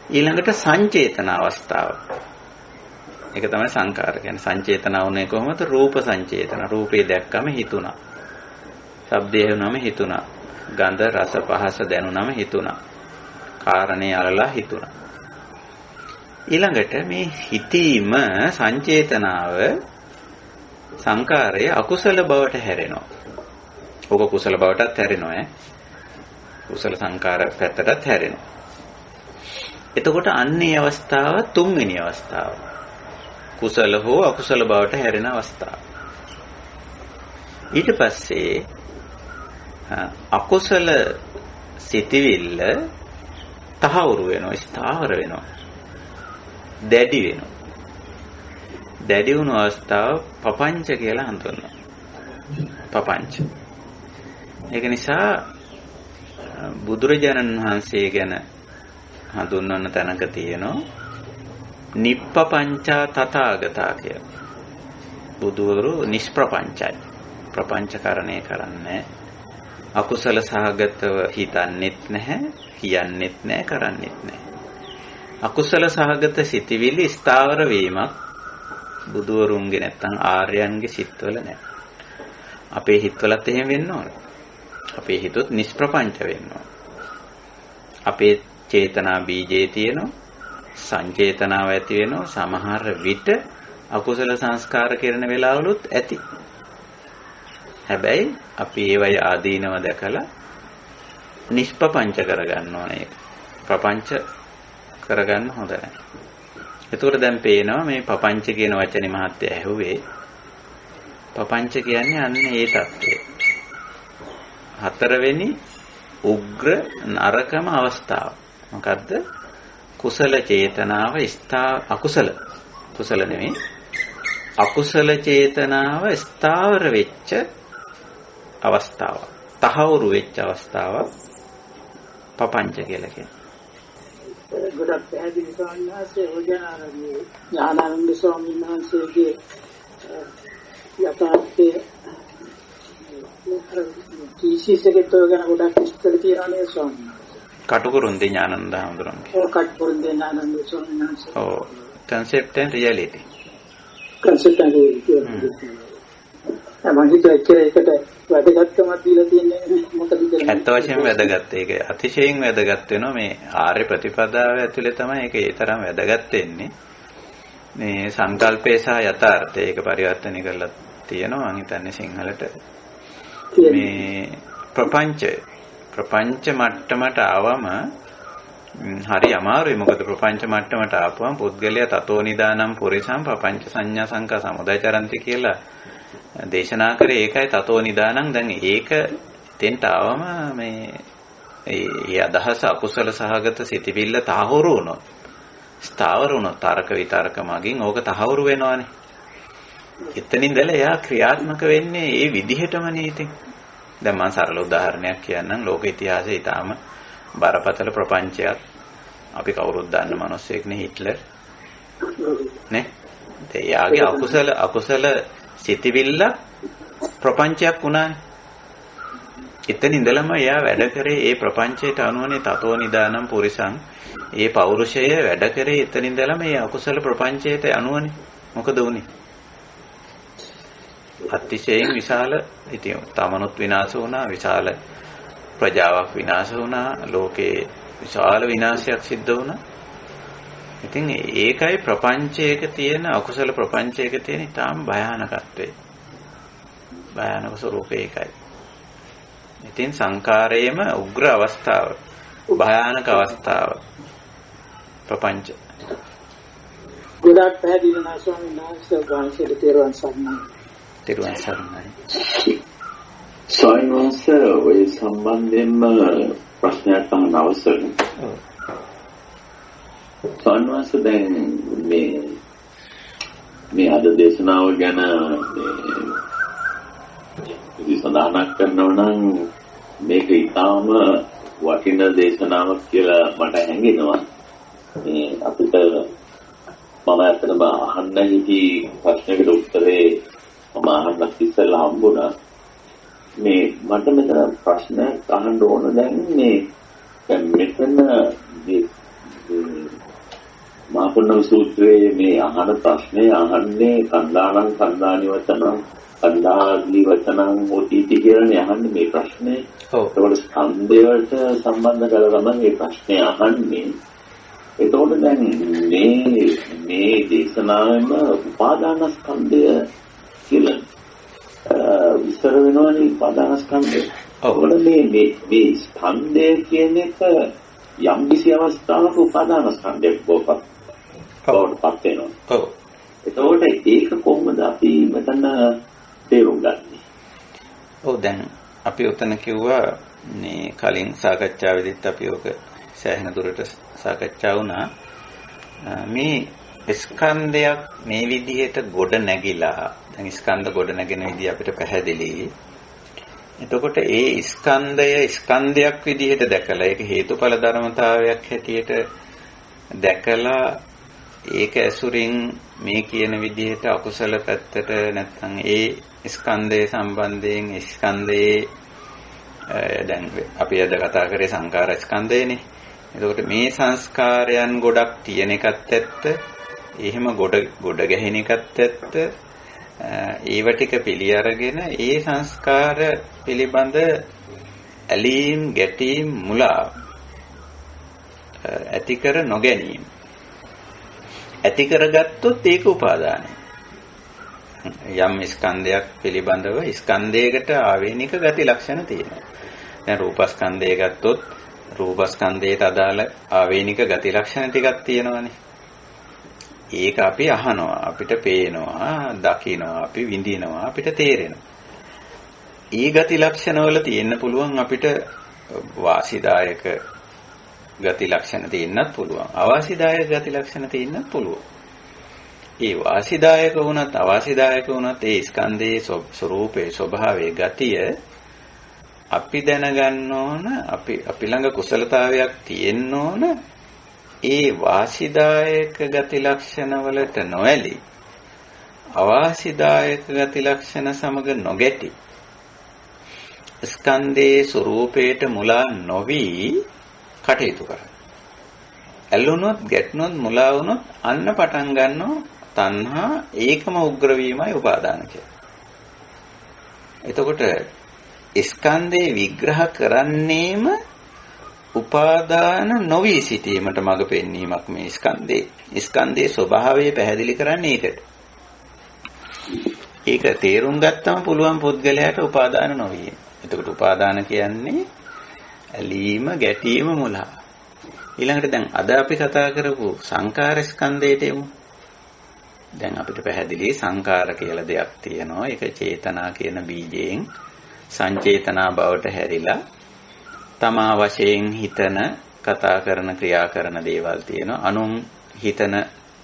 ඊළඟට සංචේතන අවස්ථාව. ඒක තමයි සංකාර කියන්නේ. සංචේතන වුණේ කොහොමද? රූප සංචේතන. රූපේ දැක්කම හිතුණා. ශබ්දය ඇහුනම හිතුණා. ගන්ධ රස පහස දැනුනම හිතුණා. කාරණේ අරලා හිතුණා. ඊළඟට මේ හිතීම, සංචේතනාව, සංකාරය අකුසල බවට හැරෙනවා. ඕක කුසල බවටත් හැරෙනවා. කුසල සංකාර පැත්තටත් හැරෙනවා. එතකොට අන්නේ අවස්ථාව තුන්වෙනි අවස්ථාව. කුසල හෝ අකුසල බවට හැරෙන අවස්ථාව. ඊට පස්සේ අකුසල සිතවිල්ල තහවුරු වෙනවා, ස්ථාවර වෙනවා, දැඩි වෙනවා. දැඩි වුණු අවස්ථාව පපංච කියලා හඳුන්වනවා. පපංච. ඒක නිසා බුදුරජාණන් වහන්සේ ගැන හඳුන්වන තැනක තියෙනවා නිප්පපංචා තථාගතා කියලා. බුදුවරු නිෂ්ප්‍රපංචයි. ප්‍රපංචකරණය කරන්නේ අකුසල සහගතව හිතන්නෙත් නැහැ, කියන්නෙත් නැහැ, කරන්නෙත් නැහැ. අකුසල සහගත සිතිවිලි ස්ථාවර වීමක් බුදුවරුන්ගේ නැත්තම් ආර්යයන්ගේ සිත්වල නැහැ. අපේ හිතවලත් එහෙම වෙන්න ඕන. අපේ හිතොත් නිෂ්ප්‍රපංච වෙන්න ඕන. අපේ චේතනා බීජේ තියෙනවා, සංචේතනාව ඇති වෙනවා. සමහර විට අකුසල සංස්කාර කරන වෙලාවලුත් ඇති. හැබැයි අපි ඒවයි ආදීනව දැකලා නිෂ්ප්‍රපංච කරගන්න ඕනේ. ප්‍රපංච කරගන්න හොඳ නැහැ. එතකොට දැන් පේනවා මේ පපංච කියන වචනේ මහත්ය ඇහුවේ. පපංච කියන්නේ අන්න ඒ தත්ත්වය. හතරවෙනි උග්‍ර නරකම අවස්ථාව. මොකද්ද? කුසල චේතනාව අකුසල. කුසල නෙමෙයි. අකුසල චේතනාව ස්ථාවර වෙච්ච අවස්ථාව. තහවුරු වෙච්ච අවස්ථාව පපංච කියලා කියනවා. ගොඩක් පැහැදිලි ස්වාමීන් වහන්සේ ඕජනාරණී ඥානානන්ද ස්වාමීන් වහන්සේගේ යථාර්ථයේ තීසිස් එකේ තෝරගෙන ගොඩක් විස්තර තියෙනවා නේ ස්වාමීන් වහන්සේ. කටුකුරුන්දී ඥානන්ද හඳුරන්නේ. ඔව් කටුකුරුන්දී ඥානන්ද ස්වාමීන් වහන්සේ. ඔව් concept and reality. concept and reality. මම හිතුවා ඒකට වැදගත්කමක් දීලා තියෙන්නේ මොකද කියලා. ඇත්ත වශයෙන්ම වැදගත්. ඒක අතිශයින් වැදගත් වෙනවා මේ ආර්ය ප්‍රතිපදාව ඇතුලේ තමයි ඒක ඒ තරම් වැදගත් වෙන්නේ. මේ සංකල්පය සහ යථාර්ථය ඒක පරිවර්තනය කරලා තියෙනවා මම හිතන්නේ සිංහලට. මේ ප්‍රපංච මට්ටමට ආවම හරි අමාරුයි. මොකද ප්‍රපංච මට්ටමට ආපුවම පුද්ගලයා තතෝ නිදානම් පුරිසම් පపంచ සංඥා සංකා සමුදයචරಂತಿ කියලා දේශනා කරේ. ඒකයි තතෝ නිදානම්. දැන් ඒක තෙන්ට ආවම මේ අදහස අකුසල සහගත සිටිවිල්ල තහවුරු වුණොත්, ස්ථාවර වුණොත් තර්ක විතර්ක මගින් ඕක තහවුරු වෙනවානේ. එතනින් ඉඳලා එයා ක්‍රියාත්මක වෙන්නේ ඒ විදිහටමනේ. ඉතින් දැන් මම සරල උදාහරණයක් කියන්නම්. ලෝක ඉතිහාසයේ ඊටාම බරපතල ප්‍රපංචයක් අපි කවුරුත් දන්න මිනිස්සෙක්නේ හිට්ලර් නේ. එයාගේ අකුසල සිතිවිල්ල ප්‍රපංචයක් වුණානේ. එතන ඉඳලම එයා වැඩ කරේ ඒ ප්‍රපංචයට අනුවනේ තතෝ නිදානම් පුරිසං. ඒ පෞරුෂය වැඩ කරේ එතන ඉඳලම ඒ අකුසල ප්‍රපංචයට අනුවනේ. මොකද වුනේ? අතිශයින් විශාල ඉතින් තමනුත් විනාශ වුණා, විශාල ප්‍රජාවක් විනාශ වුණා, ලෝකේ විශාල විනාශයක් සිද්ධ වුණා. ඉතින් ඒකයි ප්‍රපංචයක තියෙන අකුසල ප්‍රපංචයක තියෙන ඊටාම් භයානකත්වය. භයානක ස්වરૂපය ඒකයි. ඉතින් සංකාරයේම උග්‍ර අවස්ථාව, භයානක අවස්ථාව ප්‍රපංච. ගොඩක් පැහැදිලි නැහැ ස්වාමීන් වහන්සේ. වහන්සේට තේරුවන් සරණයි. තේරුවන් සරණයි. ස්වාමීන් වහන්සේ ඔය සම්බන්ධයෙන්ම ප්‍රශ්නයක් අහන්න අවශ්‍යයි. ස්වාමීන් වහන්සේ දැන් මේ අද දේශනාව ගැන සඳහනක් කරනවා නම් මේක ඊටාම වටින දේශනාවක් කියලා මට හැඟෙනවා. මේ අපිට මම ඇත්තටම අහන්න හිටි ප්‍රශ්නයකට උත්තරේ මම අහන්න ඉස්සෙල්ලා හම්බුණා. මේ මට මෙතන ප්‍රශ්නයක් අහන්න ඕන. දැන් මෙතන මාපන්න සූත්‍රයේ මේ අහන ප්‍රශ්නේ අහන්නේ කන්දානම් කන්දානි වචනම් කන්දාලි වචනම් මොටිටි කියලානේ අහන්නේ මේ ප්‍රශ්නේ. ඔව්. ඒකට ස්කන්ධය වලට සම්බන්ධ කරලා තමයි මේ ප්‍රශ්නේ අහන්නේ. එතකොට දැන් මේ දේශනාවෙම උපාදාන ස්කන්ධය කියලා විස්තර වෙනවනේ උපාදාන ස්කන්ධය. ඔව්. මේ ස්කන්ධය කියන එක යම් කිසි අවස්ථාවක උපාදාන ස්කන්ධයක් බවපත් වෙනවා. ඔව්. එතකොට ඒක කොහොමද අපි මෙතන තේරුම් ගන්නේ? ඔව් දැන් අපි උතන කිව්වා මේ කලින් සාකච්ඡාවේදීත් අපි ඔක සෑහෙන දුරට සාකච්ඡා වුණා. මේ ස්කන්ධයක් මේ විදිහට ගොඩ නැගිලා දැන් ස්කන්ධ ගොඩ නැගෙන විදිහ අපිට පැහැදිලි. එතකොට ඒ ස්කන්ධය ස්කන්ධයක් විදිහට දැකලා ඒක හේතුඵල ධර්මතාවයක් හැටියට දැකලා ඒක ඇසුරින් මේ කියන විදිහට අකුසල පැත්තට නැත්නම් ඒ ස්කන්ධය සම්බන්ධයෙන් ස්කන්ධයේ දැන් අපි අද කතා කරේ සංකාර ස්කන්ධයනේ. එතකොට මේ සංස්කාරයන් ගොඩක් තියෙන එකත් ඇත්ත. එහෙම ගොඩ ගැහෙන එකත් ඇත්ත. ඒව ටික පිළි අරගෙන ඒ සංස්කාර පිළිබඳ ඇලීම් ගැටීම් මුලා ඇති කර නොගැනීම ඇති කරගත්තොත් ඒක උපාදානයි. යම් ස්කන්ධයක් පිළිබඳව ස්කන්ධයකට ආවේනික ගති ලක්ෂණ තියෙනවා. දැන් රූපස්කන්ධය ගත්තොත් රූපස්කන්ධයට අදාළ ආවේනික ගති ලක්ෂණ ටිකක් තියෙනවානේ. ඒක අපි අහනවා, අපිට පේනවා, දකිනවා, අපි විඳිනවා, අපිට තේරෙනවා. ඊ ගති ලක්ෂණ වල තියෙන්න පුළුවන් අපිට වාසිදායක ගති ලක්ෂණ තියෙන්නත් පුළුවන්. අවාසිදායක ගති ලක්ෂණ තියෙන්නත් පුළුවන්. ඒ වාසිදායක වුණත් අවාසිදායක වුණත් ඒ ස්කන්ධයේ ස්වરૂපේ ස්වභාවයේ ගතිය අපි දැනගන්න ඕන. අපි ළඟ කුසලතාවයක් තියෙන්න ඕන. ඒ වාසිදායක ගති ලක්ෂණ වලට නොඇලී අවාසිදායක ගති ලක්ෂණ සමග නොගැටි ස්කන්ධයේ ස්වરૂපයට මුලා නොවි කටයුතු කරන්න. ඇලුනොත් ගැටුනොත් මුලා වුනොත් අන්න පටන් ගන්නවා තණ්හා ඒකම උග්‍ර වීමයි උපාදාන කියන්නේ. එතකොට ස්කන්ධේ විග්‍රහ කරන්නේම උපාදාන නොවි සිටීමට මඟ පෙන්වීමක් මේ ස්කන්ධයේ ස්වභාවය පැහැදිලි කරන්නේ ඒකට. ඒක තේරුම් ගත්තම පුළුවන් පුද්ගලයාට උපාදාන නොවිය. එතකොට උපාදාන කියන්නේ ඇලීම, ගැටීම, මුලා. ඊළඟට දැන් අද අපි කතා කරපු සංකාර ස්කන්ධයට එමු. දැන් අපිට පැහැදිලි සංකාර කියලා දෙයක් තියෙනවා. ඒක චේතනා කියන බීජයෙන් සංචේතනා බවට හැරිලා තමා වශයෙන් හිතන, කතා කරන, ක්‍රියා කරන දේවල් තියෙනවා. අනුන් හිතන,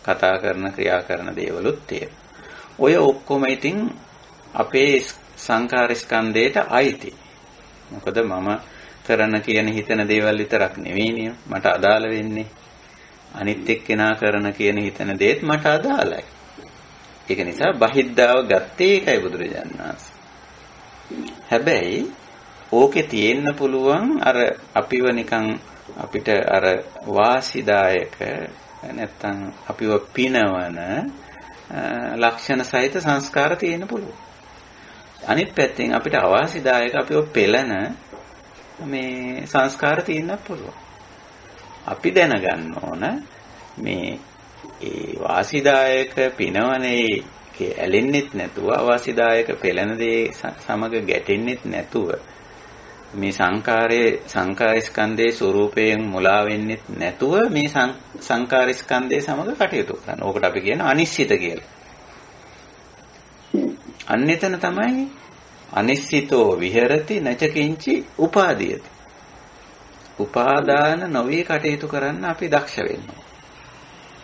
කතා කරන, ක්‍රියා කරන දේවලුත් තියෙනවා. ඔය ඔක්කොම ඉතින් අපේ සංකාර ස්කන්ධයට අයිති. මොකද මම කරන කියන හිතන දේවල් විතරක් නෙවෙයිනේ මට අදාළ වෙන්නේ. අනිත් එක්කෙනා කරන කියන හිතන දේත් මට අදාළයි. ඒක නිසා බහිද්දාව ගත්තේ ඒකයි බුදුරජාණන් වහන්සේ. හැබැයි ඕකේ තියෙන්න පුළුවන් අර අපිව නිකන් අපිට අර වාසිදායක නැත්තම් අපිව පිනවන ලක්ෂණ සහිත සංස්කාර තියෙන්න පුළුවන්. අනිත් පැත්තෙන් අපිට අවාසිදායක අපිව පෙළන මේ සංස්කාර තියෙන්නත් පුළුවන්. අපි දැනගන්න ඕන මේ ඒ වාසිදායක පිනවනේ ඇලෙන්නෙත් නැතුව අවාසිදායක පෙළන දේ සමග ගැටෙන්නෙත් නැතුව මේ සංකාර ස්කන්ධයේ ස්වરૂපයෙන් මුලා වෙන්නෙත් නැතුව මේ සංකාර ස්කන්ධයේ සමග කටයුතු කරන්න. ඕකට අපි කියන අනිශ්චිත කියලා. අන්‍යතන තමයි අනිශ්චිතෝ විහෙරති නචකින්චි උපාදීයති. උපාදාන නොවේ කටයුතු කරන්න අපි දක්ෂ වෙන්න ඕන.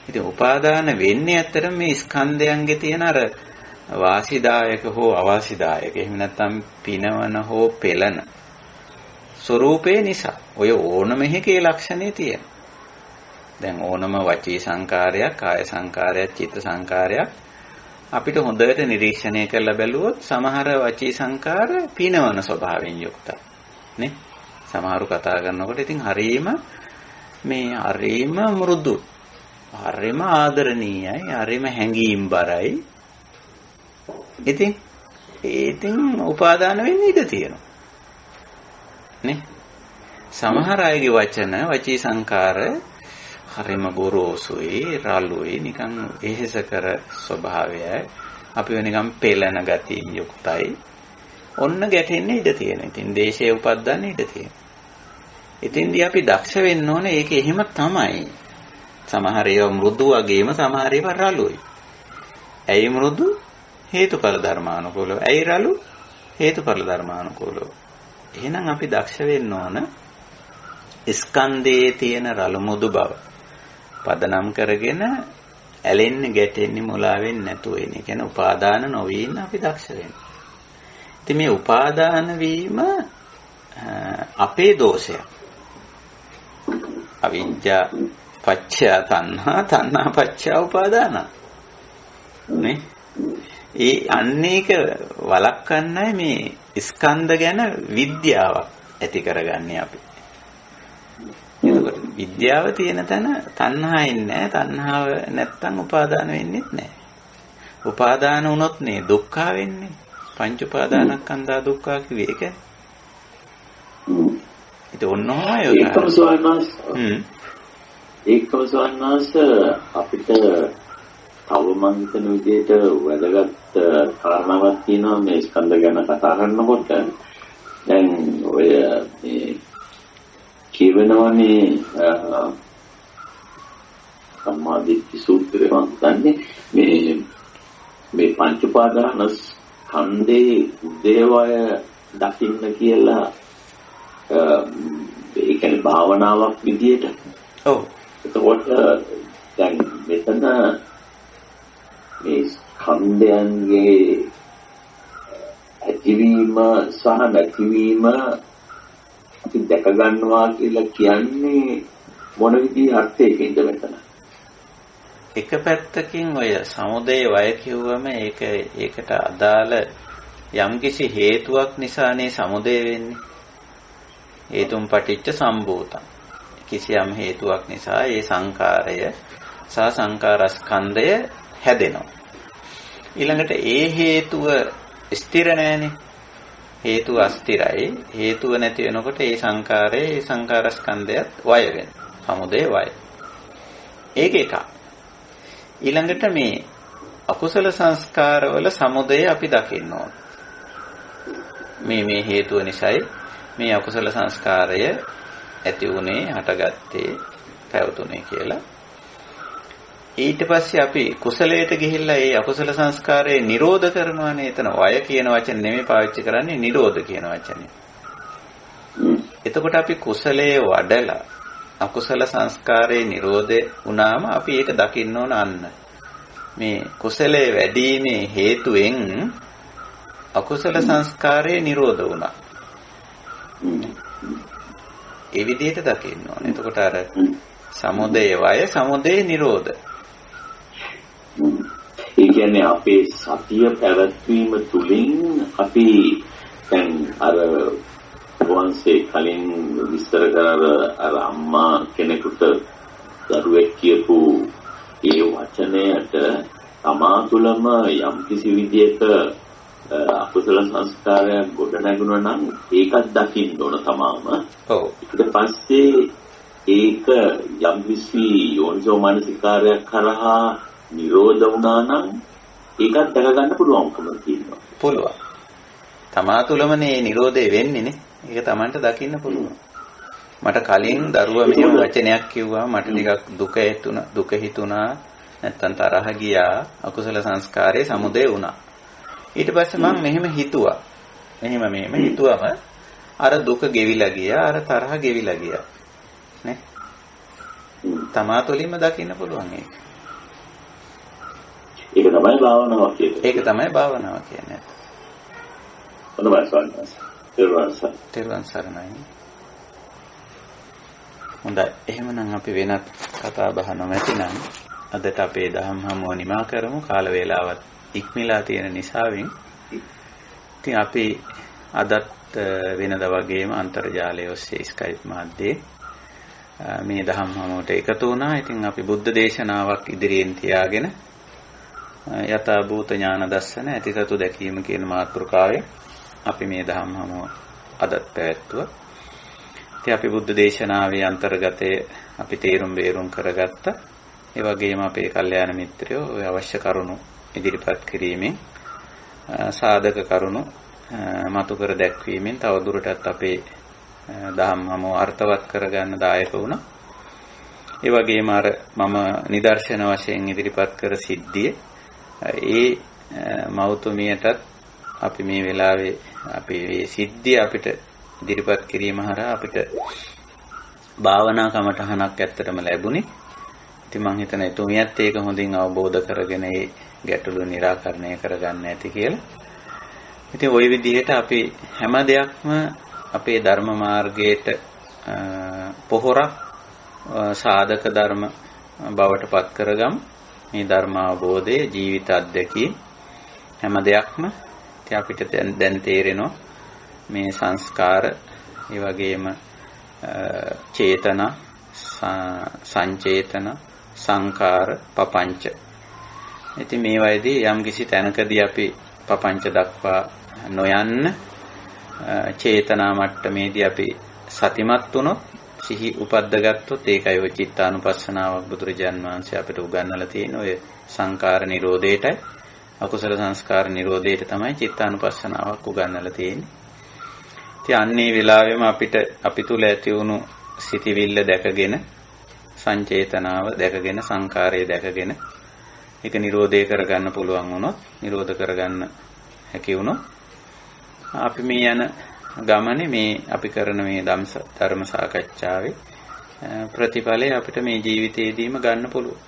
ඉතින් උපාදාන වෙන්නේ ඇත්තටම මේ ස්කන්ධයන්ගේ තියෙන අර වාසිදායක හෝ අවාසිදායක එහෙම නැත්නම් පිනවන හෝ පෙළන ස්වરૂපේ නිසා. ඔය ඕනම එකේ ලක්ෂණේ තියෙන. දැන් ඕනම වචී සංකාරයක්, කාය සංකාරයක්, චිත්ත සංකාරයක් අපිට හොඳට නිරීක්ෂණය කරලා බැලුවොත් සමහර වචී සංකාර පිනවන ස්වභාවයෙන් යුක්තයි. නේ? සමහරු කතා කරනකොට ඉතින් හරීම මෘදු, හරීම ආදරණීයයි, හරීම හැඟීම් බරයි. ඉතින් උපාදාන වෙන්න ඉඩ තියෙනවා. නේ? සමහර අයගේ වචන වචී සංකාර හරිම ගොරෝසුයි, රළුයි, නිකන් එහෙස කර ස්වභාවයයි, අපිව නිකන් පෙළන ගතියින් යුක්තයි. ඔන්න ගැටෙන්න ඉඩ තියෙනවා. ඉතින් දේශය උපද්දන්න ඉඩ තියෙනවා. ඉතින්දී අපි දක්ෂ වෙන්න ඕනේ ඒක එහෙම තමයි. සමහර ඒවා මෘදු වගේම සමහර ඒවා රළුයි. ඇයි මෘදු? හේතුඵල ධර්මානුකූලව. ඇයි රළු? හේතුඵල ධර්මානුකූලව. එහෙනම් අපි දක්ෂ වෙන්න ඕන ස්කන්ධයේ තියෙන රළු මුදු බව පදනම් කරගෙන ඇලෙන්නේ ගැටෙන්නේ මුලා වෙන්නේ නැතුව ඉන්න. ඒ කියන්නේ උපාදාන නොවී ඉන්න අපි දක්ෂ වෙන්න. ඉතින් මේ උපාදාන වීම අපේ දෝෂයක්. අවිජ්ජා පච්චය තණ්හා, තණ්හා පච්චය උපාදාන. නේ? ඒ අන්නේක වළක්වන්නයි මේ ස්කන්ධ ගැන විද්‍යාවක් ඇති කරගන්නේ අපි. එතකොට විද්‍යාව තියෙන තැන තණ්හාවෙන් නැහැ. තණ්හාව නැත්තම් උපාදාන වෙන්නේ නැහැ. උපාදාන වුණොත් නේ දුක්ඛ වෙන්නේ. පංච උපාදානස්කන්ධා දුක්ඛ කිව්වේ ඒක. ඒක ඔන්නෝමයි ඔය. ඒකම සවන්නාස අපිට තව මං හිතන විදිහට වැදගත් කාරණාවක් තියෙනවා මේ ස්කන්ධ ගැන කතා කරනකොට. දැන් ඔය මේ කියවෙනවානේ සම්මාදිට්ඨි සූත්‍රය වන්දන්නේ මේ පංච උපාදාන ස්කන්ධේ උදේවය දකින්න කියලා ඒ කියන්නේ භාවනාවක් විදියට. ඔව්. එතකොට දැන් මෙතන මේ ස්කන්ධයන්ගේ ඇතිවීම සහ නැතිවීම අපි දැක ගන්නවා කියලා කියන්නේ මොන විදිහේ අර්ථයකින්ද මෙතන? එක පැත්තකින් ඔය සමුදය වය කිව්වම ඒකට අදාළ යම්කිසි හේතුවක් නිසානේ සමුදය වෙන්නේ. හේතුම් පටිච්ච සම්භූතං. කිසියම් හේතුවක් නිසා ඒ සංකාරය සහ සංකාරස්කන්ධය හැදෙනවා. ඊළඟට ඒ හේතුව ස්ථිර නැහැනේ. හේතුව අස්ථිරයි. හේතුව නැති වෙනකොට ඒ සංකාරයේ ඒ සංකාරස්කන්ධයත් වය වෙනවා. සමුදය වය. ඒක එකක්. ඊළඟට මේ අකුසල සංස්කාරවල සමුදය අපි දකින්න ඕන. මේ හේතුව නිසායි මේ අකුසල සංස්කාරය ඇති වුණේ, හටගත්තේ, පැවතුනේ කියලා. ඊට පස්සේ අපි කුසලයට ගිහිල්ලා ඒ අකුසල සංස්කාරය නිරෝධ කරනවානේ. එතන වය කියන වචනේ නෙමෙයි පාවිච්චි කරන්නේ, නිරෝධ කියන වචනේ. එතකොට අපි කුසලයේ වඩලා අකුසල සංස්කාරයේ නිරෝධය වුණාම අපි ඒක දකින්න ඕන. අන්න මේ කුසලයේ වැඩිීමේ හේතුවෙන් අකුසල සංස්කාරයේ නිරෝධ වුණා. ඒ විදිහට දකින්න ඕනේ. එතකොට අර සමුදය වය, සමුදය නිරෝධ. ඒ කියන්නේ අපේ සතිය පැවැත්වීම තුළින් අපි දැන් අර වංශේ කලින් විස්තර කර අර අම්මා කෙනෙකුට දරුවෙක් කියපු ඒ වචනයට තමා තුළම යම් කිසි විදියක අකුසල සංස්කාරයක් ගොඩ නැගුණා නම් ඒකත් දකින්න ඕන තමාම. ඔව්. ඊට පස්සේ ඒක යම් කිසි යෝනිසෝ මනසිකාරයක් කරහා නිරෝධ වුණා නම් ඒකත් දැක ගන්න පුළුවන්කම තියෙනවා. පුළුවන්. තමා තුළමනේ නිරෝධය වෙන්නේ නේ. ඒක Tamanට දකින්න පුළුවන්. මට කලින් දරුවා මෙහෙම වචනයක් කිව්වා, මට ටිකක් දුක හිතුණා, නැත්තම් තරහ ගියා, අකුසල සංස්කාරයේ සමුදය වුණා. ඊට පස්සේ මම මෙහෙම හිතුවා. මෙහෙම හිතුවම අර දුක ගෙවිලා ගියා, අර තරහ ගෙවිලා ගියා. නේ? තමා තුළින්ම දකින්න පුළුවන් ඒක. ඒක තමයි භාවනාව කියන්නේ. ඒක තමයි භාවනාව කියන්නේ. හොඳයි ස්වාමීනි. තෙරුවන් සරණයි. හොඳයි. එහෙමනම් අපි වෙනත් කතා බහ නොමැතිනම් අදට අපේ දහම් හමුව නිමා කරමු. කාල වේලාවත් ඉක්මලා තියෙන නිසාවෙන්. ඉතින් අපි අදත් වෙනදා වගේම අන්තර්ජාලය ඔස්සේ Skype මාධ්‍යයේ මේ දහම් හමුවට එකතු වුණා. ඉතින් අපි බුද්ධ දේශනාවක් ඉදිරියෙන් තියාගෙන යථා භූත ඥාන දර්ශන ඇතිසතු දැකීම කියන මාතෘකාවෙන් අපි මේ දහම් හමුව අදත් පැවැත්වුවා. ඉතින් අපි බුද්ධ දේශනාවේ අන්තර්ගතයේ අපි තේරුම් බේරුම් කරගත්තා. ඒ වගේම අපේ කල්යාණ මිත්‍රයෝ ඔය අවශ්‍ය කරුණු ඉදිරිපත් කිරීමෙන් සාධක කරුණු මතු කර දැක්වීමෙන් තවදුරටත් අපේ දහම් හමුව අර්ථවත් කරගන්න දායක වුණා. ඒ වගේම අර මම නිදර්ශන වශයෙන් ඉදිරිපත් කර සිද්ධිය ඒ මෞතුමියටත් අපි මේ වෙලාවේ අපේ මේ සිද්ධිය අපිට ඉදිරිපත් කිරීම හරහා අපිට භාවනා කමටහනක් ඇත්තටම ලැබුණේ. ඉතින් මම හිතන එතුමියත් ඒක හොඳින් අවබෝධ කරගෙන ඒ ගැටලු निराකරණය කරගන්න ඇති කියලා. ඉතින් ওই විදිහට අපි හැම දෙයක්ම අපේ ධර්ම මාර්ගයට පොහොරක් සාධක ධර්ම බවට පත් කරගම්. මේ ධර්ම අවබෝධයේ ජීවිත අධ්‍යක්ී හැම දෙයක්ම ඉතින් අපිට දැන් තේරෙනවා මේ සංස්කාර ඒ වගේම චේතන සංචේතන සංකාර පපංච. ඉතින් මේ වයිදී යම් කිසි තැනකදී අපි පපංච දක්වා නොයන්න චේතනා මට්ටමේදී අපි සතිමත් වුණොත් සිහි උපද්දගත්තොත් ඒකයි ඔය චිත්තානුපස්සනාවක් බුදුරජාන් වහන්සේ අපිට උගන්වලා තියෙන ඔය සංකාර නිරෝධයටයි අකුසල සංස්කාර නිරෝධයට තමයි චිත්තානුපස්සනාවක් උගන්වලා තියෙන්නේ. ඉතින් අන්නේ වෙලාවෙම අපිට අපි තුල ඇති වුණු සිතිවිල්ල දැකගෙන සංචේතනාව දැකගෙන සංකාරය දැකගෙන ඒක නිරෝධය කරගන්න පුළුවන් වුණොත් නිරෝධ කරගන්න හැකි වුණොත් අපි මේ යන ගමනේ මේ අපි කරන මේ ධර්ම සාකච්ඡාවේ ප්‍රතිඵලය අපිට මේ ජීවිතේදීම ගන්න පුළුවන්.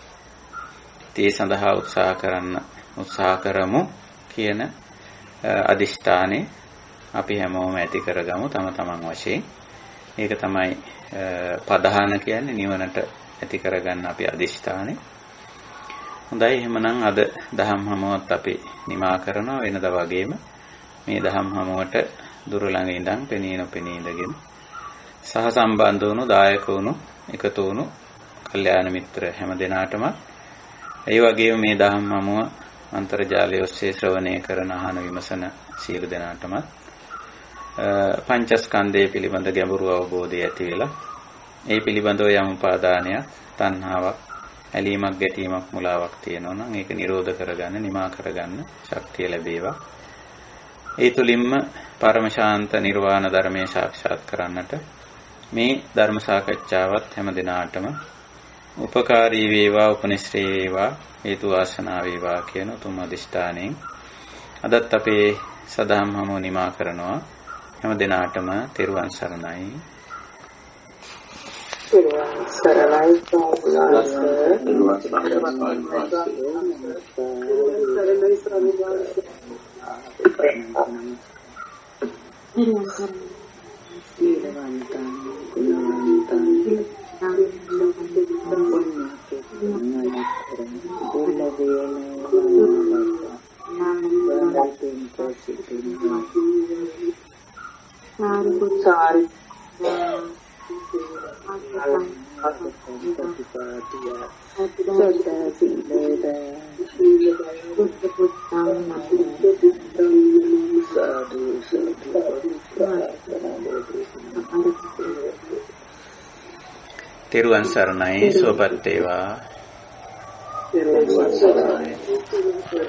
ඒ සඳහා උත්සාහ කරන්න උත්සාහ කරමු කියන අදිෂ්ඨානේ අපි හැමෝම ඇති කරගමු තම තමන් වශයෙන්. ඒක තමයි ප්‍රධාන කියන්නේ නිවනට ඇති කරගන්න අපි අදිෂ්ඨානේ. හොඳයි එහෙමනම් අද දහම් හමුවත් අපි නිමා කරනවා වෙනදා වගේම මේ දහම් හමුවට දුර ළඟ ඉඳන් පෙනී නොපෙනී ඉඳගෙන සහ සම්බන්ධ වුණු දායක වුණු එකතු වුණු කල්යාණ මිත්‍ර හැම දෙනාටම ඒ වගේම මේ දහම් හමුව අන්තර්ජාලය ඔස්සේ ශ්‍රවණය කරන අහන විමසන සියලු දෙනාටම පංචස්කන්ධය පිළිබඳ ගැඹුරු අවබෝධය ඇති වෙලා ඒ පිළිබඳව යම් උපාදානයක් තණ්හාවක් ඇලීමක් ගැටීමක් මුලාවක් තියෙනවා නම් ඒක නිරෝධ කරගන්න නිමා කරගන්න ශක්තිය ලැබේවා. ඒ තුලින්ම පරම ශාන්ත නිර්වාණ ධර්මයේ සාක්ෂාත් කරන්නට මේ ධර්ම සාකච්ඡාවත් හැම දිනාටම උපකාරී වේවා උපනිශ්‍රේ වේවා හේතු වාසනා වේවා කියන උතුම් අධිෂ්ඨානයෙන් අදත් අපේ සදහම් හමුව නිමා කරනවා. හැම දිනාටම තෙරුවන් සරණයි. තෙරුවන් සරණයි සුවපත් වේවා. තෙරුවන් සරණයි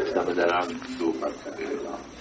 සබදරාම් සුවපත් වේවා.